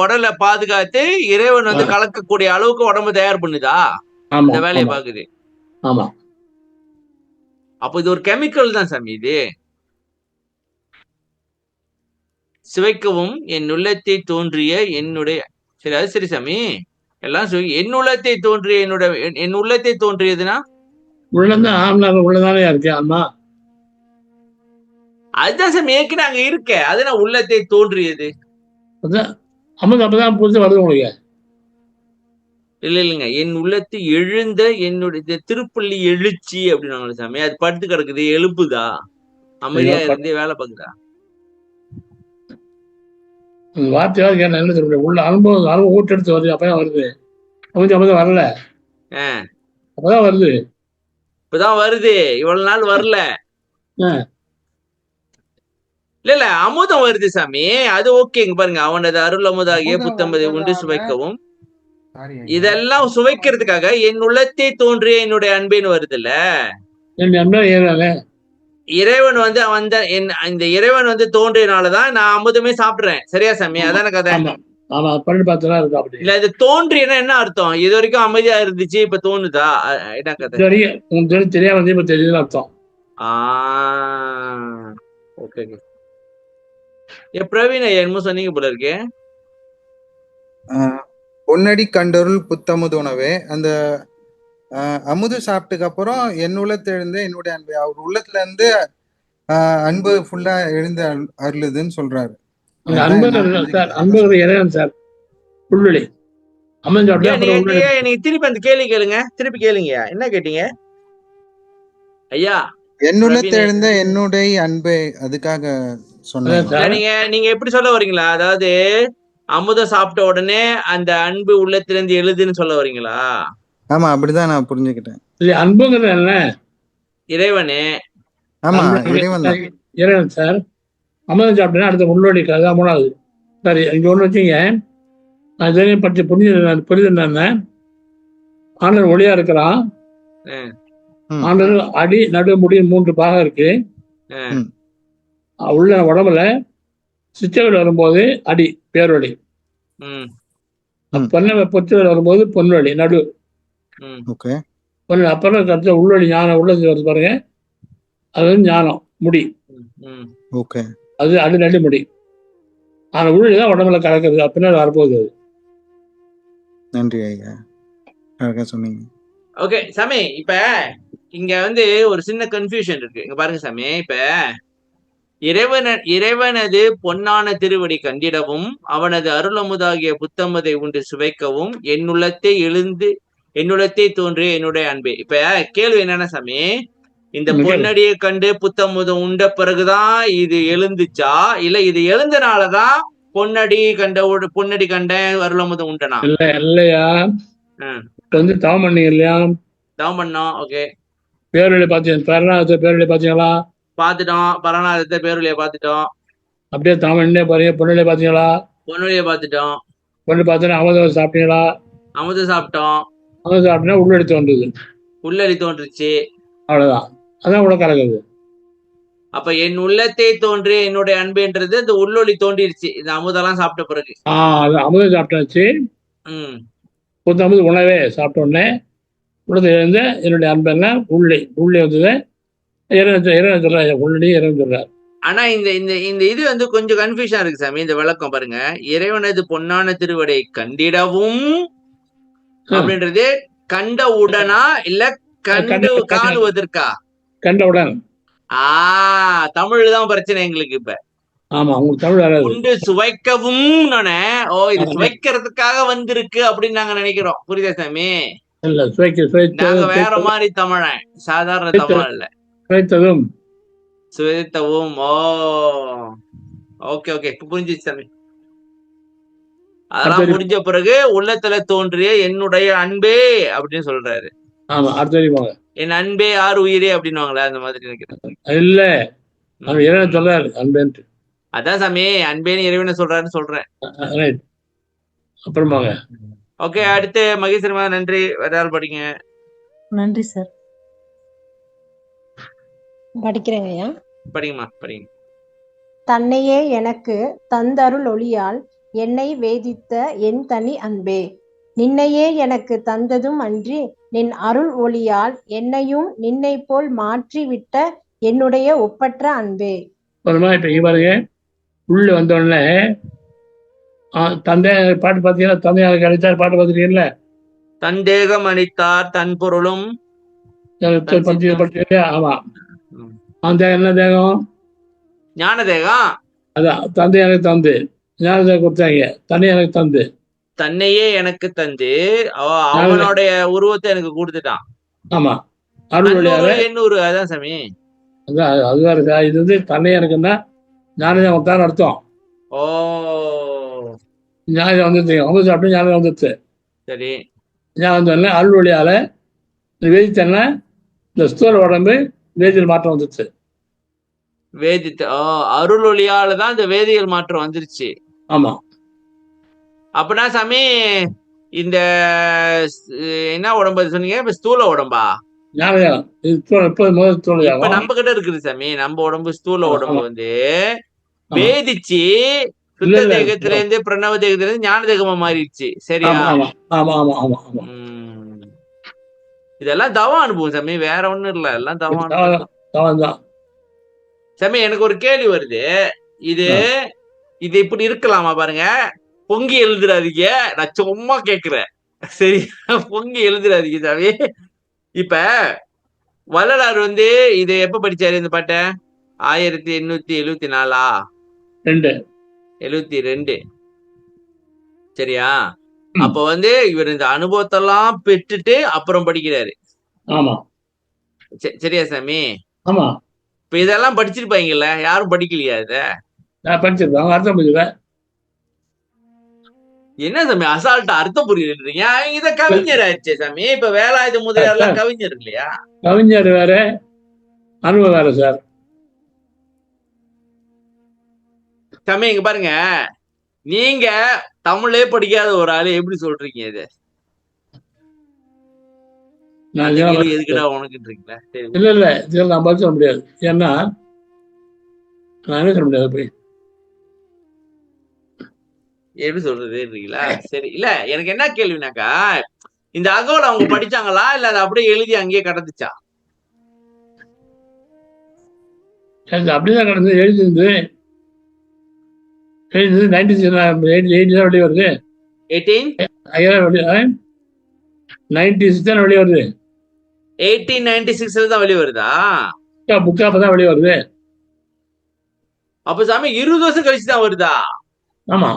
Speaker 2: உடலை பாதுகாத்து இறைவன் வந்து கலக்கக்கூடிய அளவுக்கு உடம்பு தயார் பண்ணுதா, இந்த வேலையை பாக்குது. அப்ப இது ஒரு கெமிக்கல் தான் சாமி. இது சுவைக்கவும் என் உள்ளத்தை தோன்றிய என்னுடைய, சரி அது சரி சாமி. எல்லாம் என் உள்ளத்தை தோன்றிய என் உள்ளத்தை தோன்றியதுன்னா
Speaker 1: உள்ளதானே இருக்கு. ஆமா
Speaker 2: அதுதான் சாமி ஏற்கனவே அங்க இருக்க. அதுதான் உள்ளத்தை தோன்றியது.
Speaker 1: அப்பதான் புதுசு வருது உங்களுக்கு.
Speaker 2: இல்லைங்க, என் உள்ளத்தை எழுந்த என்னுடைய திருப்பள்ளி எழுச்சி அப்படின்னு சாமி. அது படுத்து கிடக்குது, எழுப்புதா? அமைதியா இருந்து வேலை பாக்குதா?
Speaker 1: வார்த்தையாக என்ன சொல்ல உள்ள அனுபவம் ஊட்டெடுத்து வருது. அப்பதான் வருது. அப்பதான் வரல, அப்பதான் வருது.
Speaker 2: இப்பதான் வருது, இவ்வளவு நாள் வரல. இல்ல அமுதம் வருது சாமி, அது ஓகேங்க. பாருங்க, அவனது அருள் அமுதாகிய புத்தம்பதை உண்டு சுவைக்கவும், இதெல்லாம் சுவைக்கிறதுக்காக என் உள்ளத்தை தோன்றிய என்னுடைய அன்பேன்னு வருது இல்ல? இறைவன் வந்து இந்த இறைவன் வந்து தோன்றியனாலதான் நான் அமுதமே சாப்பிடுறேன். சரியா சாமி? அதான கதை.
Speaker 1: ஆமா, பண்ணி பார்த்தா இருக்கு அப்படி.
Speaker 2: இல்ல இது தோன்றியன்னா என்ன அர்த்தம்? இது வரைக்கும் அமைதியா இருந்துச்சு, இப்ப தோணுதா? என்ன கதை?
Speaker 1: உங்களுக்கு தெரியாம இப்ப தெரியுதுன்னு அர்த்தம்.
Speaker 2: ஓகே. பிரவீன் என்னமோ சொன்னீங்க போல இருக்கே.
Speaker 4: பொன்னடி கண்டருள் புத்தமுது உணவே, அந்த அமுது சாப்பிட்டுக்கு அப்புறம் என் உள்ளத்துல இருந்து என்னுடைய அன்பு, அவர் உள்ளத்துல இருந்து அன்பு ஃபுல்லா எழுந்து அருளுதுன்னு சொல்றாரு.
Speaker 1: அன்பு இறைவன் சார். புல்வெளி
Speaker 2: நீங்க திருப்பி அந்த கேள்வி கேளுங்க, திருப்பி கேளுங்க. என்ன கேட்டீங்க ஐயா?
Speaker 4: என்னுள்ளத்துல இருந்த என்னுடைய அன்பு, அதுக்காக சொன்னேன்.
Speaker 2: நீங்க எப்படி சொல்ல வரீங்களா? அதாவது அமுதம் சாப்பிட்ட உடனே அந்த அன்பு உள்ளத்திலிருந்து எழுதுன்னு சொல்ல வரீங்களா?
Speaker 4: ஆமா, அப்படிதான் நான் புரிஞ்சுக்கிட்டேன்.
Speaker 1: அன்புங்கிறது என்ன?
Speaker 2: இறைவனே.
Speaker 4: ஆமா, இறைவன் தான்.
Speaker 1: இறைவன் சார். அமுதம் சாப்பிட்டேன்னா அடுத்த முன்னோடி கதை மூணாவது. சரி, இங்க ஒண்ணு வச்சுங்க. நான் இதனை பற்றி புரிதல் என்னன்னா, ஆண்டவர் ஒளியா இருக்கிறான். ஆண்டவர் அடி நடு முடி 3 பாகம் இருக்கு. உள்ள உடம்புல சிச்சைகள் வரும்போது அடி பேரொழி, பொச்சல் வரும்போது பொன்வழி நடு. அப்புறம் கருத்து உள்ளொளி ஞானம் உள்ளது வருது பாருங்க, அது வந்து ஞானம் முடி. அது அடி நடு முடி. ஆனா உள்ளிதான் உடம்புல கலக்குது, பின்னாடி வரப்போகுது. அது
Speaker 4: நன்றி ஐயா, சொன்னீங்க.
Speaker 2: ஓகே சாமி, இப்ப இங்க வந்து ஒரு சின்ன கன்ஃபியூஷன் இருக்கு. இங்க பாருங்க சாமி, இப்ப இறைவனது பொன்னான திருவடி கண்டிடவும் அவனது அருளமுதாகிய புத்தமதை உண்டு சுவைக்கவும் என்னுள்ளத்தை தோன்றிய என்னுடைய அன்பே. இப்ப கேள்வி என்னன்னா சாமி, இந்த பொன்னடியை கண்டு புத்தமுதம் உண்ட பிறகுதான் இது எழுந்துச்சா, இல்ல இது எழுந்தனாலதான் பொன்னடி கண்ட அருளமுதம் உண்டனா?
Speaker 1: இல்லையா, வந்து தவம் பண்ணீங்க இல்லையா?
Speaker 2: தவம் பண்ணோம். ஓகே.
Speaker 1: பேரொழி பாத்தீங்க, பேரொழி பாத்தீங்களா?
Speaker 2: பாத்துட்டோம். பரணாதத்தை பேரொழிய பாத்துட்டோம்.
Speaker 1: அப்படியே தவம் பாருங்க. பொன்னொழிய பாத்தீங்களா?
Speaker 2: பொன்னொழிய பாத்துட்டோம்.
Speaker 1: பொண்ணு பார்த்தோன்னா அமுதம் சாப்பிட்டீங்களா?
Speaker 2: அமுதம் சாப்பிட்டோம்.
Speaker 1: அமுதம் சாப்பிட்டா உள்ளடி தோன்றுது.
Speaker 2: உள்ளடி தோன்றுச்சு.
Speaker 1: அவ்வளவுதான், அதான் உள்ள கலக்குது.
Speaker 2: அப்ப என் உள்ளத்தை தோன்றி என்னுடைய அன்புன்றது இந்த உள்ளொளி தோன்றிருச்சு இந்த அமுதெல்லாம் சாப்பிட்ட பிறகு.
Speaker 1: அமுதம் சாப்பிட்டாச்சு. அமுது உணவே சாப்பிட்ட உடனே உள்ளது இருந்து என்னுடைய அன்பு என்ன உள்ளே வந்தது. இறைவன் சொல்றாரு, உள்ளடி இறைவன் சொல்றாரு.
Speaker 2: ஆனா இந்த இந்த இந்த இது வந்து கொஞ்சம் கன்ஃபியூஷன் இருக்கு சாமி. இந்த விளக்கம் பாருங்க, இறைவனது பொன்னான திருவடை கண்டிடவும் அப்படின்றது கண்ட உடனா இல்ல காணுவதற்கா?
Speaker 1: கண்டவுடன்.
Speaker 2: தமிழ் தான் பிரச்சனை எங்களுக்கு இப்ப.
Speaker 1: ஆமா, உங்களுக்கு தமிழ் வராது.
Speaker 2: உண்டு சுவைக்கவும் இது சுவைக்கிறதுக்காக வந்திருக்கு அப்படின்னு நாங்க நினைக்கிறோம். புரியுதா சாமி?
Speaker 1: இல்ல,
Speaker 2: நாங்க வேற மாதிரி தமிழன், சாதாரண தமிழ் இல்ல.
Speaker 1: சுவைத்ததும்
Speaker 2: சுவைத்தவும். ஓகே ஓகே, புரிஞ்சிச்சு சாமி. அதெல்லாம் முடிஞ்ச பிறகு உள்ளத்துல தோன்றிய என்னுடைய அன்பே அப்படின்னு சொல்றாரு.
Speaker 1: ஆமா, அடுத்த
Speaker 2: என் அன்பே ஆறு உயிரே அப்படின்னுவாங்களே, அந்த மாதிரி நினைக்கிறேன்.
Speaker 1: இல்ல, இறைவன் சொல்றாரு அன்பேன்ட்டு.
Speaker 2: அதான் சாமி, அன்பேன்னு இறைவனை சொல்றாருன்னு சொல்றேன்.
Speaker 1: அப்புறமாங்க.
Speaker 2: ஓகே, அடுத்து மகேஸ்வரமா. நன்றி. வேற யாரும் படிங்க.
Speaker 5: நன்றி சார். படிக்கிறேங்க ஐயா.
Speaker 2: படிங்கம்மா, படிங்க.
Speaker 5: தன்னையே எனக்கு தந்தருள் ஒளியால் என்னை வேதித்த என் தனி அன்பே, நின்னையே எனக்கு தந்ததும் அன்றி நின் அருள் ஒளியால் என்னையும் நின்னை போல் மாற்றி விட்ட என்னுடைய ஒப்பற்ற அன்பே.
Speaker 1: இப்ப பாருங்க, உள்ள வந்த உடனே தந்தை பாட்டு பாத்தீங்கன்னா, தந்தை எனக்கு அளித்தார் பாட்டு பாத்துட்டீங்கல்ல.
Speaker 2: தந்தேகம் அளித்தார் தன் பொருளும்.
Speaker 1: ஆமா, அந்த என்ன தேகம்?
Speaker 2: ஞான தேகம்.
Speaker 1: அதான், தந்தை எனக்கு தந்து ஞான தேகம் கொடுத்தாங்க. தன்னை எனக்கு தந்து
Speaker 2: தன்னையே எனக்கு தந்து அவனுடைய உருவத்தை எனக்கு கொடுத்துட்டான்.
Speaker 1: ஆமா, அருள் வழியாக
Speaker 2: எண்ணூறு. அதான் சாமி,
Speaker 1: அதான் அதுதான் இருக்கா. இது வந்து தன்னை எனக்குன்னா ஞானதேகம் கொடுத்தான்னு அர்த்தம். ஞானதேகம் வந்துச்சு, அவங்க சாப்பிட்டு ஞானதேகம் வந்துச்சு.
Speaker 2: சரி,
Speaker 1: ஞானம் சொன்ன அருள் வழியால வேதித்தன்னா இந்த ஸ்தூல உடம்பு வேதியில் மாற்றம் வந்துச்சு.
Speaker 2: அருள் ஒளியால தான் இந்த வேதியியல் மாற்றம் வந்துருச்சு.
Speaker 1: ஆமா.
Speaker 2: அப்படின்னா சாமி, இந்த என்ன உடம்பு சொன்னீங்க? இப்ப ஸ்தூல உடம்பா?
Speaker 1: ஞானயாகம் இது இப்ப முதல் தூள்
Speaker 2: இப்ப
Speaker 1: யாகம்.
Speaker 2: நம்ம கிட்ட இருக்குது சாமி. நம்ம உடம்பு ஸ்தூல உடம்பு வந்து
Speaker 1: ஆமா.
Speaker 2: பேதிச்சு
Speaker 1: இல்ல
Speaker 2: சுத்த
Speaker 1: இல்ல
Speaker 2: தேகத்துல இருந்து பிரணவ தேகத்துல இருந்து ஞான தேகமா மாறிடுச்சு. சரியா?
Speaker 1: ஆமா ஆமா ஆமா ஆமா ஆமா.
Speaker 2: இதெல்லாம் தவம் அனுபவம் சாமி, வேற ஒண்ணும் இல்ல. எல்லாம் தவம் அனுபவம்
Speaker 1: தவம்
Speaker 2: சாமி. எனக்கு ஒரு கேள்வி வருது. இது இது இப்படி இருக்கலாமா பாருங்க. பொங்கி எழுதுறாதீங்க, நான் சும்மா கேக்குறேன். சரி, பொங்கி எழுதுறாதீங்க சாமி. இப்ப வள்ளலார் வந்து இது எப்ப படிச்சாரு இந்த பாட்டை? 1874 72. சரியா? அப்ப வந்து இவர் இந்த அனுபவத்தெல்லாம் பெற்றுட்டு அப்புறம் படிக்கிறாரு.
Speaker 1: ஆமா.
Speaker 2: சரியா சாமி?
Speaker 1: ஆமா.
Speaker 2: இப்ப இதெல்லாம் படிச்சிருப்பாங்கல்ல, யாரும் படிக்கலையா இத?
Speaker 1: நான் படிச்சிருப்பேன், அர்த்தம் புரியுது.
Speaker 2: என்ன சாமி அசால்ட்டா அர்த்தம் புரியலன்றீங்க? இத கவிஞர் ஆயிடுச்சே சாமி. இப்ப வேலாயுத முதலியார்லாம் கவிஞர் இல்லையா?
Speaker 1: கவிஞர் வேற, அனுபவம் வேற சார்.
Speaker 2: சாமி இங்க பாருங்க, நீங்க தமிழே படிக்காத ஒரு ஆளு எப்படி சொல்றீங்க இது? எதுக்குடா உனக்குன்றீங்களா?
Speaker 1: இல்ல இல்ல, இதுல நான் பதில் சொல்ல முடியாது. ஏன்னா நான் என்ன சொல்ல முடியாது. போய்
Speaker 2: எப்படி சொல்றதுன்றீங்களா? சரி, இல்ல எனக்கு என்ன கேள்வினாக்கா, இந்த அகோல் அவங்க படிச்சாங்களா இல்ல அதை அப்படியே எழுதி அங்கேயே கடந்துச்சா?
Speaker 1: அப்படிதான் கடந்து எழுதிருந்து 96 வெளியே வருது. 1896 தான் வெளியே வருது.
Speaker 2: 1896 தான் வெளியே வருதா?
Speaker 1: புக் அப்பதான் வெளியே வருது.
Speaker 2: அப்ப சாமி 20 வருஷம் கழிச்சுதான் வருதா?
Speaker 1: ஆமா.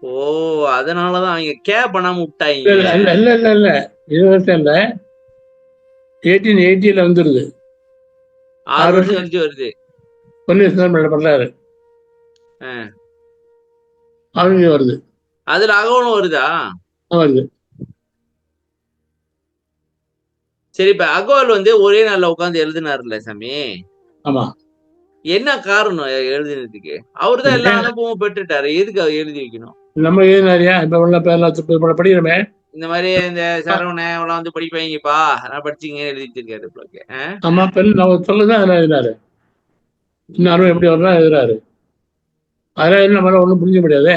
Speaker 2: ஓ, அதனாலதான் அவங்க பண்ணாம விட்டாங்க.
Speaker 1: இல்ல இல்ல இல்ல இல்ல 20 வருஷம் இல்ல, 1880 வந்துருது.
Speaker 2: 6 வருஷம் கழிச்சு வருது.
Speaker 1: பண்ணாரு, அவங்க வருது.
Speaker 2: அதுல அகவனம் வருதா?
Speaker 1: வருது.
Speaker 2: சரி, இப்ப அகோல் வந்து ஒரே நாள்ல உட்காந்து எழுதினாருல்ல சாமி.
Speaker 1: ஆமா.
Speaker 2: என்ன காரணம் எழுதினதுக்கு? அவருதான் எல்லா அனுபவமும் பெற்றுட்டாரு, எதுக்கு அவர் எழுதி வைக்கணும்?
Speaker 1: நம்ம எழுதினாரியா? இப்ப உள்ள படிக்கிறோமே, இந்த
Speaker 2: மாதிரி இந்த சரவணை வந்து படிப்பாங்கப்பா, நான் படிச்சீங்க எழுதி வச்சிருக்காரு.
Speaker 1: ஆமா, நம்ம சொல்லதான் அதெல்லாம் எழுதினாரு. இன்னும் எப்படி வரலாம் எழுதுறாரு. அதெல்லாம் நம்மளால ஒண்ணும் புரிஞ்ச முடியாது.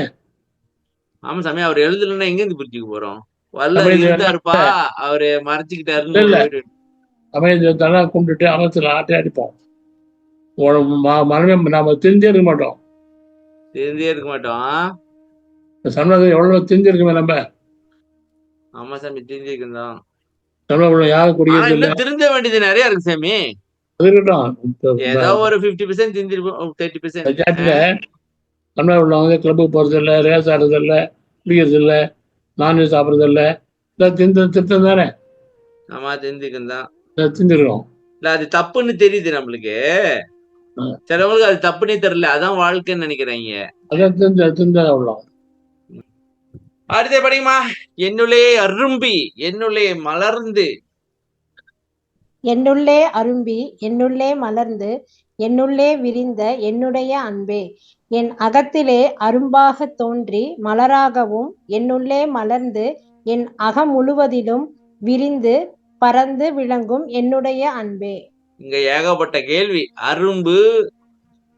Speaker 2: ஆமா சாமி, அவர் எழுதலன்னா எங்க இருந்து புரிஞ்சுக்க போறோம்? வல்லாருப்பா, அவரு மறைச்சுக்கிட்டாரு.
Speaker 1: அமைதியெல்லாம் கும்பிட்டுட்டு அவசர ஆட்டை அடிப்போம். மனமே நாம தெரிஞ்சே இருக்க மாட்டோம். சமணம் எவ்வளவு தெரிஞ்சிருக்குமே நம்ம.
Speaker 2: ஆமா சாமி, தெரிஞ்சிருக்கோம்.
Speaker 1: சமணம் யாரும் குடிக்கிறது
Speaker 2: தெரிஞ்ச வேண்டியது நிறைய இருக்கு சாமி. ஏதோ ஒரு 50% தெரிஞ்சிருக்கும், 30%.
Speaker 1: தமிழ் உள்ளவங்க கிளப்புக்கு போறது இல்லை, ரேஸ் ஆடுறது இல்லை, குடிக்கிறது இல்லை, நான்வெஜ் சாப்பிட்றது இல்லை. திட்டம் தானே.
Speaker 2: ஆமா, தெரிஞ்சுக்கணும் தான்.
Speaker 1: தெரிஞ்சிருக்கோம்.
Speaker 2: இல்ல அது தப்புன்னு தெரியுது நம்மளுக்கு. சிலவங்களுக்கு அது தப்புன்னே தெரியல, அதான் வாழ்க்கைன்னு நினைக்கிறாங்க. அதான்
Speaker 1: தெரிஞ்ச
Speaker 2: அடுத்த படிக்குமா. என்னுள்ளே அரும்பி என்னுள்ளே மலர்ந்து,
Speaker 5: என்னுள்ளே அரும்பி என்னுள்ளே மலர்ந்து என்னுள்ளே விரிந்த என்னுடைய அன்பே, என் அகத்திலே அரும்பாக தோன்றி மலராகவும் என்னுள்ளே மலர்ந்து என் அகம் முழுவதிலும் விரிந்து பறந்து விளங்கும் என்னுடைய அன்பே.
Speaker 2: இங்க ஏகப்பட்ட கேள்வி.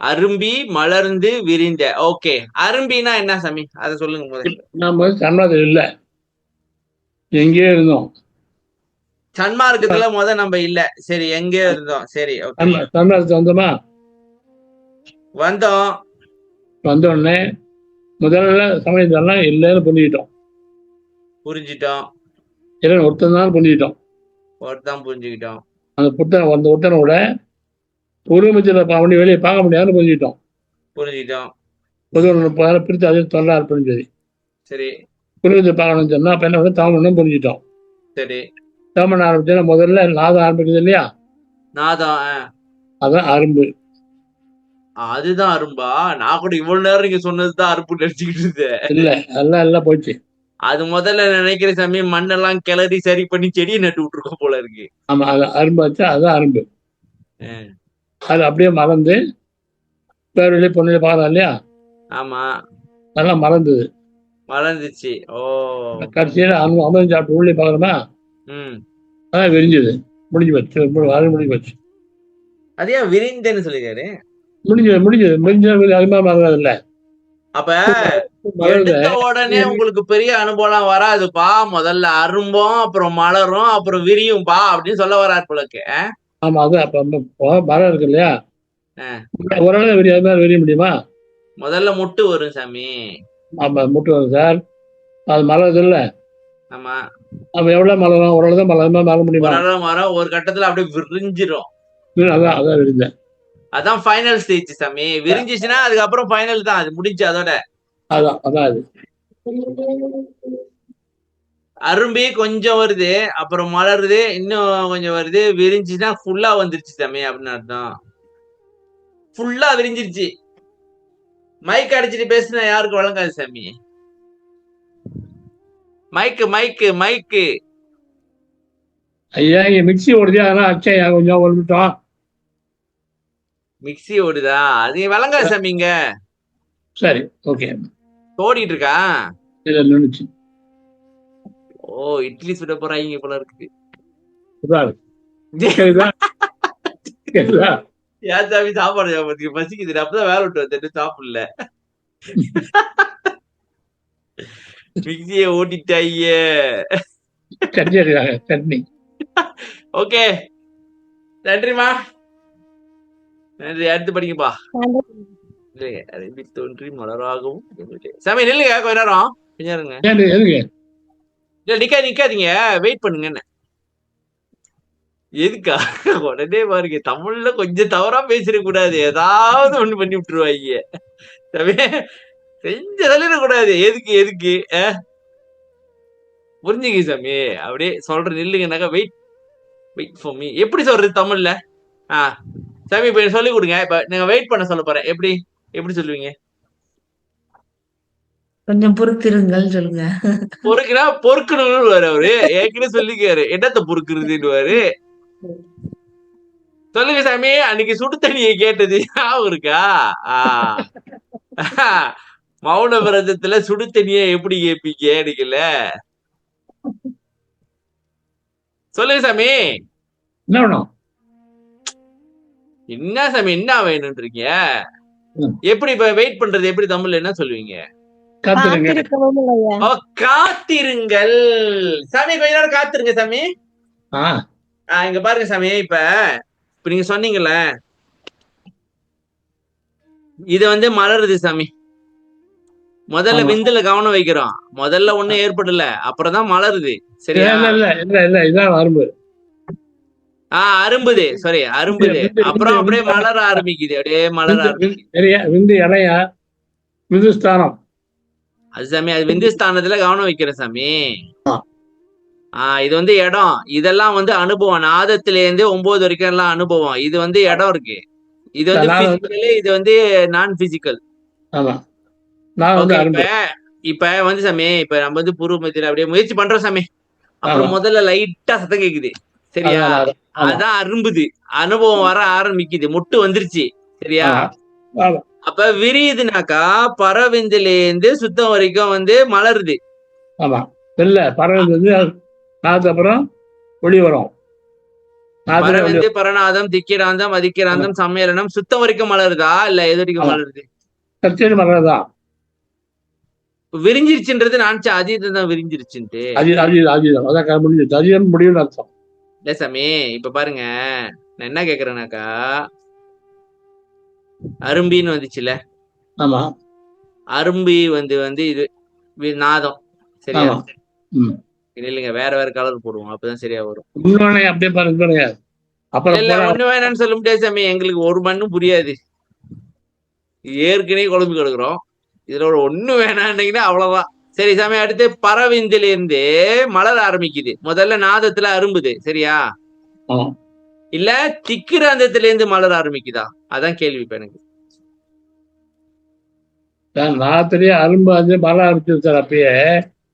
Speaker 2: அரும்பி மலர்ந்து விரிந்த. ஓகே, அரும்பினா என்ன சாமி, அதை சொல்லுங்க முதல்ல.
Speaker 1: நம்ம சன்மார்க்கத்தில் இல்ல, எங்கேயோ இருந்தோம்.
Speaker 2: சன்மார்க்கத்துல நம்ம இல்ல. சரி, எங்கேயோ இருந்தோம். சரி,
Speaker 1: சன்மார்க்கத்துக்கு வந்தோமா? வந்த உடனே முதல்ல சமயத்தெல்லாம் இல்லைன்னு புரிஞ்சுக்கிட்டோம். இல்லை, ஒருத்தன் தான் புரிஞ்சுக்கிட்டோம். அந்த ஒருத்தனோட உருவமத்தில் அவனை வெளியே பார்க்க முடியாதுன்னு புரிஞ்சுக்கிட்டோம். பிரித்து அதே தொல்லார் புரிஞ்சது.
Speaker 2: சரி,
Speaker 1: உருவத்தை பார்க்கணும்னு சொன்னா அப்ப என்ன தமிழ்னு புரிஞ்சுட்டோம்.
Speaker 2: சரி,
Speaker 1: தமிழ் ஆரம்பிச்சா முதல்ல நாதம் ஆரம்பிக்குது இல்லையா? அதான் அரும்பு.
Speaker 2: அதுதான் அரும்பா? நான் கூட இவ்வளவு நேரம் நீங்க சொன்னதுதான் அரும்பு நினைச்சுக்கிட்டு இருந்தேன்.
Speaker 1: இல்ல, எல்லாம் போச்சு.
Speaker 2: அது முதல்ல நினைக்கிற சமயம் மண்ணெல்லாம் கிளறி சரி பண்ணி செடியை நட்டு விட்டுருக்கோம் போல இருக்கு.
Speaker 1: ஆமா, அது அரும்பு வச்சா அதுதான் அரும்பு. அது அப்படியே மறந்து பேர் வெளியே பொண்ணு பாக்குறோம் இல்லையா?
Speaker 2: ஆமா,
Speaker 1: அதெல்லாம் மறந்துச்சு.
Speaker 2: ஓ,
Speaker 1: கடைசியில அமிர்தம் சாப்பிட்டு உள்ளே பாக்குறோமா? அதான் விரிஞ்சது, முடிஞ்சு போச்சு, அது முடிஞ்சு போச்சு.
Speaker 2: அதே விரிந்தேன்னு சொல்லிருக்காரு.
Speaker 1: முடிஞ்சது அதுமா மலராது இல்ல.
Speaker 2: அப்ப எடுத்த உடனே உங்களுக்கு பெரிய அனுபவம் வராதுப்பா. முதல்ல அரும்பும், அப்புறம் மலரும், அப்புறம் விரியும்பா அப்படின்னு சொல்ல வராரு போலக்கு.
Speaker 1: ஆமா, அது அப்ப மரம் இருக்கு இல்லையா, ஓரளவு விரிய முடியுமா?
Speaker 2: முதல்ல முட்டு வரும் சாமி.
Speaker 1: ஆமா, முட்டு வரும் சார். அது மலருது இல்ல.
Speaker 2: ஆமா,
Speaker 1: அப்ப எவ்வளவு மலரும்? ஓரளவு மலர முடியுமா?
Speaker 2: மரம் ஒரு கட்டத்துல அப்படியே விரிஞ்சிரும்.
Speaker 1: அதான் விரிஞ்சேன்.
Speaker 2: அதான் ஃபைனல் ஸ்டேஜ் சாமி. விரிஞ்சிச்சுன்னா அதுக்கப்புறம் ஃபைனல் தான், அது முடிஞ்சு அதோட.
Speaker 1: அதான் அது
Speaker 2: அரும்பி கொஞ்சம் வருது, அப்புறம் மலருது, இன்னும் கொஞ்சம் வருது, விரிஞ்சுன்னா ஃபுல்லா வந்துருச்சு சாமி அப்படின்னு அர்த்தம். ஃபுல்லா விரிஞ்சிருச்சு. மைக் அடிச்சுட்டு பேசுனா யாருக்கு வழங்காது சாமி. மைக்கு
Speaker 1: ஐயா, இங்க மிக்சி ஓடுது, அதெல்லாம் அச்சையா கொஞ்சம் ஒழுங்கிட்டோம்.
Speaker 2: மிக்சி ஓடுதா? அது வழங்காது சாமிங்க.
Speaker 1: சரி, ஓகே.
Speaker 2: ஓடிட்டு இருக்கா?
Speaker 1: இல்ல, நின்னுச்சு.
Speaker 2: ஓ, இட்லி சுட போறாங்க போல இருக்கு. ஏன் சாமி சாப்பாடு பசிக்குது? அப்பதான் வேலை விட்டு வந்துட்டு சாப்பிடல. மிக்சிய ஓட்டிட்டாங்க.
Speaker 1: சட்னி.
Speaker 2: ஓகே, நன்றிமா, நன்றி. அடுத்து படிங்கப்பா. தோன்றி மலராகவும். சாமி நில்லுங்க, கொஞ்ச நேரம் இருங்க. நிக்காதீங்க, வெயிட் பண்ணுங்க. என்ன எதுக்கா உடனே பாருங்க, தமிழ்ல கொஞ்சம் தவறா பேசிட கூடாது, ஏதாவது ஒண்ணு பண்ணி விட்டுருவாங்க. செஞ்ச சொல்லிடக்கூடாது. எதுக்கு புரிஞ்சுங்க சாமி. அப்படியே சொல்ற நில்லுங்கனாக்கா வெயிட் ஃபார் மீ. எப்படி சொல்றது தமிழ்ல? சாமி இப்ப சொல்லி கொடுங்க. இப்ப நீங்க வெயிட் பண்ண சொல்ல போறேன். எப்படி சொல்லுவீங்க?
Speaker 3: கொஞ்சம் பொறுத்திருங்கள் சொல்லுங்க.
Speaker 2: பொறுக்கணும்னு அவரு ஏற்கனவே சொல்லிக்காரு. என்னத்த பொறுக்குறதுன்னு சொல்லுங்க சாமி. அன்னைக்கு சுடு தண்ணியை கேட்டது ஞாபகம் இருக்கா? மௌன விரதத்துல சுடு தண்ணியை எப்படி கேட்பீங்க அன்னைக்குல? சொல்லுங்க சாமி. என்ன சாமி, என்ன வேணும்ன்றீங்க? எப்படி இப்ப வெயிட் பண்றது எப்படி தமிழ்ல என்ன சொல்லுவீங்க? காத்திருங்கள் சாமி, கொஞ்ச நேரம் காத்திருங்க சாமி. இங்க பாருங்க சாமி. இப்ப நீங்க சொன்னீங்கல்ல, இது மலருது சாமி. முதல்ல விந்துல கவனம் வைக்கிறோம். முதல்ல ஒண்ணும் ஏற்படல, அப்புறம் தான் மலருது. சரியா? அரும்புது. சாரி, அரும்புது. அப்புறம் அப்படியே மலர ஆரம்பிக்குது. அது சாமி, அது விந்துஸ்தானத்துல கவனம் வைக்கிற சாமி. இது இடம். இதெல்லாம் அனுபவம். நாதத்துல இருந்து 9 வரைக்கும் எல்லாம் அனுபவம். இது இடம் இருக்கு. இது பிசிக்கல், இது நான் பிசிக்கல். இப்ப சாமி, இப்ப நம்ம பூர்வ மத்தியில அப்படியே முயற்சி பண்றோம் சாமி. அப்புறம் முதல்ல லைட்டா சத்தம் கேக்குது. சரியா? அதான் அரும்புது. அனுபவம் வர ஆரம்பிக்குது. முட்டு வந்துருச்சு. சரியா? அப்ப விரியுதுனாக்கா பரவிந்துல இருந்து சுத்தம் வரைக்கும் மலருது.
Speaker 1: அப்புறம் ஒளி வரும்.
Speaker 2: பரவிந்து பரநாதம், திக்கிராந்தம், அதிக்கிராந்தம், சம்மேளனம், சுத்தம் வரைக்கும் மலருதா இல்ல எது வரைக்கும் மலருது?
Speaker 1: மலருதா.
Speaker 2: விரிஞ்சிருச்சுன்றது நினைச்ச அதீதம் தான் விரிஞ்சிருச்சுன்ட்டு.
Speaker 1: முடியும் அர்த்தம்
Speaker 2: இல்ல சாமி. இப்ப பாருங்க, நான் என்ன கேக்குறேன்னாக்கா, அரும்பின்னு வந்துச்சுல.
Speaker 1: ஆமா,
Speaker 2: அரும்பி இது நாதம். சரியா? இல்லைங்க, வேற கலர் போடுவோம், அப்பதான் சரியா வரும்.
Speaker 1: அப்படியே பாருங்க.
Speaker 2: இல்ல, ஒண்ணு வேணாம்னு சொல்ல முடியாது சாமி. எங்களுக்கு ஒரு மண்ணும் புரியாது. ஏற்கனவே குழம்பு கிடக்குறோம். இதுல ஒரு ஒண்ணு வேணான்னீங்கன்னா அவ்வளவுதான். சரி சாமி, அடுத்து பரவிந்துல இருந்து மலர ஆரம்பிக்குது. முதல்ல நாதத்துல அரும்புது. சரியா? இல்ல திக்கிராந்தத்துல இருந்து மலர ஆரம்பிக்குதா? அதான் கேள்வி இப்ப எனக்கு.
Speaker 1: நாதத்திலேயே அரும்பு மலர ஆரம்பிச்சு சார்.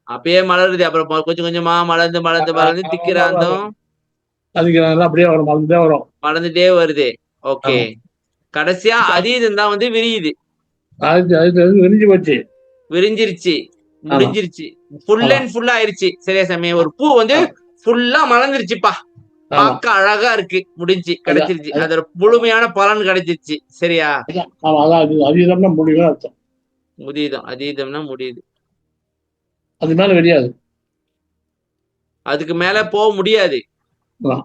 Speaker 2: அப்பயே மலருது. அப்புறம் கொஞ்சம் கொஞ்சமா மலர்ந்து திக்கிராந்தம்
Speaker 1: அப்படியே வரும்,
Speaker 2: மலர்ந்துட்டே வருது. ஓகே, கடைசியா அதீதம் தான் விரியுது. விரிஞ்சிருச்சு, முடிஞ்சிருச்சு, ஃபுல் அண்ட் ஃபுல் ஆயிருச்சு. சரியா சாமி? ஒரு பூ ஃபுல்லா மலர்ந்துருச்சுப்பா,
Speaker 1: ஆமா
Speaker 2: பார்க்க அழகா இருக்கு, முடிஞ்சு
Speaker 1: அதான்
Speaker 2: கிடைச்சிருச்சு,
Speaker 1: அதான்
Speaker 2: அதோட முழுமையான பலன் கிடைச்சிருச்சு. சரியா?
Speaker 1: அதான். ஆமா அதான் அதீதம்னா முடிவுன்னு அர்த்தம்.
Speaker 2: முடியுதம், அதீதம்னா முடியுது.
Speaker 1: அது மேல கிடையாது.
Speaker 2: அதுக்கு மேல போக முடியாது
Speaker 1: ஆமா.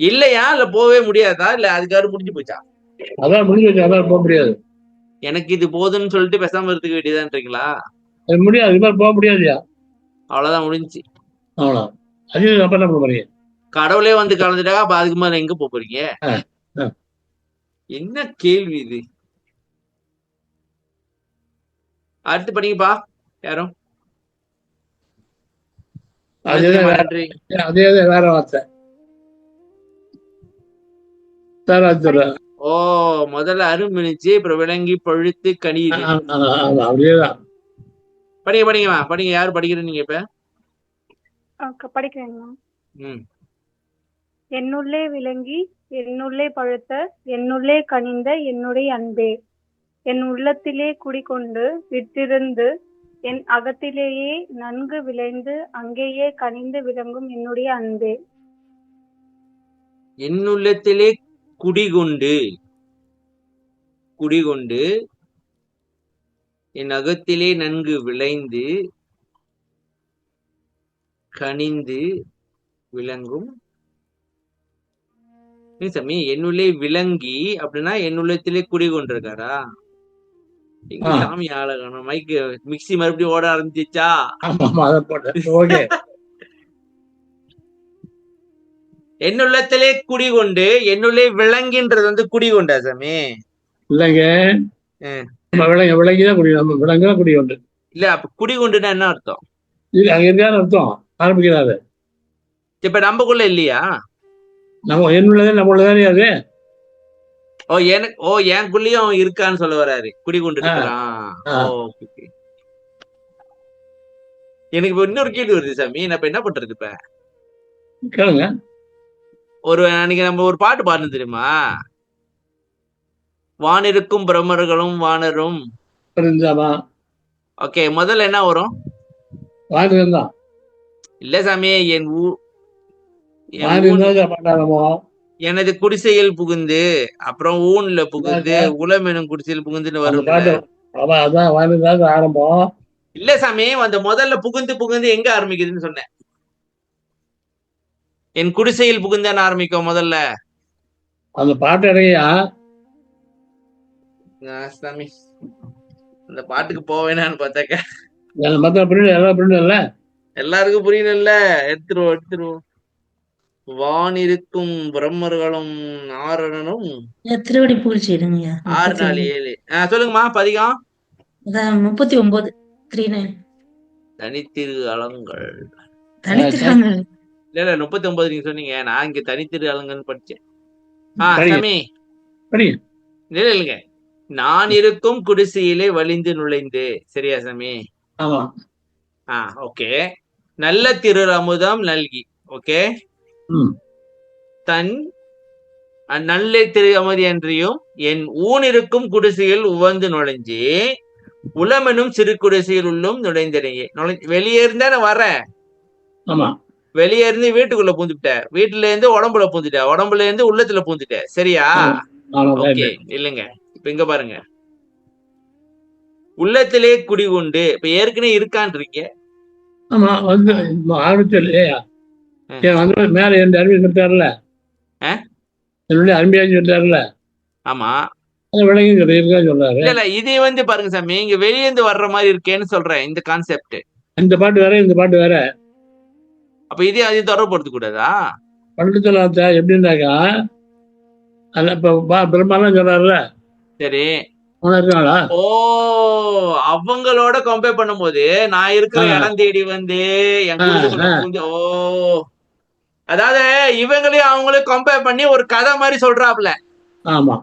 Speaker 2: இல்லையா? இல்ல போகவே முடியாதா? இல்ல அதுக்காக முடிஞ்சு போச்சா?
Speaker 1: அதான் முடிஞ்சு வச்சு அதான் போக முடியாது.
Speaker 2: எனக்கு இது போதுன்னு சொல்லிட்டு பேசாம இருந்துக்க வேண்டியதான்றீங்களா?
Speaker 1: அது முடியாது, இது மாதிரி போக முடியாதுயா.
Speaker 2: அவ்வளவுதான், முடிஞ்சு.
Speaker 1: அவ்வளோ அதீதம் அப்ப என்ன பண்ண போறீங்க?
Speaker 2: கடவுளே வந்து கலந்துட்டா அப்ப அதுக்கு மேல எங்க போக போறீங்க?
Speaker 1: ஆ, ஆ.
Speaker 2: என்ன கேள்வி இது? அடுத்து படிங்கப்பா யாரும்.
Speaker 1: அதே
Speaker 2: நன்றி.
Speaker 1: அதே வேற வார்த்தை வேற வார்த்தை.
Speaker 2: ஓ, முதல்ல அருமினிச்சு, அப்புறம் விளங்கி பழுத்து கனியுது.
Speaker 1: அப்படியேதான்.
Speaker 2: படிங்கம்மா, படிங்க. யாரு படிக்கிறீங்க நீங்க இப்ப?
Speaker 6: படிக்கிறேங்கண்ணா. என்னுள்ளே விளங்கி என்னுள்ளே பழுத்த என்னுள்ளே கனிந்த என்னுடைய அன்பே, என் உள்ளத்திலே குடிகொண்டு விட்டிருந்து என் அகத்திலேயே நன்கு விளைந்து அங்கேயே கனிந்து விளங்கும் என்னுடைய அன்பே.
Speaker 2: என்னுள்ளத்திலே குடிகொண்டு குடிகொண்டு என் அகத்திலே நன்கு விளைந்து கனிந்து விளங்கும் சாமி. என்னுள்ளே விளங்கி அப்படின்னா என்னுள்ளத்திலே குடிகொண்டிருக்காரா? எங்க சாமி ஆளகணும். மைக்கு மிக்சி மறுபடியும் ஓட ஆரம்பிச்சிச்சா? என்னுள்ளத்திலே குடிகொண்டு என்னுள்ளே விளங்கின்றது வந்து குடிகொண்டா சாமி?
Speaker 1: இல்லைங்க, விளங்கிதான் குடி, நம்ம விளங்குதான் குடிகொண்டு.
Speaker 2: இல்ல, அப்ப குடிகொண்டுன்னா என்ன அர்த்தம்?
Speaker 1: இது அங்க இருக்கான்னு அர்த்தம் ஆரம்பிக்கிறாரு.
Speaker 2: இப்ப நமக்குள்ள இல்லையா?
Speaker 1: நம்ம என்னுள்ளதே நம்மளதானே அது.
Speaker 2: எனக்குள்ளயும் அவன் இருக்கான்னு சொல்ல வராரு, குடிகொண்டு இருக்கிறான். எனக்கு இப்ப இன்னொரு கேள்வி வருது சாமி, நான் இப்ப என்ன பண்றது? இப்ப
Speaker 1: கேளுங்க.
Speaker 2: அன்னைக்கு நம்ம ஒரு பாட்டு பாடணும் தெரியுமா? வானிருக்கும் பிரம்மர்களும் வானரும். ஓகே, முதல்ல என்ன வரும்?
Speaker 1: வானிருந்தான்.
Speaker 2: இல்ல சாமி, எனது குடிசையில் புகுந்து, அப்புறம் ஊன்ல புகுந்து, உளம் எனும் குடிசையில் புகுந்துன்னு வரும்.
Speaker 1: ஆரம்பம்
Speaker 2: இல்ல சாமி, அந்த முதல்ல புகுந்து புகுந்து எங்க ஆரம்பிக்குதுன்னு சொன்னேன். என் குடிசையில் புகுந்தான்னு ஆரம்பிக்கும் முதல்ல.
Speaker 1: அந்த பாட்டு இடையா
Speaker 2: சாமி, அந்த பாட்டுக்கு போவேனான்னு பார்த்தாக்க எல்லாருக்கும் புரியல. எடுத்துருவோம். வானிருக்கும் பிரம்மர்களும் நாரணனும்
Speaker 3: திருவடி பூஜை
Speaker 2: 6 4 7. சொல்லுங்கம்மா, பதிகம்
Speaker 3: 39 39.
Speaker 2: தனித்திரு அலங்கள்.
Speaker 3: இல்ல
Speaker 2: 39 நீங்க சொன்னீங்க, நான் இங்க தனித்திரு அலங்கன்னு படிச்சேன். சாமி இல்லைங்க, நான் இருக்கும் குடிசையிலே வலிந்து நுழைந்து. சரியா சாமி? ஓகே. நல்ல திரு அமுதம் நல்கி. ஓகே. தன் நல்ல திரு அமதி அன்றியும் என் ஊன் இருக்கும் குடிசையில் உவந்து நுழைஞ்சு உளமெனும் சிறு குடிசையில் உள்ளும் நுழைந்தனையே. வெளியே இருந்தா நான் வரேன், வெளியே இருந்து வீட்டுக்குள்ள பூந்துட்டேன், வீட்டுல இருந்து உடம்புல பூந்துட்டேன், உடம்புல இருந்து உள்ளத்துல பூந்துட்டேன். சரியா? ஓகே. இல்லைங்க, இப்ப இங்க பாருங்க, உள்ளத்திலே குடிகொண்டு இப்ப ஏற்கனவே இருக்கான்றீங்க.
Speaker 1: மேல என் அருமையை சொல்லிட்டாருல, என்னுடைய அருமையா சொல்லிட்டாருல.
Speaker 2: ஆமா,
Speaker 1: சொல்றாரு.
Speaker 2: இல்ல இதை வந்து பாருங்க சாமி, இங்க வெளியேந்து வர்ற மாதிரி இருக்கேன்னு சொல்றேன். இந்த கான்செப்ட்,
Speaker 1: இந்த பாட்டு வேற இந்த பாட்டு வேற.
Speaker 2: அப்ப இதே அதையும் தொடர்புபடுத்த கூடாதா?
Speaker 1: படுத்தலாத்தா எப்படின்னாக்கா, இப்ப பிரம்மாலாம் சொல்றாருல.
Speaker 2: சரி.
Speaker 1: இருக்காங்களா?
Speaker 2: அவங்களோட கம்பேர் பண்ணும்போது நான் இருக்கிற இடம் தேடி வந்து என் குடும்பத்துல அதாவது இவங்களையும் அவங்களையும் கம்பேர் பண்ணி ஒரு கதை மாதிரி சொல்றாப்ல.
Speaker 1: ஆமா.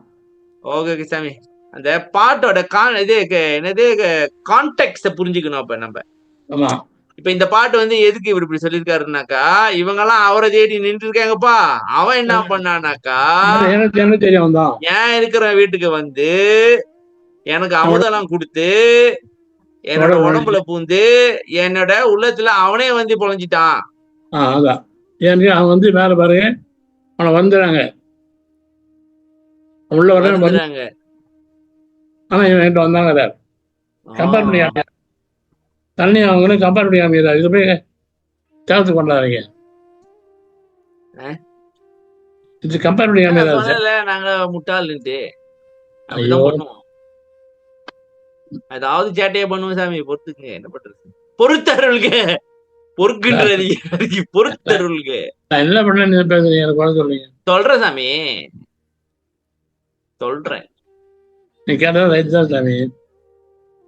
Speaker 2: ஓகே சாமி, அந்த பாட்டோட என்னது கான்டெக்ஸ்ட புரிஞ்சுக்கணும். அப்ப நம்ம இப்ப இந்த பாட்டு வந்து எதுக்கு இவர் இப்படி சொல்லியிருக்காருனாக்கா, இவங்க எல்லாம் அவரை தேடி நின்று இருக்காங்கப்பா. அவன் என்ன பண்ணானாக்கா, ஏன் இருக்கிற வீட்டுக்கு வந்து எனக்கு அமுதெல்லாம் கொடுத்து என்னோட உடம்புல பூந்து என்னோட உள்ளத்துல அவனே வந்து பொழைஞ்சிட்டான்.
Speaker 1: ஏன்னு அவங்க வந்து மேலே பாருங்க அவனை வந்துடுறாங்க உள்ள வர
Speaker 2: வந்துடுறாங்க.
Speaker 1: ஆனால் இவன் என்கிட்ட வந்தாங்க கம்பேர் பண்ணி தண்ணி அவங்களும் கம்பேர் பண்ணி காமிக்கிறார். இது போய் தேவத்து கொண்டாடுறீங்க, இது கம்பேர் பண்ணி காமிக்கிறாரு சார்.
Speaker 2: நாங்க முட்டாளுன்ட்டு அப்படிதான் பண்ணுவோம். அதாவது சேட்டையே பண்ணுவோம் சாமி. பொறுத்துக்குங்க, என்ன பண்றது, பொறுத்தருள்க, பொறுக்குன்றது பொறுத்தருள்க.
Speaker 1: நான் என்ன பண்ணேன்னு பேசுறீங்க, எனக்கு குறை சொல்றீங்க.
Speaker 2: சொல்றேன் சாமி, சொல்றேன்.
Speaker 1: நீ கேட்டது ரைட் தான் சாமி.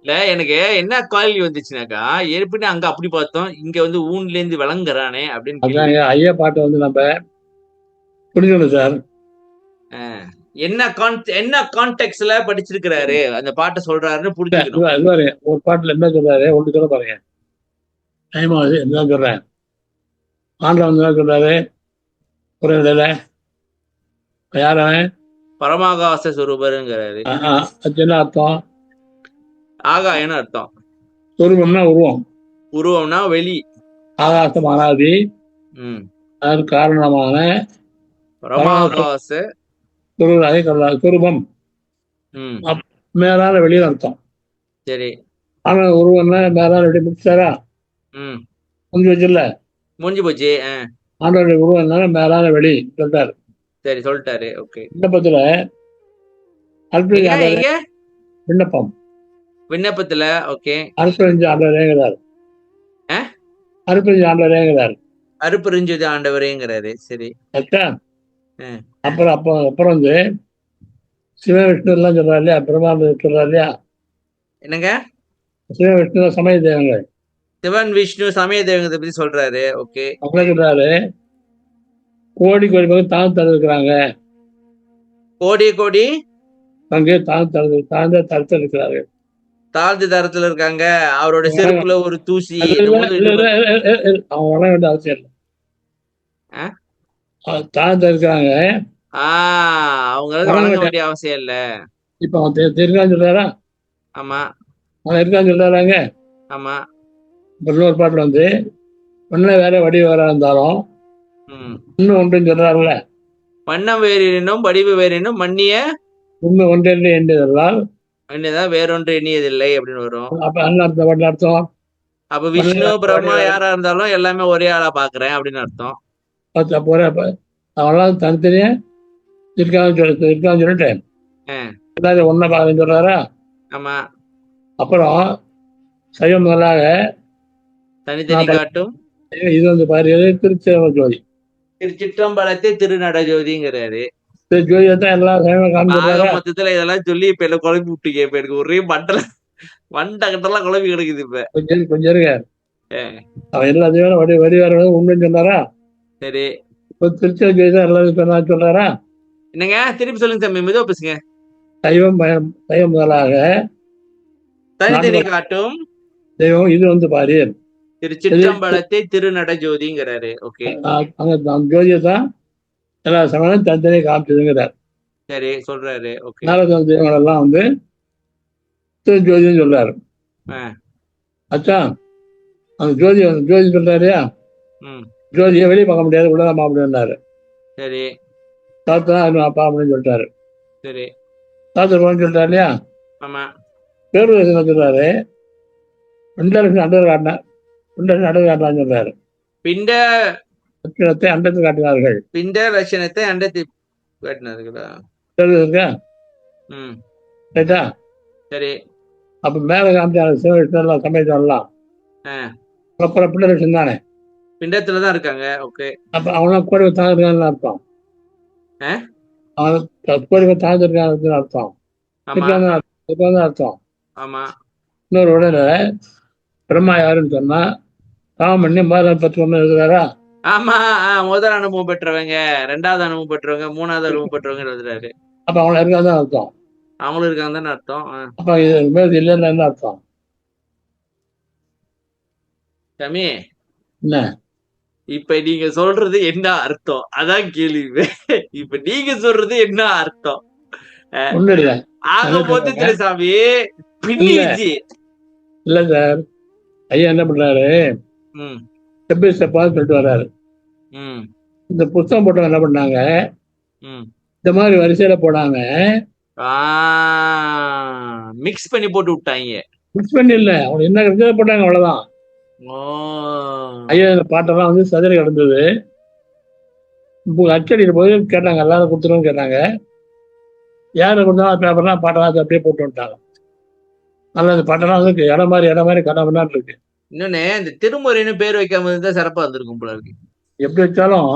Speaker 2: இல்ல எனக்கு என்ன கேள்வி வந்துச்சுனாக்கா, ஏற்கனவே அங்க அப்படி பார்த்தோம், இங்க வந்து ஊன்ல இருந்து விளங்குறானே அப்படின்னு.
Speaker 1: ஐயா பாட்டை வந்து நம்ம புரிஞ்சுக்கணும் சார்.
Speaker 2: என்ன கான்டெக்ட்ல படிச்சிருக்கிறாரு அந்த பாட்டை சொல்றாருன்னு புரிஞ்சுக்கணும்.
Speaker 1: ஒரு பாட்டுல என்ன சொல்றாரு ஒன்று சொல்ல பாருங்க. டைமாவது என்ன சொல்றேன், ஆண்டவன் வந்து என்ன சொல்றாரு, ஒரு இடையில யாரவன்
Speaker 2: பரமாகாச சுரூபருங்கிறாரு.
Speaker 1: என்ன அர்த்தம்?
Speaker 2: ஆகாயம்னு அர்த்தம்.
Speaker 1: சுரூபம்னா உருவம்,
Speaker 2: உருவம்னா வெளி.
Speaker 1: ஆகாசம் அனாதி, அதற்கு காரணமான
Speaker 2: பரமாகாச
Speaker 1: சுரூபம் மேலான வெளியில் அர்த்தம்.
Speaker 2: சரி.
Speaker 1: ஆனா உருவம்னா மேலான வெளி முடிச்சாரா, முடிஞ்சு வச்சுல, முடிஞ்சு
Speaker 2: போச்சு.
Speaker 1: ஆண்டோடைய உருவம் என்ன மேலான வெளி சொல்லிட்டாரு.
Speaker 2: சரி, சொல்லிட்டாரு. ஓகே.
Speaker 1: விண்ணப்பத்துல விண்ணப்பம்,
Speaker 2: விண்ணப்பத்துல ஓகே
Speaker 1: அறுப்பறிஞ்சு ஆண்டவரேங்கிறார், அறுப்பறிஞ்சு ஆண்டவரேங்கிறார்,
Speaker 2: அறுப்பறிஞ்சு ஆண்டவரேங்கிறாரு. சரி.
Speaker 1: அப்புறம் வந்து சிவ விஷ்ணு எல்லாம் சொல்றாரு இல்லையா, பிரம்மாண்ட சொல்றாரு இல்லையா.
Speaker 2: என்னங்க?
Speaker 1: சிவ விஷ்ணு சமய தெய்வங்கள்,
Speaker 2: சிவன் விஷ்ணு சமய தெய்வங்களை பத்தி சொல்றாரு. ஓகே.
Speaker 1: அப்படி சொல்றாரு, கோடி கோடி பேர் தாழ்ந்து தடுக்கிறாங்க,
Speaker 2: கோடி கோடி
Speaker 1: அங்கே தாழ்ந்த தரத்தில் இருக்கிறாரு,
Speaker 2: தாழ்ந்த தரத்துல இருக்காங்க. அவரோட செருப்புல ஒரு தூசி
Speaker 1: அவங்க வளர வேண்டிய அவசியம் இல்லை, தாழ்ந்த இருக்கிறாங்க,
Speaker 2: அவங்களுக்கு வழங்க வேண்டிய அவசியம் இல்ல.
Speaker 1: இப்ப அவன் இருக்கான்னு சொல்றாரா?
Speaker 2: ஆமா,
Speaker 1: அவன் இருக்கான்னு சொல்றாங்க.
Speaker 2: ஆமா.
Speaker 1: இன்னொரு பாட்டுல வந்து ஒன்ன வேற வடிவு வேற இருந்தாலும் இன்னும் ஒன்றுன்னு சொல்றாருல,
Speaker 2: வண்ணம் வேறினும் வடிவு வேறினும் மன்னிய
Speaker 1: இன்னும் ஒன்றென்று எண்ணியதெல்லாம்
Speaker 2: என்னதான் வேறொன்று எண்ணியதில்லை அப்படின்னு வரும்.
Speaker 1: அப்ப என்ன அர்த்தம்?
Speaker 2: அப்ப விஷ்ணு பிரம்மா யாரா இருந்தாலும் எல்லாமே ஒரே ஆளா பாக்குறேன் அப்படின்னு அர்த்தம்.
Speaker 1: அவெல்லாம் தனித்தனியா இருக்கான்னு சொல்லிட்டு எல்லாரும் ஒன்ன பாக்குன்னு சொல்றாரா?
Speaker 2: ஆமா.
Speaker 1: அப்புறம் சைவம் நல்லாக
Speaker 2: தனித்தனி காட்டும்
Speaker 1: இது வந்து பாரு திருச்சிற்றம்பல ஜோதி,
Speaker 2: திருச்சிற்றம்பலத்தை திருநட ஜோதிங்கிறாரு.
Speaker 1: ஜோதியத்தான் எல்லாம்
Speaker 2: மொத்தத்துல இதெல்லாம் சொல்லி இப்ப எல்லாம் குழம்பி விட்டீங்க. இப்ப எனக்கு ஒரே மண்டகட்டெல்லாம் குழம்பி கிடக்குது. இப்ப
Speaker 1: கொஞ்சம் இருங்க, அவன் எல்லாத்தையும் வடி வேற உண்மைன்னு சொன்னாரா?
Speaker 2: சரி.
Speaker 1: இப்ப திருச்சி ஜோதி தான் எல்லாரும் சொல்றாரா?
Speaker 2: என்னங்க திருப்பி சொல்லுங்க தம்பி, மெதுவா பேசுங்க.
Speaker 1: சைவம் முதலாக
Speaker 2: தனித்தனி காட்டும்
Speaker 1: தெய்வம் இது வந்து பாரு
Speaker 2: திருச்சிற்றம்பலத்தை திருநட ஜோதிங்கிறாரு. ஓகே.
Speaker 1: அங்க ஜோதியத்தான் எல்லா சமயம் தனித்தனியை காமிச்சதுங்கிறார்.
Speaker 2: சரி, சொல்றாரு. ஓகே.
Speaker 1: தெய்வங்கள் எல்லாம் வந்து ஜோதின்னு சொல்றாரு. அச்சா அந்த ஜோதி சொல்றாருயா, ஜோதியை வெளியே பார்க்க முடியாது, உள்ளதான் பார்க்க முடியாதுன்னாரு.
Speaker 2: சரி.
Speaker 1: தாத்தா பார்க்க முடியும்னு சொல்லிட்டாரு.
Speaker 2: சரி.
Speaker 1: தாத்தா சொல்லிட்டாரு இல்லையா?
Speaker 2: ஆமா.
Speaker 1: பேரு சொல்றாரு, அண்டர் காட்டினான்னு சொல்றாரு. பிண்ட லட்சணத்தை அண்டத்தில் காட்டினார்கள்,
Speaker 2: பிண்ட லட்சணத்தை அண்டத்தில் காட்டினார்களா?
Speaker 1: ரைட்டா?
Speaker 2: சரி.
Speaker 1: அப்ப மேல காமிச்சாங்க சிவவிஷ்ணு சமயத்தெல்லாம், அப்புறம் பிண்ட லட்சணம் தானே,
Speaker 2: பிண்டத்துலதான் இருக்காங்க. ஓகே.
Speaker 1: அப்ப அவனா கோடி தாழ்ந்திருக்கான்னு அர்த்தம், அவன் கோடி தாழ்ந்திருக்கான்னு அர்த்தம் அர்த்தம்.
Speaker 2: ஆமா.
Speaker 1: இன்னொரு உடனே பிரம்மா யாருன்னு சொன்னா ராமண்ணி முதல் 10 ஒண்ணு எழுதுறாரா?
Speaker 2: ஆமா. முதல் அனுபவம் பெற்றவங்க, 2வது அனுபவம் பெற்றவங்க, 3வது அனுபவம் பெற்றவங்க எழுதுறாரு.
Speaker 1: அப்ப அவங்க இருக்காதான் அர்த்தம்,
Speaker 2: அவங்களும் இருக்காங்க தானே அர்த்தம்.
Speaker 1: அப்ப இது இல்லைன்னு அர்த்தம்.
Speaker 2: சாமி
Speaker 1: என்ன
Speaker 2: இப்ப நீங்க சொல்றது என்ன அர்த்தம்? அதான் கேள்வி. இப்ப நீங்க சொல்றது என்ன அர்த்தம்?
Speaker 1: ஒண்ணு இல்ல,
Speaker 2: ஆக மொத்தத்துல சாமி பின்னிச்சு
Speaker 1: இல்ல சார். ஐயா என்ன பண்றாரு, ஸ்டெப் பை ஸ்டெப்பா சொல்லிட்டு வர்றாரு.
Speaker 2: ம்
Speaker 1: இந்த புஸ்தகம் போட்டவங்க என்ன பண்ணாங்க,
Speaker 2: ம்
Speaker 1: இந்த மாதிரி வரிசையில போடாம
Speaker 2: மிக்ஸ் பண்ணி போட்டு விட்டாங்க.
Speaker 1: மிக்ஸ் பண்ணி இல்லை, அவங்க என்ன கிடைச்சதை போட்டாங்க, அவ்வளவுதான்.
Speaker 2: ஓ
Speaker 1: ஐயா இந்த பாட்டெல்லாம் வந்து சதுர கிடந்தது. இப்போ அச்சடிக்கிற போது கேட்டாங்க, எல்லாரும் கொடுத்துருன்னு கேட்டாங்க. யாரை கொடுத்தாலும் பேப்பர்லாம் பாட்டெல்லாம் அப்படியே போட்டு வந்துட்டாங்க. நல்லா இந்த பாட்டெல்லாம் வந்து இடம் மாதிரி கண்ணாமண்ணான்னு இருக்கு.
Speaker 2: இன்னொன்னு இந்த திருமுறைன்னு பேர் வைக்காம இருந்தா சிறப்பா இருந்திருக்கும் போல இருக்கு.
Speaker 1: எப்படி வச்சாலும்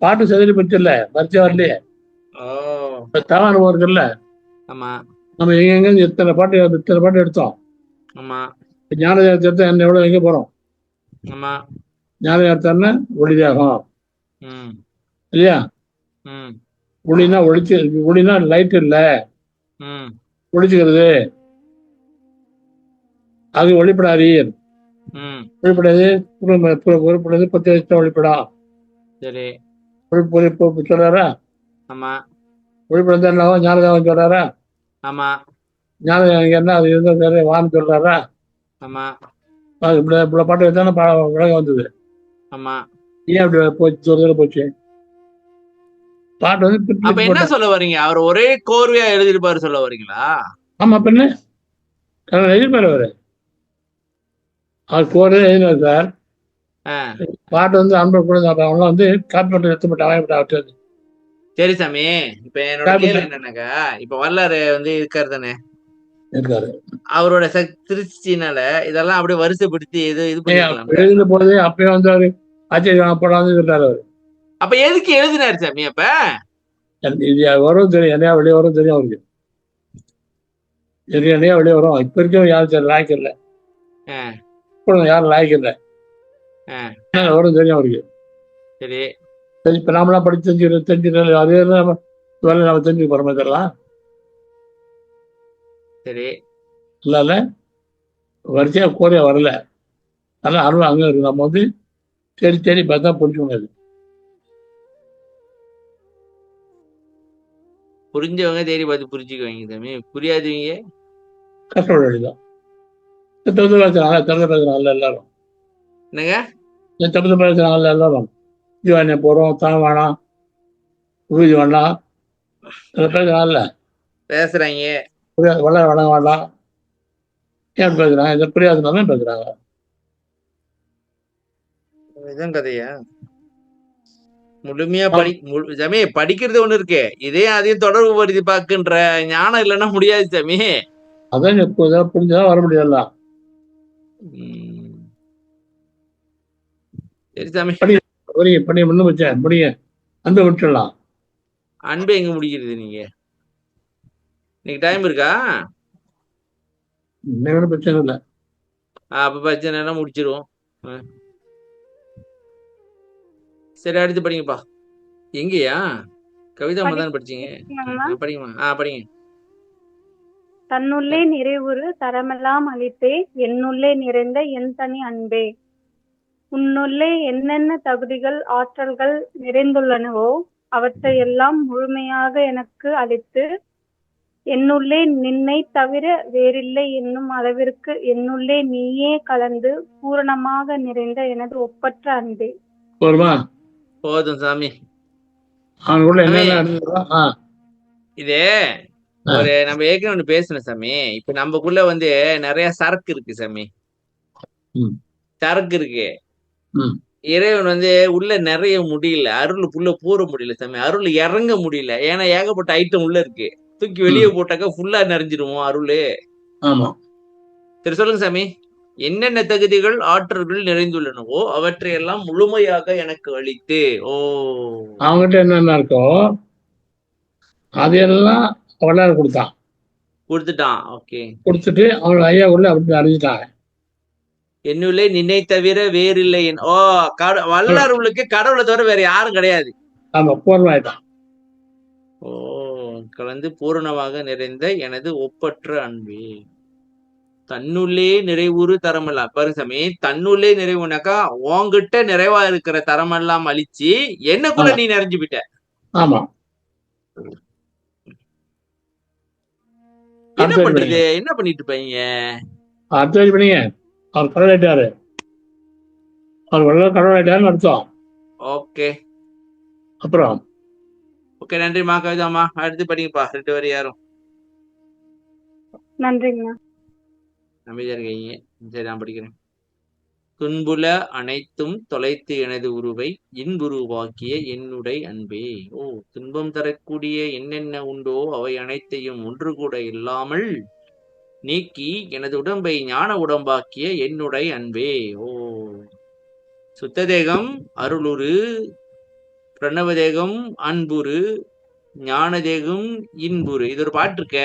Speaker 1: பாட்டு சதுரி பச்சு இல்ல, பரிச்சை வரலையே.
Speaker 2: ஓ
Speaker 1: தவ அனுபவம் இருக்குல்ல.
Speaker 2: ஆமா
Speaker 1: நம்ம எங்க இத்தனை பாட்டு எடுத்தோம்.
Speaker 2: ஆமா
Speaker 1: ஞானதேவத்தை எடுத்தா என்ன எவ்வளவு எங்க போறோம்.
Speaker 2: ஆமா
Speaker 1: ஞானதேவத்தன்னா ஒளிதேகம்
Speaker 2: ம்
Speaker 1: இல்லையா.
Speaker 2: ம்
Speaker 1: ஒளினா ஒளினா லைட் இல்ல,
Speaker 2: ம்
Speaker 1: ஒளிச்சுக்கிறது. அது ஒளிப்படாதீர்,
Speaker 2: ம்
Speaker 1: ஒளிப்படாது பொறுப்படாது, 10 வயசு ஒளிப்படா.
Speaker 2: சரி
Speaker 1: சொல்றாரா.
Speaker 2: ஆமா
Speaker 1: ஒளிப்படம் ஞானதேவன் சொல்றாரா.
Speaker 2: ஆமா
Speaker 1: ஞானதேவன் என்ன அது இருந்தா வான்னு சொல்றாரா.
Speaker 2: ஆமா
Speaker 1: அது இப்படி பாட்டு வச்சானே உலகம் வந்தது.
Speaker 2: ஆமா.
Speaker 1: ஏன் அப்படி போச்சு, ஒரு தடவை போச்சு பாட்டு வந்து
Speaker 2: அப்ப என்ன சொல்ல வர்றீங்க? அவர் ஒரே கோர்வையா எழுதிருப்பாரு சொல்ல வர்றீங்களா?
Speaker 1: ஆமா பின்ன எழுதிப்பாரு அவரு. அவர் கோர்வை எழுதினார் சார். பாட்டு வந்து அன்பு கூட அவங்களாம் வந்து காப்பி பண்ணி எடுத்துப்பட்டு அவையப்பட்ட.
Speaker 2: சரி சாமி, இப்ப என்னோட கேள்வி என்னன்னாக்கா, இப்ப வல்லாரு வந்து இருக்காரு தானே
Speaker 1: இருக்காரு,
Speaker 2: அவரோட திருச்சினால இதெல்லாம் அப்படியே வரிசைப்படுத்தி இது பண்ணிக்கலாம்.
Speaker 1: எழுதின போதே அப்பயே வந்து அவரு ஆச்சரியம் போடாது இருக்காரு அவரு.
Speaker 2: அப்ப எதுக்கு எழுதினாரு சாமி? அப்ப
Speaker 1: இது வரும் தெரியும், என்னையா வெளியே வரும் தெரியும் அவருக்கு. என்னையா வெளியே வரும். இப்ப இருக்க யாரும் லாய்க்கு இல்லை, யாரும் லாய்க்கு இல்லை, வரும் தெரியும் அவருக்கு.
Speaker 2: சரி
Speaker 1: இப்ப நாமெல்லாம் படிச்சு தெரிஞ்சு அதே நம்ம தெரிஞ்சுக்க போறோமே தெரியலாம்.
Speaker 2: சரி
Speaker 1: இல்ல வரிசையா கோரியா வரல, அதனால அருள் அங்க இருக்கு. நம்ம வந்து சரி பார்த்தா புரிஞ்சுக்கணும். அது
Speaker 2: புரிஞ்சவங்க தேடி பார்த்து புரிஞ்சுக்குவாங்க சாமி, புரியாதவங்க
Speaker 1: கஷ்டப்பட வேண்டியதான். தப்பு பேசுறாங்கல்ல எல்லாரும்.
Speaker 2: என்னங்க
Speaker 1: தப்பு பேசுறாங்கல்ல எல்லாரும். ஜீவானிய போறோம், தான் வேணாம், உறுதி வேண்டாம் பேசுறாங்கல்ல.
Speaker 2: பேசுறாங்க
Speaker 1: வளர வணங்க வேண்டாம். ஏன் பேசுறாங்க? இதை புரியாதனால பேசுறாங்க.
Speaker 2: இதுதான் கதையா? முழுமையா சாமி படிக்கிறது ஒண்ணு இருக்கு, இதே அதையும் தொடர்பு படுத்தி பாக்குன்ற ஞானம் இல்லைன்னா முடியாது சாமி.
Speaker 1: அதான் புரிஞ்சுதான் வர முடியல.
Speaker 2: சரி சாமி,
Speaker 1: பண்ணி முன்ன வச்சேன் முடிய அன்பை விட்டுடலாம்.
Speaker 2: அன்பு எங்க முடிக்கிறது? நீங்க இன்னைக்கு டைம் இருக்கா?
Speaker 1: இன்னும் பிரச்சனை இல்லை.
Speaker 2: அப்ப பிரச்சனை எல்லாம் முடிச்சிருவோம். சரி அடுத்து படிங்கப்பா. எங்கயா கவிதா தான் படிச்சீங்க? படிங்கம்மா. படிங்க.
Speaker 6: தன்னுள்ளே நிறைவுறு தரமெல்லாம் அளித்தே என்னுள்ளே நிறைந்த என் தனி அன்பே, உன்னுள்ளே என்னென்ன தகுதிகள் ஆற்றல்கள் நிறைந்துள்ளனவோ அவற்றையெல்லாம் முழுமையாக எனக்கு அளித்து என்னுள்ளே நின்னை தவிர வேறில்லை என்னும் அளவிற்கு என்னுள்ளே நீயே கலந்து பூரணமாக நிறைந்த எனது ஒப்பற்ற அன்பே.
Speaker 2: போதும் சாமி. இதே ஒரு நம்ம ஏற்கனவே ஒண்ணு பேசணும் சாமி. இப்ப நம்மக்குள்ள வந்து நிறைய சரக்கு இருக்கு சாமி, சரக்கு இருக்கு. இறைவன் வந்து உள்ள நிறைய முடியல, அருள் புள்ள பூர முடியல சாமி, அருள் இறங்க முடியல. ஏன்னா ஏகப்பட்ட ஐட்டம் உள்ள இருக்கு, தூக்கி வெளியே போட்டாக்கா ஃபுல்லா நிறைஞ்சிருவோம் அருள். சரி சொல்லுங்க சாமி, என்னென்ன தகுதிகள் ஆற்றல்கள் நிறைந்துள்ளனவோ அவற்றையெல்லாம் முழுமையாக எனக்கு அளித்து.
Speaker 1: அவங்ககிட்ட என்னென்ன இருக்கோ அதையெல்லாம் வல்லாறு கொடுத்துட்டான். ஓகே, கொடுத்துட்டு அவங்க ஐயா உள்ள அப்படி அறிஞ்சிட்டாங்க.
Speaker 2: என்னுள்ளே நின்னை தவிர வேறில்லை. வல்லாருளுக்கு கடவுளை தவிர வேற யாரும் கிடையாது.
Speaker 1: ஆமா, பூர்ணமாயிட்டான்.
Speaker 2: கலந்து பூரணமாக நிறைந்த எனது ஒப்பற்ற அன்பே, தன்னுள்ளே நிறைவுறு தரமெல்லாம். பாருங்க சாமி, தன்னுள்ளே நிறைவுனாக்கா உன்கிட்ட நிறைவா இருக்கிற தரமெல்லாம் அழிச்சு என்னக்குள்ள நீ நிறைஞ்சு போயிட்ட.
Speaker 1: ஆமா,
Speaker 2: என்ன பண்றது? என்ன பண்ணிட்டு இருப்பீங்க?
Speaker 1: பண்ணீங்க. அவர் கடவுளாயிட்டாரு, அவர் கடவுளாயிட்டாருன்னு அர்த்தம்.
Speaker 2: ஓகே
Speaker 1: அப்புறம்
Speaker 2: ஓகே, நன்றிம்மா கவிதாம்மா. அடுத்து படிங்கப்பா 2 வரி யாரும்
Speaker 6: நன்றிங்கண்ணா.
Speaker 2: அமைதியா இருக்கீங்க. சரி, நான் படிக்கிறேன். துன்புல அனைத்தும் தொலைத்து எனது உருவை இன்புருவாக்கிய என்னுடை அன்பே. ஓ, துன்பம் தரக்கூடிய என்னென்ன உண்டோ அவை அனைத்தையும் ஒன்று கூட இல்லாமல் நீக்கி எனது உடம்பை ஞான உடம்பாக்கிய என்னுடை அன்பே. ஓ, சுத்ததேகம் அருளுரு, பிரணவதேகம் அன்புரு, ஞானதேகம் இன்புரு. இது ஒரு பாட்டு இருக்க.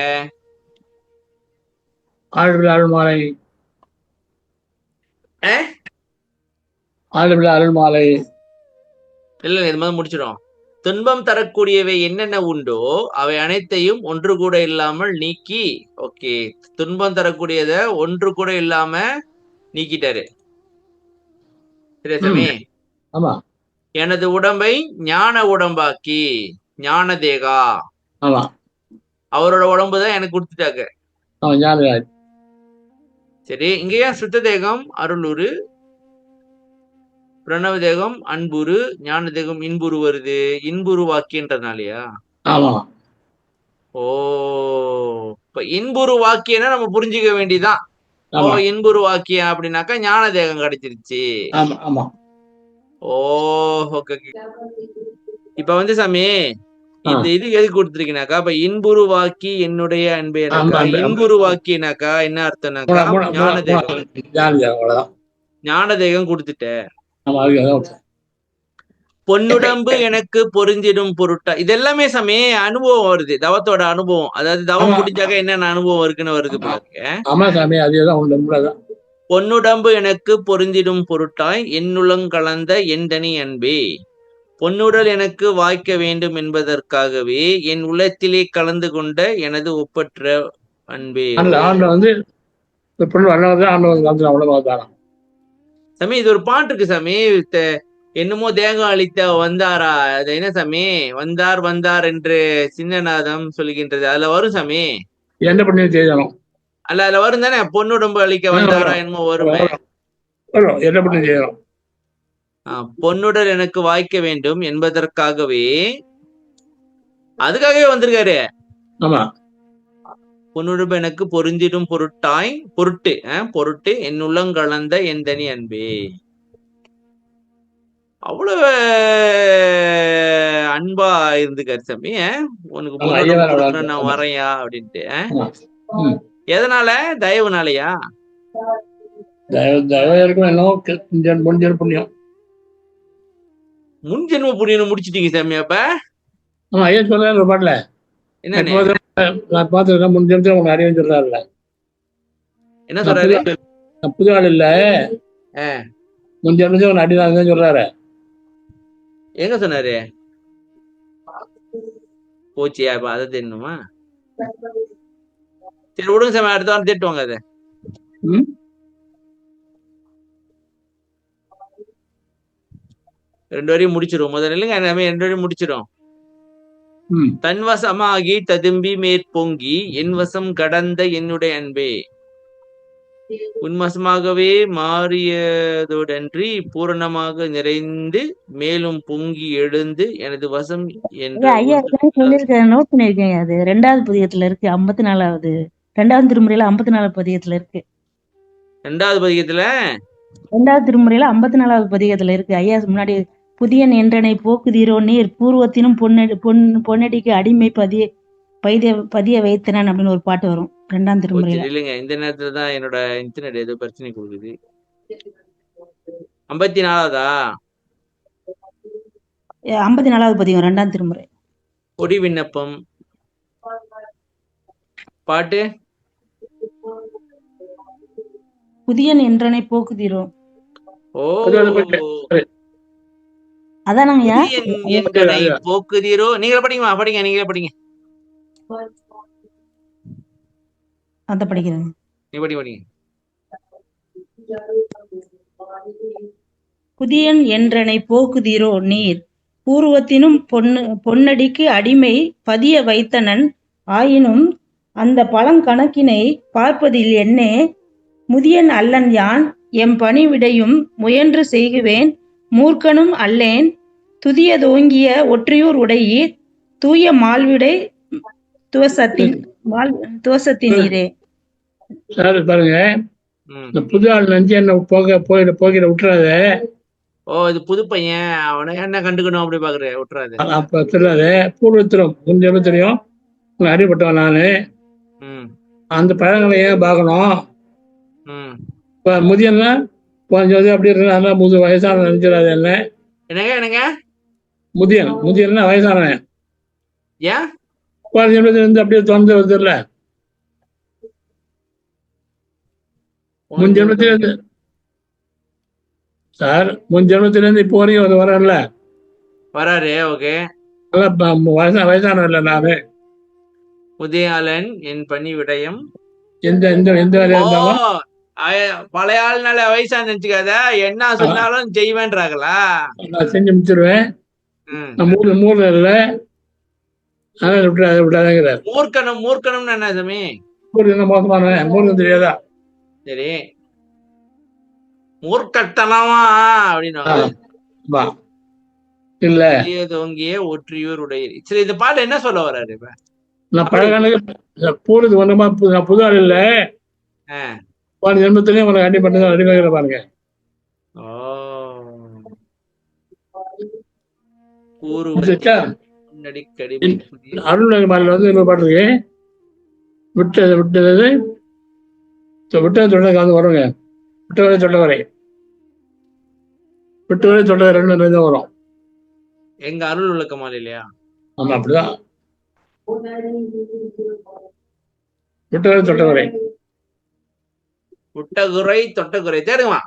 Speaker 1: ஆழ்விழா அருள்மாலை,
Speaker 2: அஹ்?
Speaker 1: ஆழ்விழா அருள்மாலை.
Speaker 2: இல்ல, இது மாதிரி முடிச்சிடும். துன்பம் தரக்கூடியவை என்னென்ன உண்டோ அவை அனைத்தையும் ஒன்று கூட இல்லாமல் நீக்கி. ஓகே, துன்பம் தரக்கூடியத ஒன்று கூட இல்லாம நீக்கிட்டாரு. சரியா சாமி?
Speaker 1: ஆமா
Speaker 2: எனது உடம்பை ஞான உடம்பாக்கி, ஞான தேகா.
Speaker 1: ஆமா
Speaker 2: அவரோட உடம்பு தான் எனக்கு கொடுத்துட்டாங்க.
Speaker 1: ஆமா ஞாபகம்.
Speaker 2: சரி, இங்கேயா சுத்த தேகம் அருளுரு, பிரணவ தேகம் அன்புரு, ஞான தேகம் இன்புரு வருது. இன்புரு வாக்கியன்றதுனாலயா?
Speaker 1: ஆமா.
Speaker 2: ஓ, இப்ப இன்புரு வாக்கியன்னா நம்ம புரிஞ்சுக்க வேண்டியதான். ஓ,
Speaker 1: ஆமா
Speaker 2: இன்புரு வாக்கியம் அப்படின்னாக்கா ஞான தேகம் கிடைச்சிருச்சு.
Speaker 1: ஆமா ஆமா.
Speaker 2: ஓ, ஓகே. இப்ப வந்து சாமி, இந்த இது எதுக்கு கொடுத்துருக்கீனாக்கா, இப்ப இன்புரு வாக்கி என்னுடைய அன்பேனாக்கா, இன்புரு வாக்கினாக்கா என்ன அர்த்தம்னாக்கா ஞான தேகம்.
Speaker 1: அவ்வளவுதான்.
Speaker 2: ஞான தேகம் கொடுத்துட்ட.
Speaker 1: ஆமா அதுதான்.
Speaker 2: பொன்னுடம்பு எனக்கு பொருந்திடும் பொருட்டா. இது எல்லாமே சாமி அனுபவம் வருது, தவத்தோட அனுபவம். அதாவது தவம் முடிஞ்சாக்க என்னென்ன அனுபவம் இருக்குன்னு வருது போல இருக்கு.
Speaker 1: ஆமா சாமி, அதேதான் உண்மைதான்.
Speaker 2: பொன்னுடம்பு எனக்கு பொருந்திடும் பொருட்டாய் என்னுளங்கலந்த எந்தனி அன்பே. பொன்னுடல் எனக்கு வாய்க்க வேண்டும் என்பதற்காகவே என் உள்ளத்திலே கலந்து கொண்ட எனது ஒப்பற்ற அன்பே.
Speaker 1: வந்து அவ்வளவுதான்
Speaker 2: சாமி, இது ஒரு பாட்டு இருக்கு சாமி. என்னமோ தேங்காய் அளித்த வந்தாரா, அது என்ன சாமி, வந்தார் வந்தார் என்று சின்னநாதம் சொல்கின்றது. அதுல வரும் சாமி.
Speaker 1: என்ன பண்ணி செய்யணும்?
Speaker 2: அல்ல, அதுல வரும் தானே, பொன்னுடம்பு அளிக்க வந்தாரா என்னமோ வருமே.
Speaker 1: என்ன பண்ணி செய்யணும்?
Speaker 2: பொன்னுடல் எனக்கு வாய்க்க வேண்டும் என்பதற்காகவே, அதுக்காகவே வந்திருக்காரு.
Speaker 1: ஆமா.
Speaker 2: பொன்னுடம்பு எனக்கு பொருந்திடும் பொருட்டாய் பொருட்டு என் உள்ளங்கலந்த எந்தனி அன்பே. அவ்வளவு அன்பா இருந்துக்காரு சாமி. உனக்கு பொன்னுடம்பு நான் வரையா அப்படின்ட்டு. எதனால? தயவுனாலயா?
Speaker 1: புண்ணியம்.
Speaker 2: முன் ஜென்ம புண்ணியம் முடிச்சிட்டீங்க சாமி. அப்ப
Speaker 1: பாடல என்ன சொல்றாருல்ல,
Speaker 2: என்ன சொல்றாரு?
Speaker 1: புது ஆள் இல்ல, முன்ஜென்மத்துல உன்னை அடிதான் சொல்றாரு.
Speaker 2: எங்க சொன்னாரு? போச்சியா? இப்ப அதை தெரியணுமா? சரி விடுங்க சாமி, அடுத்த வாரம் தேட்டுவாங்க அதை. ரெண்டு வரையும் முடிச்சிரும் முதல்ல. இல்லைங்க, 2 வரையும் முடிச்சிரும். தன்வசமாகி ததும்பி மேற்பொங்கி என் வசம் கடந்த என்னுடைய அன்பே. உன்வசமாகவே மாறியதோடன்றி பூரணமாக நிறைந்து மேலும் பொங்கி எழுந்து எனது வசம் என்று
Speaker 3: சொல்லிருக்கேன். நோட் பண்ணிருக்கேன். அது 2வது பதிகத்துல இருக்கு. 54வது 2வது திருமுறையில 54வது பதிகத்துல இருக்கு.
Speaker 2: 2வது பதிகத்துல
Speaker 3: 2வது திருமுறையில 54வது பதிகத்துல இருக்கு. ஐயா முன்னாடி புதியன் என்றனை போக்குதீரோ நீர் பூர்வத்தினும் பொன்னடிக்கு அடிமை பதிய வைத்தனன் அப்படின்னு ஒரு பாட்டு வரும் 2ஆம் திருமுறையில.
Speaker 2: இல்லைங்க, இந்த நேரத்துலதான் என்னோட இன்டர்நெட் ஏதோ பிரச்சனை கொடுக்குது. 54வதா?
Speaker 3: 54வது பதிகம் 2ஆம் திருமுறை.
Speaker 2: கொடி விண்ணப்பம் பாட்டு.
Speaker 3: புதியன் என்றனை போக்குதீரோ.
Speaker 2: ஓ,
Speaker 3: அதானங்கய்யா.
Speaker 2: என்றனை போக்குதீரோ. நீங்களே படிங்கம்மா, படிங்க, நீங்களே படிங்க.
Speaker 3: அத படிக்கிறேன்.
Speaker 2: நீ படிங்க.
Speaker 3: புதியன் என்றனை போக்குதீரோ நீர் பூர்வத்தினும் பொன்னடிக்கு அடிமை பதிய வைத்தனன் ஆயினும் அந்த பழங்கணக்கினை பார்ப்பதில் என்னே முதியன் அல்லன் யான் எம் பணி விடையும் முயன்று செய்குவேன் மூர்க்கனும் அல்லேன் துதியதோங்கிய ஒற்றியூர் உடையீர் தூய மால்விடை துவசத்தினீரே.
Speaker 1: சார் பாருங்க,
Speaker 2: ம்.
Speaker 1: இந்த புது ஆள் நினைச்சு என்ன போகிற விட்டுறாத.
Speaker 2: ஓ, இது புது பையன், அவனை என்ன கண்டுக்கணும் அப்படி பாக்குற, விட்டுறாது.
Speaker 1: அப்ப சொல்லாத. பூர்வத்திலும் கொஞ்சம் தெரியும், அறிவுப்பட்டவன் நானு.
Speaker 2: ம்.
Speaker 1: அந்த பழங்களை ஏன் பார்க்கணும்?
Speaker 2: ம்.
Speaker 1: இப்ப முதியன்னா கொஞ்சம் அப்படி இருந்தா முது வயசான நினைச்சிடாது. என்ன
Speaker 2: என்னங்க
Speaker 1: முதியன்னா வயசானவன்.
Speaker 2: ஏன்
Speaker 1: இருந்து அப்படியே திறந்து வருதுல்ல. முன் ஜென்மத்திலிருந்து சார், முன் ஜென்மத்திலிருந்து இப்போ வரையும் வரல
Speaker 2: வராரு. ஓகே.
Speaker 1: வயசானவன் இல்ல நானு.
Speaker 2: முதியாளன் என் பணி விடயம்.
Speaker 1: எந்த வேலையா இருந்தாலும்
Speaker 2: பழைய ஆளுனால வயசா நினைச்சுக்காத, என்ன சொன்னாலும் செய்வேன்றாங்களா?
Speaker 1: நான் செஞ்சு முடிச்சிருவேன். மூணு இல்ல, விடாதங்கிறார்.
Speaker 2: மூர்க்கணும்னு என்ன சாமி?
Speaker 1: என்ன மோசமானவன்? மூணு தெரியாதா?
Speaker 2: சரி, மூர்க்கத்தனமா அப்படின்னு
Speaker 1: இல்ல.
Speaker 2: தோங்கிய ஒற்றியூர் உடையீர். சரி, இந்த பாட்டு என்ன சொல்ல வர்றாரு? இப்ப
Speaker 1: நான் பழகானுக்கு போறது ஒன்றுமா புது ஆள் இல்ல. ஜென்மத்திலையும் உனக்கு அடி பண்ணி அடிமைகிற பாருங்க. அருள்நகர் மாநில வந்து இன்னொரு பாட்டு இருக்கு. விட்டது தொடர்ந்து வருங்க. விட்டவரை தொட்டவரை ரெண்டு தான் வரும்.
Speaker 2: எங்க அருள் விளக்கமால் இல்லையா?
Speaker 1: ஆமா, அப்படிதான். விட்டவரை தொட்டவரை,
Speaker 2: விட்டகுறை தொட்டகுறை தேடுமா?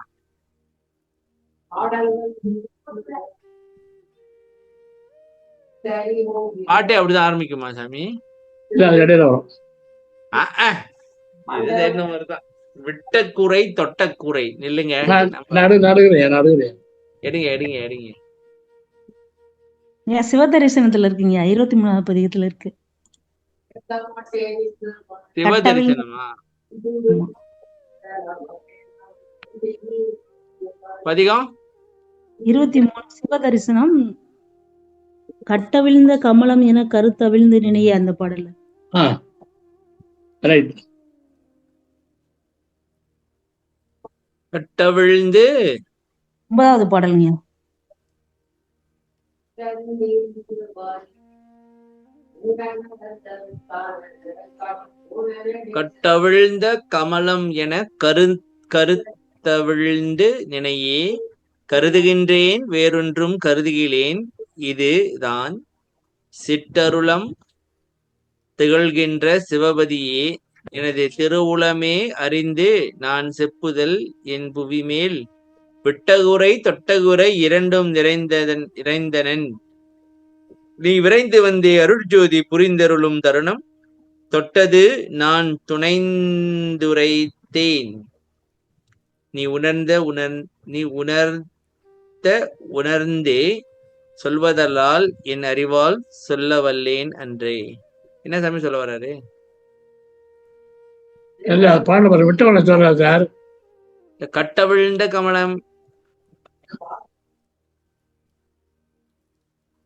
Speaker 2: பாட்டே அப்படிதான் ஆரம்பிக்குமா சாமி?
Speaker 1: இடையில வரும்.
Speaker 2: விட்டக்குறை தொட்டக்குறை. நில்லுங்க, எடுங்க.
Speaker 3: சிவதரிசனத்துல இருக்கீங்க, 23வது பதிகத்துல இருக்கு.
Speaker 2: சிவதரிசனமா? பதிகம்
Speaker 3: 23 சிவதரிசனம். கட்டவிழ்ந்த கமலம் என கருத்தவிழ்ந்து நினைய, அந்த பாடல.
Speaker 2: கட்டவிழ்ந்து
Speaker 3: 9வது பாடலுங்க.
Speaker 2: கட்டவிழ்ந்த கமலம் என கருத்தவிழ்ந்து நினையே, கருதுகின்றேன் வேறொன்றும் கருதுகிலேன், இது தான் சிற்றருளம் திகழ்கின்ற சிவபதியே, எனது திருவுளமே அறிந்து நான் செப்புதல் என் புவிமேல், விட்டகுறை தொட்டகுறை இரண்டும் நிறைந்தனன், நீ விரைந்து வந்தே அருட்ஜோதி புரிந்தருளும் தருணம், தொட்டது நான் துணைந்துரைத்தேன், நீ உணர்ந்தே சொல்வதல்லால் என் அறிவால் சொல்ல வல்லேன் அன்றே. என்ன சாமி சொல்ல வர்றாரு? கட்டவிழ்ந்த கமலம்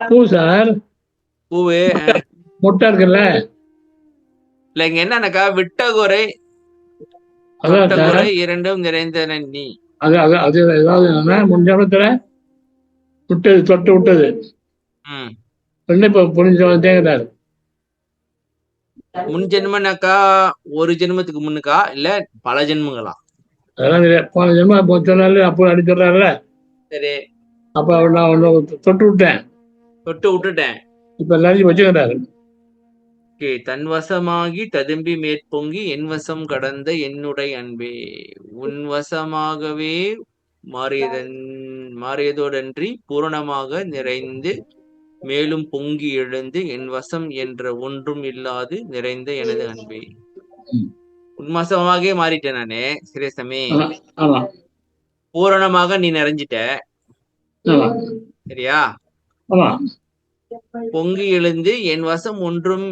Speaker 1: பூ சார்,
Speaker 2: பூவே
Speaker 1: முட்டை இருக்குல்ல.
Speaker 2: இல்ல, இங்க என்னன்னாக்கா விட்டகுறை இரண்டும் நிறைந்தன நீ.
Speaker 1: அது ஏதாவது முன் ஜென்மத்துல விட்டது தொட்டு விட்டது ரெண்டு இப்ப புரிஞ்சுங்கிறாரு.
Speaker 2: முன் ஜென்மனாக்கா ஒரு ஜென்மத்துக்கு முன்னுக்கா இல்ல பல ஜென்மங்களா?
Speaker 1: அதெல்லாம் தெரியாது. போன ஜென்மம் சொன்னாரு, அப்போ அடி சொல்றாருல.
Speaker 2: சரி,
Speaker 1: அப்ப நான் தொட்டு விட்டுட்டேன், இப்ப எல்லாரையும் வச்சுக்கிறாரு.
Speaker 2: தன் வசமாகி ததும்பி மேற்பொங்கி என் வசம் கடந்த என்னுடைய அன்பே, உன் வசமாகவே மாறியதோடன்றி பூரணமாக நிறைந்து மேலும் பொங்கி எழுந்து என் வசம் என்ற ஒன்றும் இல்லாது நிறைந்த எனது அன்பே. உன் வசமாகவே மாறிட்டேன் நானே. சிரேசமே, பூரணமாக நீ நிறைஞ்சிட்ட. சரியா? பொங்கி எழுந்து என் வசம் ஒன்றும்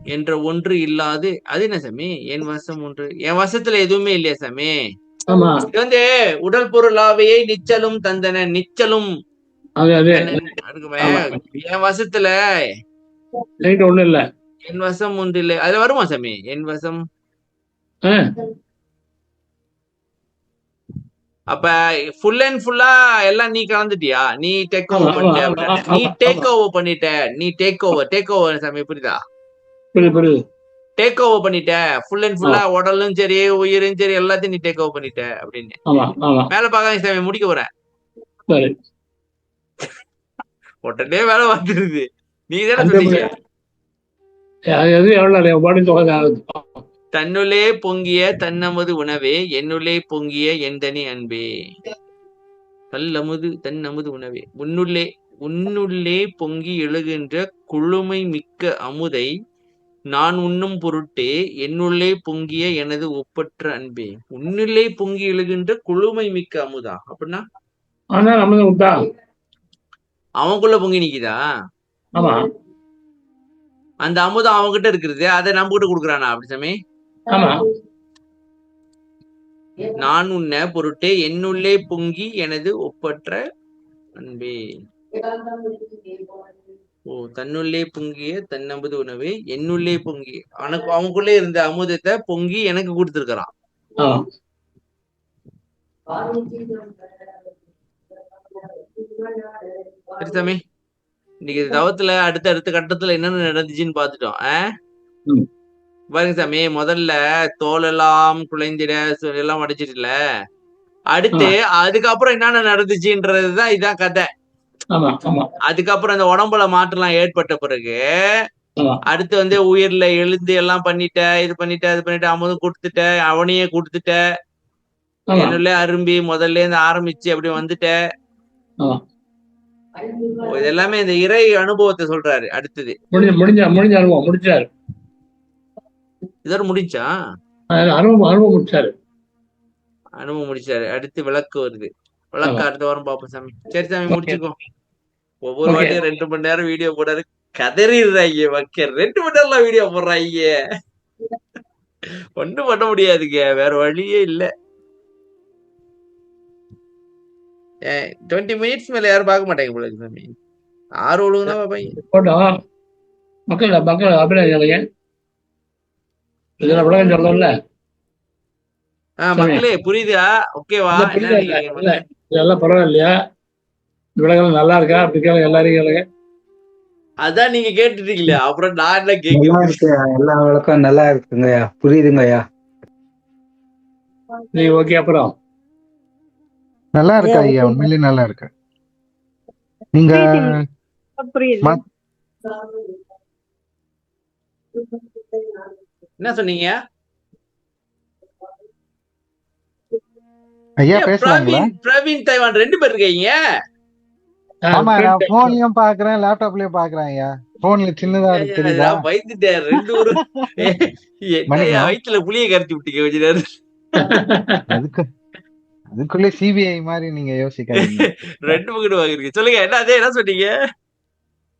Speaker 2: என்ற ஒன்று இல்லாது, அது என்ன சாமி? என் வசம் ஒன்று, என் வசத்துல எதுவுமே இல்லையா சாமி? இது உடல் பொருளாவையே நிச்சலும் தந்தன. நிச்சலும்
Speaker 1: அது அது
Speaker 2: அதுக்குமே
Speaker 1: ஆமா
Speaker 2: என் வசத்துல
Speaker 1: ரைட் ஒண்ணும் இல்ல.
Speaker 2: என் வசம் ஒன்றில்லை அது வருமா சாமி? என் வசம்
Speaker 1: ஆ,
Speaker 2: அப்ப ஃபுல் அண்ட் ஃபுல்லா எல்லாம் நீ கலந்துட்டியா? நீ டேக்
Speaker 1: ஆமா
Speaker 2: ஓவர்
Speaker 1: ஆமா
Speaker 2: பண்ணிட்ட
Speaker 1: ஆமா
Speaker 2: அப்படின்னா நீ
Speaker 1: ஆமா
Speaker 2: டேக்
Speaker 1: ஆமா
Speaker 2: ஓவர் பண்ணிட்ட. நீ டேக் ஓவர் சாமி, புரியுதா?
Speaker 1: புரியுது புரியுது.
Speaker 2: டேக் ஓவர் பண்ணிட்ட. ஃபுல் அண்ட்
Speaker 1: ஆமா
Speaker 2: ஃபுல்லா உடலும் சரி உயிரும் சரி எல்லாத்தையும் நீ டேக் ஓவர் பண்ணிட்ட அப்படின்னு.
Speaker 1: ஆமா ஆமா
Speaker 2: மேல பாக்காத சாமி, முடிக்க போறேன்.
Speaker 1: சரி.
Speaker 2: உடனே வேலை வந்துருது. நீ தானே
Speaker 1: அந்த
Speaker 2: சொன்னீங்க
Speaker 1: எது எவ்வளவு பாடி தொகை
Speaker 2: தன்னுள்ளே பொங்கிய தன்னமது உணவே என்னுள்ளே பொங்கிய எந்தனி அன்பே. தன்னமது உணவே உன்னுள்ளே பொங்கி எழுகின்ற குளுமை மிக்க அமுதை நான் உண்ணும் பொருட்டே என்னுள்ளே பொங்கிய எனது ஒப்பற்ற அன்பே. உன்னுள்ளே பொங்கி எழுகின்ற குளுமை மிக்க அமுதா அப்படின்னா
Speaker 1: ஆனா நம்ம விட்டா.
Speaker 2: அவனுக்குள்ள பொங்கி நிக்குதா?
Speaker 1: ஆமா
Speaker 2: அந்த அமுதம் அவன்கிட்ட இருக்கிறது, அதை நம்ம கிட்ட கொடுக்குறானா அப்படி சாமி?
Speaker 1: ஆமா
Speaker 2: நான் உன்ன பொருட்டே என்னுள்ளே பொங்கி எனது ஒப்பற்ற அன்பே. ஓ, தன்னுள்ளே பொங்கிய தன்னம்பது உணவே என்னுள்ளே பொங்கி அவனுக்குள்ளே இருந்த அமுதத்தை பொங்கி எனக்கு கொடுத்துருக்கிறான்.
Speaker 1: ஆமா
Speaker 2: சரி சாமி, இன்னைக்கு தவத்துல அடுத்த கட்டத்துல என்னென்ன நடந்துச்சுன்னு பாத்துட்டோம்.
Speaker 1: ம்.
Speaker 2: பாருங்க சாமி, முதல்ல தோலெல்லாம் குலைந்திட எல்லாம் உடைச்சிட்டுல, அடுத்து அதுக்கப்புறம் என்னென்ன நடந்துச்சுன்றதுதான் இதான் கதை.
Speaker 1: ஆமா ஆமா
Speaker 2: அதுக்கப்புறம் அந்த உடம்புல மாற்றம்லாம் ஏற்பட்ட பிறகு
Speaker 1: ஆமா
Speaker 2: அடுத்து வந்து உயிர்ல எழுந்து எல்லாம் பண்ணிட்ட, இது பண்ணிட்ட அது பண்ணிட்ட, அமுதம் கொடுத்துட்ட, அவனையே கொடுத்துட்ட,
Speaker 1: ஆமா
Speaker 2: என்னுள்ள அரும்பி முதல்ல இருந்து ஆரம்பிச்சு அப்படி வந்துட்ட.
Speaker 1: ஆமா
Speaker 2: இது எல்லாமே இந்த இறை அனுபவத்தை சொல்றாரு. அடுத்தது
Speaker 1: முடிஞ்ச அனுபவம் முடிச்சாரு.
Speaker 2: இதோட முடிஞ்சா
Speaker 1: அனுபவம் முடிச்சாரு.
Speaker 2: அனுபவம் முடிச்சாரு. அடுத்து விளக்கு வருது. விளக்கு அடுத்த வாரம் பாப்போம் சாமி. சரி சாமி, முடிச்சுக்கோ. ஒவ்வொரு வாட்டியும் 2 மணி நேரம் வீடியோ போடாரு, கதறிடுறாங்க மக்கள். 2 மணி நேரம் வீடியோ போடுறாங்க, ஒண்ணும் பண்ண முடியாதுங்க, வேற வழியே இல்ல. 20 மினிட்ஸ் மேல யாரும் பார்க்க மாட்டாங்க போல இருக்கு சாமி. 6 ஒழுங்குதான் பாப்பாங்க.
Speaker 1: போட்டோம் மக்கள் அப்படியே இதெல்லாம் விளக்கம் சொல்லல.
Speaker 2: மக்களே புரியுதா? ஓகேவா?
Speaker 1: இதெல்லாம் பரவாயில்லையா? விளக்கம் நல்லா இருக்கா? அப்படி கேளுங்க, எல்லாரையும் கேளுங்க.
Speaker 2: அதான் நீங்க கேட்டுட்டீங்களா, அப்புறம் நான் என்ன கேட்கிறேன்?
Speaker 7: எல்லா விளக்கம் நல்லா இருக்குங்கய்யா, புரியுதுங்கய்யா.
Speaker 1: நீங்க ஓகே? அப்புறம்
Speaker 4: நல்லா இருக்கா ஐயா? உண்மையிலேயே நல்லா இருக்கு. நீங்க
Speaker 6: புரியுது.
Speaker 2: என்ன சொன்னீங்க
Speaker 4: ஐயா? பேசலாங்களா?
Speaker 2: பிரவீன் தைவான் 2 பேர் இருக்கீங்க.
Speaker 4: ஆமா, நான் போன்லயும் பாக்குறேன், லேப்டாப்லயும் பாக்குறேன் ஐயா. போன்ல சின்னதா இருக்கு, தெரியுதா?
Speaker 2: பயந்துட்டேன். 2 ஒரு வயிற்றுல புளிய கரைச்சி விட்டீங்க கொஞ்ச நேரம்.
Speaker 4: அதுக்குள்ளே சிபிஐ மாதிரி நீங்க யோசிக்காதீங்க.
Speaker 2: 2 பக்கெட் வாங்கிருக்கீங்க. சொல்லுங்க, என்ன அதே என்ன சொன்னீங்க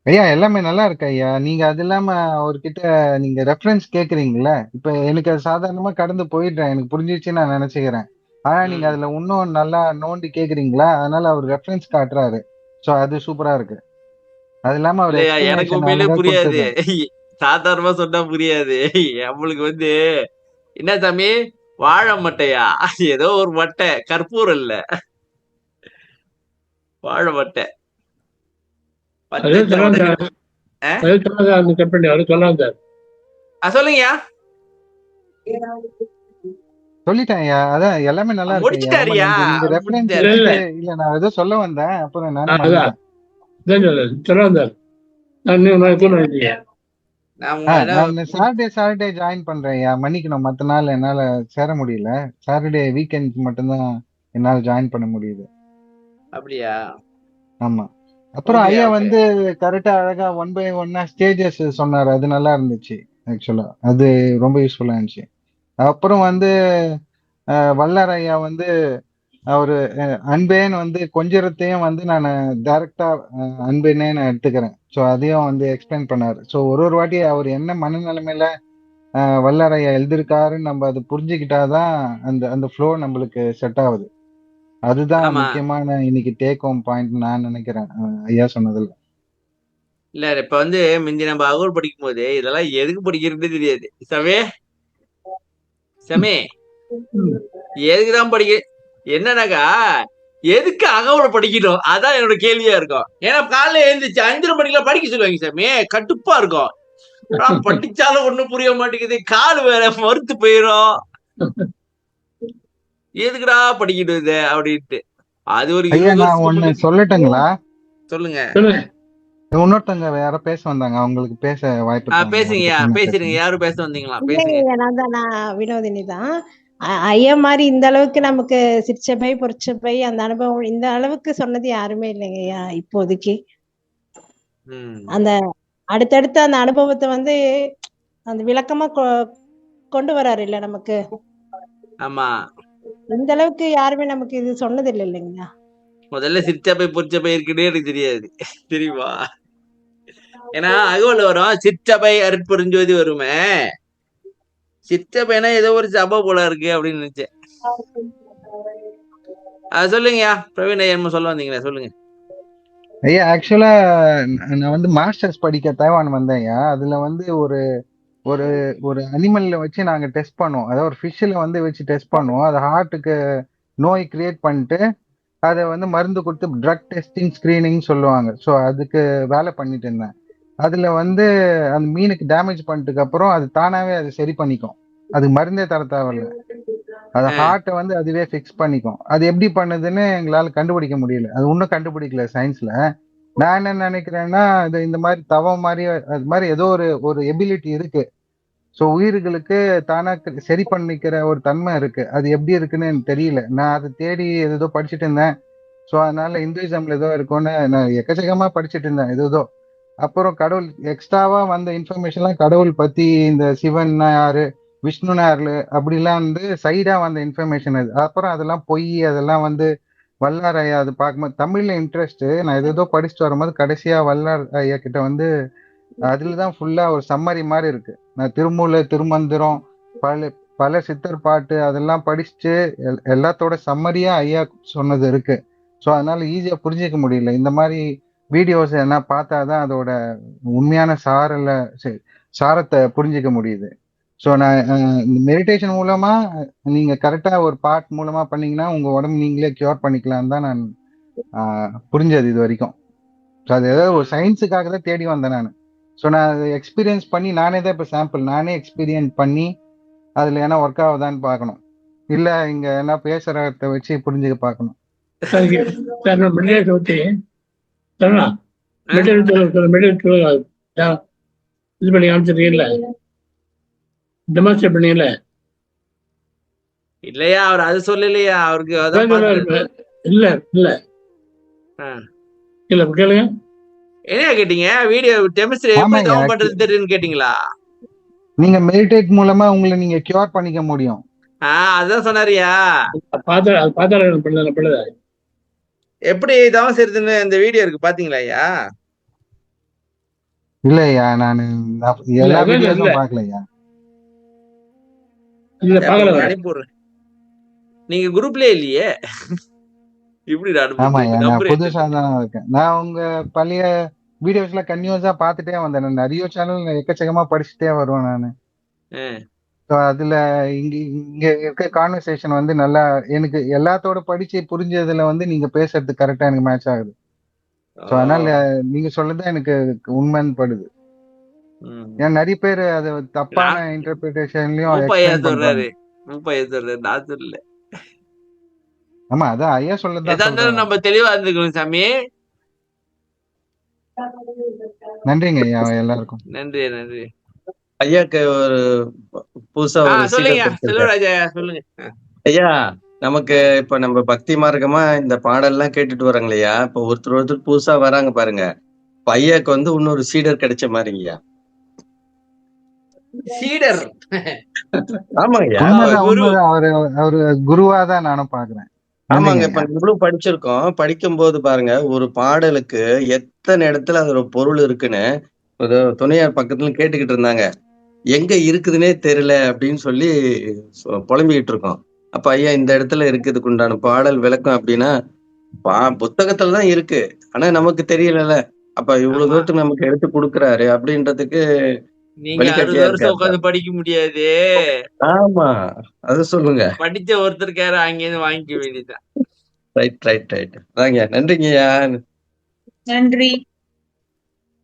Speaker 4: ஐயா? எல்லாமே நல்லா இருக்கு ஐயா. நீங்க அது இல்லாம அவர்கிட்ட நீங்க ரெஃபரன்ஸ் கேக்குறீங்கல்ல, இப்ப எனக்கு அது சாதாரணமா கடந்து போயிடுறேன், எனக்கு புரிஞ்சிச்சு நான் நினைச்சுக்கிறேன். ஆனா நீங்க அதுல இன்னும் நல்லா நோண்டி கேக்குறீங்களா, அதனால அவர் ரெஃபரன்ஸ் காட்டுறாரு. சோ அது சூப்பரா இருக்கு. அது இல்லாம அவர்
Speaker 2: எனக்கு உண்மையிலே புரியாது, சாதாரணமா சொன்னா புரியாது. நம்மளுக்கு வந்து என்ன சாமி, வாழை மட்டையா? ஏதோ ஒரு மட்டை, கற்பூரம் இல்ல, வாழை மட்டை. சொல்லுங்கயா.
Speaker 4: சொல்லிட்டேன் ஐயா, அதான் எல்லாமே நல்லா இருக்கு.
Speaker 2: முடிச்சிட்டாரியா?
Speaker 4: இல்ல, நான் ஏதோ சொல்ல வந்தேன், அப்புறம் சாட்டர்டே ஜாயின் பண்றேன் ஐயா. மன்னிக்கணும், மத்த நாள் என்னால சேர முடியல. சாட்டர்டே வீக்கெண்ட் மட்டும்தான் என்னால ஜாயின் பண்ண முடியுது.
Speaker 2: அப்படியா?
Speaker 4: ஆமா. அப்புறம் ஐயா வந்து கரெக்டா அழகா 1 by 1 ஸ்டேஜஸ் சொன்னாரு, அது நல்லா இருந்துச்சு. ஆக்சுவலா அது ரொம்ப யூஸ்ஃபுல்லா இருந்துச்சு. அப்புறம் வந்து வல்லார் ஐயா வந்து அவரு அன்பேன்னு வந்து கொஞ்சத்தையும் வந்து நான் டைரக்டா அன்பேன்னே நான் எடுத்துக்கிறேன். ஸோ அதையும் வந்து எக்ஸ்பிளைன் பண்ணாரு. ஸோ ஒரு வாட்டி அவர் என்ன மனநிலைமையில வல்லார் ஐயா எழுதியிருக்காருன்னு நம்ம அதை புரிஞ்சுக்கிட்டாதான் அந்த ஃப்ளோ நம்மளுக்கு செட் ஆகுது. அதுதான்
Speaker 2: ஆமா.
Speaker 4: முக்கியமான இன்னைக்கு டேக் ஹோம் பாயிண்ட் நான் நினைக்கிறேன் ஐயா சொன்னதுல.
Speaker 2: இல்ல இப்ப வந்து முந்தி நம்ம அகோல் படிக்கும் போது இதெல்லாம் எதுக்கு படிக்கிறதுன்னு தெரியாது. சமே எதுக்குதான் படிக்க என்னன்னாக்கா எதுக்கு அகவலை படிக்கணும் அதான் என்னோட கேள்வியா இருக்கும். ஏன்னா காலைல எழுந்துச்சு 5:30 மணிக்கெல்லாம் படிக்க சொல்லுவாங்க சாமி, கட்டுப்பா இருக்கும். படிச்சாலும் ஒண்ணும் புரிய மாட்டேங்குது, கால் வேற மறுத்து போயிரும், எதுக்குடா படிக்கணும் இது அப்படின்ட்டு. அது ஒரு
Speaker 4: ஐயா
Speaker 2: 20
Speaker 4: நான் ஒண்ணு
Speaker 2: வருஷத்துக்கு
Speaker 4: சொல்லட்டுங்களா?
Speaker 2: சொல்லுங்க.
Speaker 4: இன்னொருத்தவங்க வேற பேச வந்தாங்க, அவங்களுக்கு பேச வாய்ப்பு தாங்க.
Speaker 2: பேசுங்கய்யா,
Speaker 4: அதுக்கப்புறம் நான்
Speaker 2: பேசுறீங்க.
Speaker 4: பேசுறேன்.
Speaker 2: யாரும் பேச வந்தீங்களா? பேசுங்க.
Speaker 5: இல்லைங்க, நான் வினோதினி தான். ஐயா மாதிரி இந்த அளவுக்கு நமக்கு சிற்சபை பொற்சபை அந்த அனுபவம் இந்த அளவுக்கு சொன்னது யாருமே இல்லைங்க ஐயா இப்போதைக்கு. அந்த அடுத்தடுத்த அந்த அனுபவத்தை வந்து அந்த விளக்கமா கொண்டு வராரு இல்ல நமக்கு.
Speaker 2: ஆமா,
Speaker 5: இந்த அளவுக்கு யாருமே நமக்கு இது சொன்னது இல்லை இல்லைங்களா.
Speaker 2: முதல்ல சிற்சபை பொற்சபை இருக்குன்னே எனக்கு தெரியாது, தெரியுமா? ஏன்னா அகவல் வரும், சிற்சபை அருட்பெருஞ்சோதி வருமே, சிற்சபைனா ஏதோ ஒரு சபை போல இருக்கு அப்படின்னு நினைச்சேன். சொல்லுங்கய்யா பிரவீன் ஐயா, என்ன சொல்ல வந்தீங்களா? சொல்லுங்க
Speaker 4: ஐயா. ஆக்சுவலா நான் வந்து மாஸ்டர்ஸ் படிக்க தைவான் வந்தேன் ஐயா. அதுல வந்து ஒரு ஒரு ஒரு அனிமல்ல வச்சு நாங்க டெஸ்ட் பண்ணுவோம். அதாவது ஒரு ஃபிஷ்ல வந்து வச்சு டெஸ்ட் பண்ணுவோம். அது ஹார்ட்டுக்கு நோய் கிரியேட் பண்ணிட்டு அதை வந்து மருந்து கொடுத்து ட்ரக் டெஸ்டிங் ஸ்கிரீனிங் சொல்லுவாங்க. ஸோ அதுக்கு வேலை பண்ணிட்டு இருந்தேன். அதுல வந்து அந்த மீனுக்கு டேமேஜ் பண்ணிட்டுக்கு அப்புறம் அது தானாவே அது சரி பண்ணிக்கும். அது மருந்தே தர தேவையில்ல. அது ஹார்ட்டை வந்து அதுவே ஃபிக்ஸ் பண்ணிக்கும். அது எப்படி பண்ணுதுன்னு எங்களால கண்டுபிடிக்க முடியல. அது இன்னும் கண்டுபிடிக்கல சயின்ஸ்ல. நான் என்ன நினைக்கிறேன்னா, இது இந்த மாதிரி தவம் மாதிரி அது மாதிரி ஏதோ ஒரு எபிலிட்டி இருக்கு. ஸோ உயிர்களுக்கு தானா சரி பண்ணிக்கிற ஒரு தன்மை இருக்கு. அது எப்படி இருக்குன்னு எனக்கு தெரியல. நான் அதை தேடி ஏதோ படிச்சுட்டு இருந்தேன். ஸோ அதனால இந்துயிசம்ல ஏதோ இருக்கும்னு நான் எக்கச்சக்கமா படிச்சுட்டு இருந்தேன் ஏதோ. அப்புறம் கடவுள் எக்ஸ்ட்ராவா வந்த இன்ஃபர்மேஷன்லாம் கடவுள் பத்தி, இந்த சிவன்னா யாரு, விஷ்ணுனா யாரு, அப்படிலாம் வந்து சைடா வந்த இன்ஃபர்மேஷன் அது. அப்புறம் அதெல்லாம் பொய், அதெல்லாம் வந்து வல்லார் ஐயா அது பார்க்கும்போது தமிழ்ல இன்ட்ரெஸ்ட். நான் ஏதோ படிச்சுட்டு வரும்போது கடைசியா வல்லார் ஐயா கிட்ட வந்து அதுலதான் ஃபுல்லா ஒரு சம்மரி மாதிரி இருக்கு. நான் திருமூல திருமந்திரம் பல சித்தர் பாட்டு அதெல்லாம் படிச்சுட்டு எல்லாத்தோட சம்மரியா ஐயா சொன்னது இருக்கு. ஸோ அதனால ஈஸியா புரிஞ்சிக்க முடியல. இந்த மாதிரி வீடியோஸ் என்ன பார்த்தாதான் அதோட உண்மையான சாரத்தை புரிஞ்சிக்க முடியுது. ஸோ நான் இந்த மெடிடேஷன் மூலமா நீங்க கரெக்டா ஒரு பார்ட் மூலமா பண்ணீங்கன்னா உங்க உடம்பு நீங்களே கியூர் பண்ணிக்கலாம் தான் நான் புரிஞ்சது இது வரைக்கும். ஸோ அது ஏதாவது ஒரு சயின்ஸுக்காக தான் தேடி வந்தேன் நான். ஸோ நான் அதை எக்ஸ்பீரியன்ஸ் பண்ணி நானே தான் இப்போ சாம்பிள் நானே எக்ஸ்பீரியன்ஸ் பண்ணி அதில் என்ன ஒர்க் ஆகுதான்னு பார்க்கணும். இல்லை இங்கே என்ன பேசுகிறத வச்சு புரிஞ்சுக்க பார்க்கணும்.
Speaker 1: இது பண்ணி காமிச்சிருக்கீங்களா? டெமான்ஸ்ட்ரேட் பண்ணீங்கல்ல?
Speaker 2: இல்லையா, அவர் அது சொல்லலையா? அவருக்கு
Speaker 1: இல்ல இல்ல இல்ல கேளுங்க.
Speaker 2: என்ன கேட்டீங்க? வீடியோ டெமான்ஸ்ட்ரேட் எப்படி தவம் பண்றது தெரியும்னு கேட்டீங்களா?
Speaker 4: நீங்க மெடிடேட் மூலமா உங்களை நீங்க கியூர் பண்ணிக்க முடியும்.
Speaker 2: அதான் சொன்னாரியா? எப்படி தவம் செய்யறதுன்னு அந்த வீடியோ இருக்கு, பாத்தீங்களா ஐயா?
Speaker 4: இல்லையா, நான் எல்லா வீடியோஸும் பார்க்கலையா.
Speaker 2: அனுப்பிடுறேன். நீங்க குரூப்லயே இல்லையே. இப்படி
Speaker 4: புதுசா தான் இருக்கேன். நான் உங்க பழைய வீடியோஸ்ல கன்டினியூஸா பார்த்துட்டே வந்தேன். நிறைய சேனல் எக்கச்சக்கமா படிச்சுட்டே வருவேன் நானு. அதுல இங்க இருக்க கான்வர்சேஷன் வந்து நல்லா எனக்கு எல்லாத்தோட படிச்சு புரிஞ்சதுல வந்து நீங்க பேசுறது கரெக்டா எனக்கு மேட்ச் ஆகுது. ஸோ அதனால நீங்க சொல்லதான் எனக்கு உண்மைன்னு படுது. ஏன்னா நிறைய பேர் அது தப்பான இன்டர்பிரிட்டேஷன்லயும். ஆமா, அதான் ஐயா சொல்லதான்
Speaker 2: நம்ம தெளிவா இருந்துக்கணும் சாமி.
Speaker 4: நன்றிங்க ஐயா எல்லாருக்கும்.
Speaker 2: நன்றி நன்றி
Speaker 8: ஐயாக்கு. ஒரு புதுசா
Speaker 2: சொல்லுங்க
Speaker 8: ஐயா. நமக்கு இப்ப நம்ம பக்தி மார்க்கமா இந்த பாடல்லாம் கேட்டுட்டு வராங்களையா. இப்ப ஒருத்தர் புதுசா வராங்க பாருங்க. ஐயாக்கு வந்து இன்னொரு சீடர் கிடைச்ச மாதிரிங்கய்யா.
Speaker 2: சீடர்?
Speaker 8: ஆமாங்கய்யா,
Speaker 4: அவரு குருவாதான் நானும் பாக்குறேன்.
Speaker 8: ஆமாங்க. இப்ப இவ்வளவு படிச்சிருக்கோம். படிக்கும் போது பாருங்க, ஒரு பாடலுக்கு எத்தனை இடத்துல அதோட பொருள் இருக்குன்னு துணையார் பக்கத்துல கேட்டுக்கிட்டு இருந்தாங்க. எங்க இருக்குதுன்னே தெரியல அப்படின்னு சொல்லி புலம்பிக்கிட்டு இருக்கோம். அப்ப ஐயா இந்த இடத்துல இருக்குதுக்கு உண்டான பாடல் விளக்கம் அப்படின்னா புத்தகத்துலதான் இருக்கு, ஆனா நமக்கு தெரியலல்ல. அப்ப இவ்வளவு தூரத்துக்கு நமக்கு எடுத்து கொடுக்குறாரு அப்படின்றதுக்கு
Speaker 2: நீங்க 60
Speaker 8: வழிகாட்டியா
Speaker 2: வருஷம்
Speaker 8: இருக்காரு.
Speaker 2: உட்காந்து படிக்க முடியாது.
Speaker 8: ஆமா, அது சொல்லுங்க.
Speaker 2: படிச்ச ஒருத்தருக்காரு அங்கேருந்து வாங்கிக்க வேண்டியதுதான்.
Speaker 8: Right right right. அதாங்க, நன்றிங்கய்யா.
Speaker 3: நன்றி.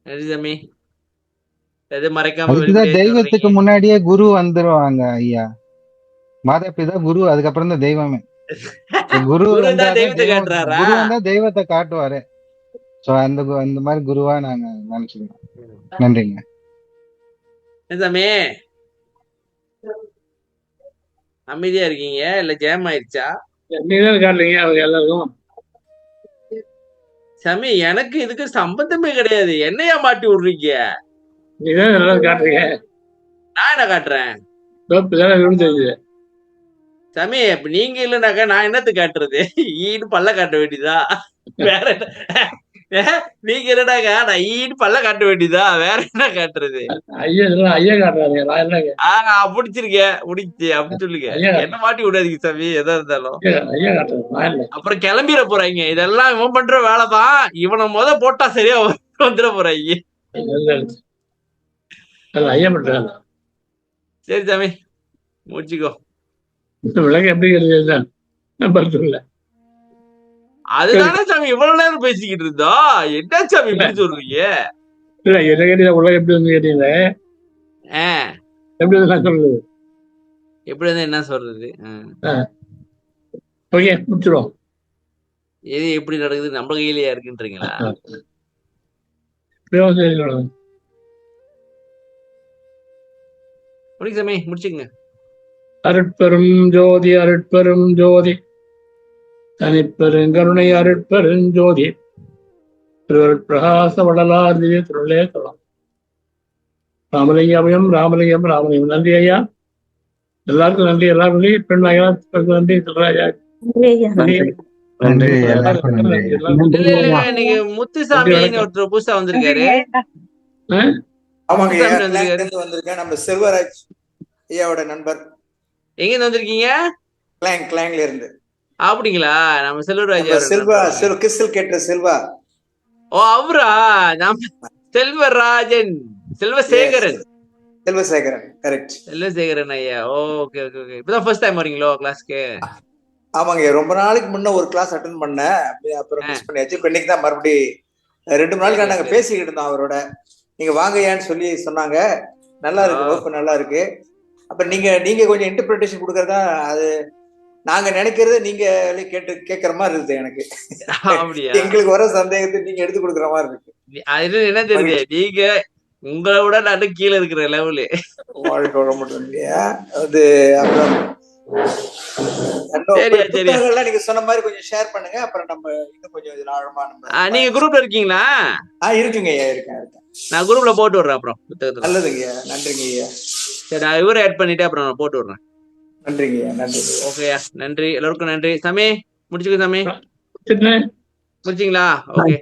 Speaker 2: நன்றி சாமி. எது மறைக்காம
Speaker 7: அதுக்குதான்
Speaker 2: வெளிப்படையா
Speaker 7: தெய்வத்துக்கு
Speaker 2: சொல்றீங்க.
Speaker 7: முன்னாடியே குரு வந்துருவாங்க ஐயா. மாதாபிதா குரு, அதுக்கப்புறம் தான் தெய்வமே. குரு
Speaker 2: குரு
Speaker 7: வந்தா
Speaker 2: தான் தெய்வத்தை
Speaker 7: தெய்வம்,
Speaker 2: காட்டுறாரா?
Speaker 7: குரு வந்தா தெய்வத்தை காட்டுவாரு. சோ அந்த மாதிரி குருவா நாங்க நினைச்சுக்கிறோம். நன்றிங்க.
Speaker 2: சாமி அமைதியா இருக்கீங்க, இல்ல ஜெயம் ஆயிடுச்சா?
Speaker 1: நீதான் காட்டுறீங்க அவங்க எல்லாருக்கும்.
Speaker 2: சாமி எனக்கு இதுக்கு சம்பந்தமே கிடையாது, என்னையா மாட்டி விடுறீங்க?
Speaker 1: நீதான் எல்லாரும் காட்டுறீங்க.
Speaker 2: நான் என்ன காட்டுறேன்
Speaker 1: தெரியுது.
Speaker 2: சாமி? இப்ப நீங்க இல்லைனாக்கா நான் என்னத்து காட்டுறது? ஈடு பல்ல காட்ட வேண்டியதா? வேற என்ன? நீங்க இல்லைனாக்கா நான் ஈடு பல்ல காட்ட வேண்டியதா? வேற என்ன காட்டுறது?
Speaker 1: ஐயா காட்டுறாங்க. நான் என்னங்க
Speaker 2: பிடிச்சிருக்கேன், முடிச்சு அப்படி சொல்லுங்க. என்ன மாட்டி விடாதீங்க சாமி, எதா இருந்தாலும்.
Speaker 1: ஐயா காட்டுறது நான் இல்லை.
Speaker 2: அப்புறம் கிளம்பிட போறாங்க. இதெல்லாம் இவன் பண்ற வேலைதான், இவனை போட்டா சரியா வந்துட போறாங்க.
Speaker 1: ஐயா பண்றாங்க.
Speaker 2: சரி சாமி, முடிச்சுக்கோ.
Speaker 1: விளக்கம் எப்படி இல்லை.
Speaker 2: அதுதானே சாமி இவ்வளவு நேரம் பேசிக்கிட்டு இருந்தோம். என்ன சாமி இப்படி சொல்றீங்க?
Speaker 1: இல்ல என்ன கேட்டீங்க, உலகம் எப்படி வந்து கேட்டீங்க? எப்படி வந்து நான் சொல்றது?
Speaker 2: எப்படி வந்து என்ன சொல்றது?
Speaker 1: ஓகே, முடிச்சிடும்.
Speaker 2: எது எப்படி நடக்குது நம்ம கையிலயா இருக்குன்றீங்களா? முடிங்க சாமி, முடிச்சுங்க.
Speaker 1: அருட்பெரும் ஜோதி அருட்பெரும் ஜோதி தனிப்பெருங்கருணை அருட்பெருஞ்சோதி பிரகாச வடலார் திவ்ய திருளே தலம். ராமலிங்கம் ராமலிங்கம் ராமலிங்கம். நன்றி ஐயா, எல்லாருக்கும் நன்றி. எல்லாரும் பெண் நன்றி. சொல்றாயா
Speaker 2: இன்னைக்கு முத்துசாமின்னு ஒருத்தர் புதுசா வந்திருக்காரு.
Speaker 9: வந்திருக்கேன். நம்ம செல்வராஜ் ஐயாவோட நண்பர்.
Speaker 2: எங்க இருந்து வந்திருக்கீங்க?
Speaker 9: கிளாங்ல இருந்து.
Speaker 2: அப்படிங்களா? நம்ம செல்வராஜ்
Speaker 9: செல்வா கிறிஸ்டல் கேட்ட செல்வா.
Speaker 2: ஓ அவரா? நம்ம செல்வராஜன், செல்வசேகரன்.
Speaker 9: செல்வசேகரன், கரெக்ட்.
Speaker 2: செல்வசேகரன் ஐயா. Okay okay okay. இப்பதான் ஃபர்ஸ்ட் டைம் வரீங்களோ கிளாஸ்க்கு?
Speaker 9: ஆமாங்க, ரொம்ப நாளைக்கு முன்ன ஒரு கிளாஸ் அட்டென்ட் பண்ணேன், அப்புறம் மிஸ் பண்ணியாச்சு. இப்ப இன்னைக்கு தான் மறுபடியும் 2 நாளுக்கு நாங்க பேசிக்கிட்டு இருந்தோம் அவரோட. நீங்க வாங்கயான்னு சொல்லி சொன்னாங்க. நல்லா இருக்கு, வகுப்பு நல்லா இருக்கு. அப்ப நீங்க கொஞ்சம் இன்டர்பிரிட்டேஷன் கொடுக்கறதா, அது நாங்க நினைக்கிறது நீங்க கேட்கற மாதிரி இருக்குது எனக்கு. எங்களுக்கு வர சந்தேகத்தை நீங்க எடுத்து கொடுக்குற மாதிரி இருக்கு.
Speaker 2: அது என்ன தெரியுது, நீங்க உங்களை விட நான் கீழே இருக்கிற லெவலு.
Speaker 9: வாழ்க்கை மட்டும் இல்லையா அது. அப்புறம் நீங்க சொன்ன மாதிரி கொஞ்சம் ஷேர் பண்ணுங்க. அப்புறம் நம்ம இன்னும் கொஞ்சம் ஆழமா நம்ம.
Speaker 2: நீங்க குரூப்ல இருக்கீங்களா?
Speaker 9: இருக்குங்க ஐயா, இருக்கேன்.
Speaker 2: நான் குரூப்ல போட்டு விடுறேன். அப்புறம் புத்தகத்துல.
Speaker 9: நல்லதுங்க, நன்றிங்க ஐயா.
Speaker 2: சரி, நான் இவரை ஆட் பண்ணிட்டு அப்புறம் நான் போட்டு விடுறேன்.
Speaker 9: நன்றிங்க ஐயா, நன்றி.
Speaker 2: ஓகேயா, நன்றி எல்லாருக்கும் நன்றி. சாமி முடிச்சுக்க சாமி. முடிச்சிங்களா? ஓகே.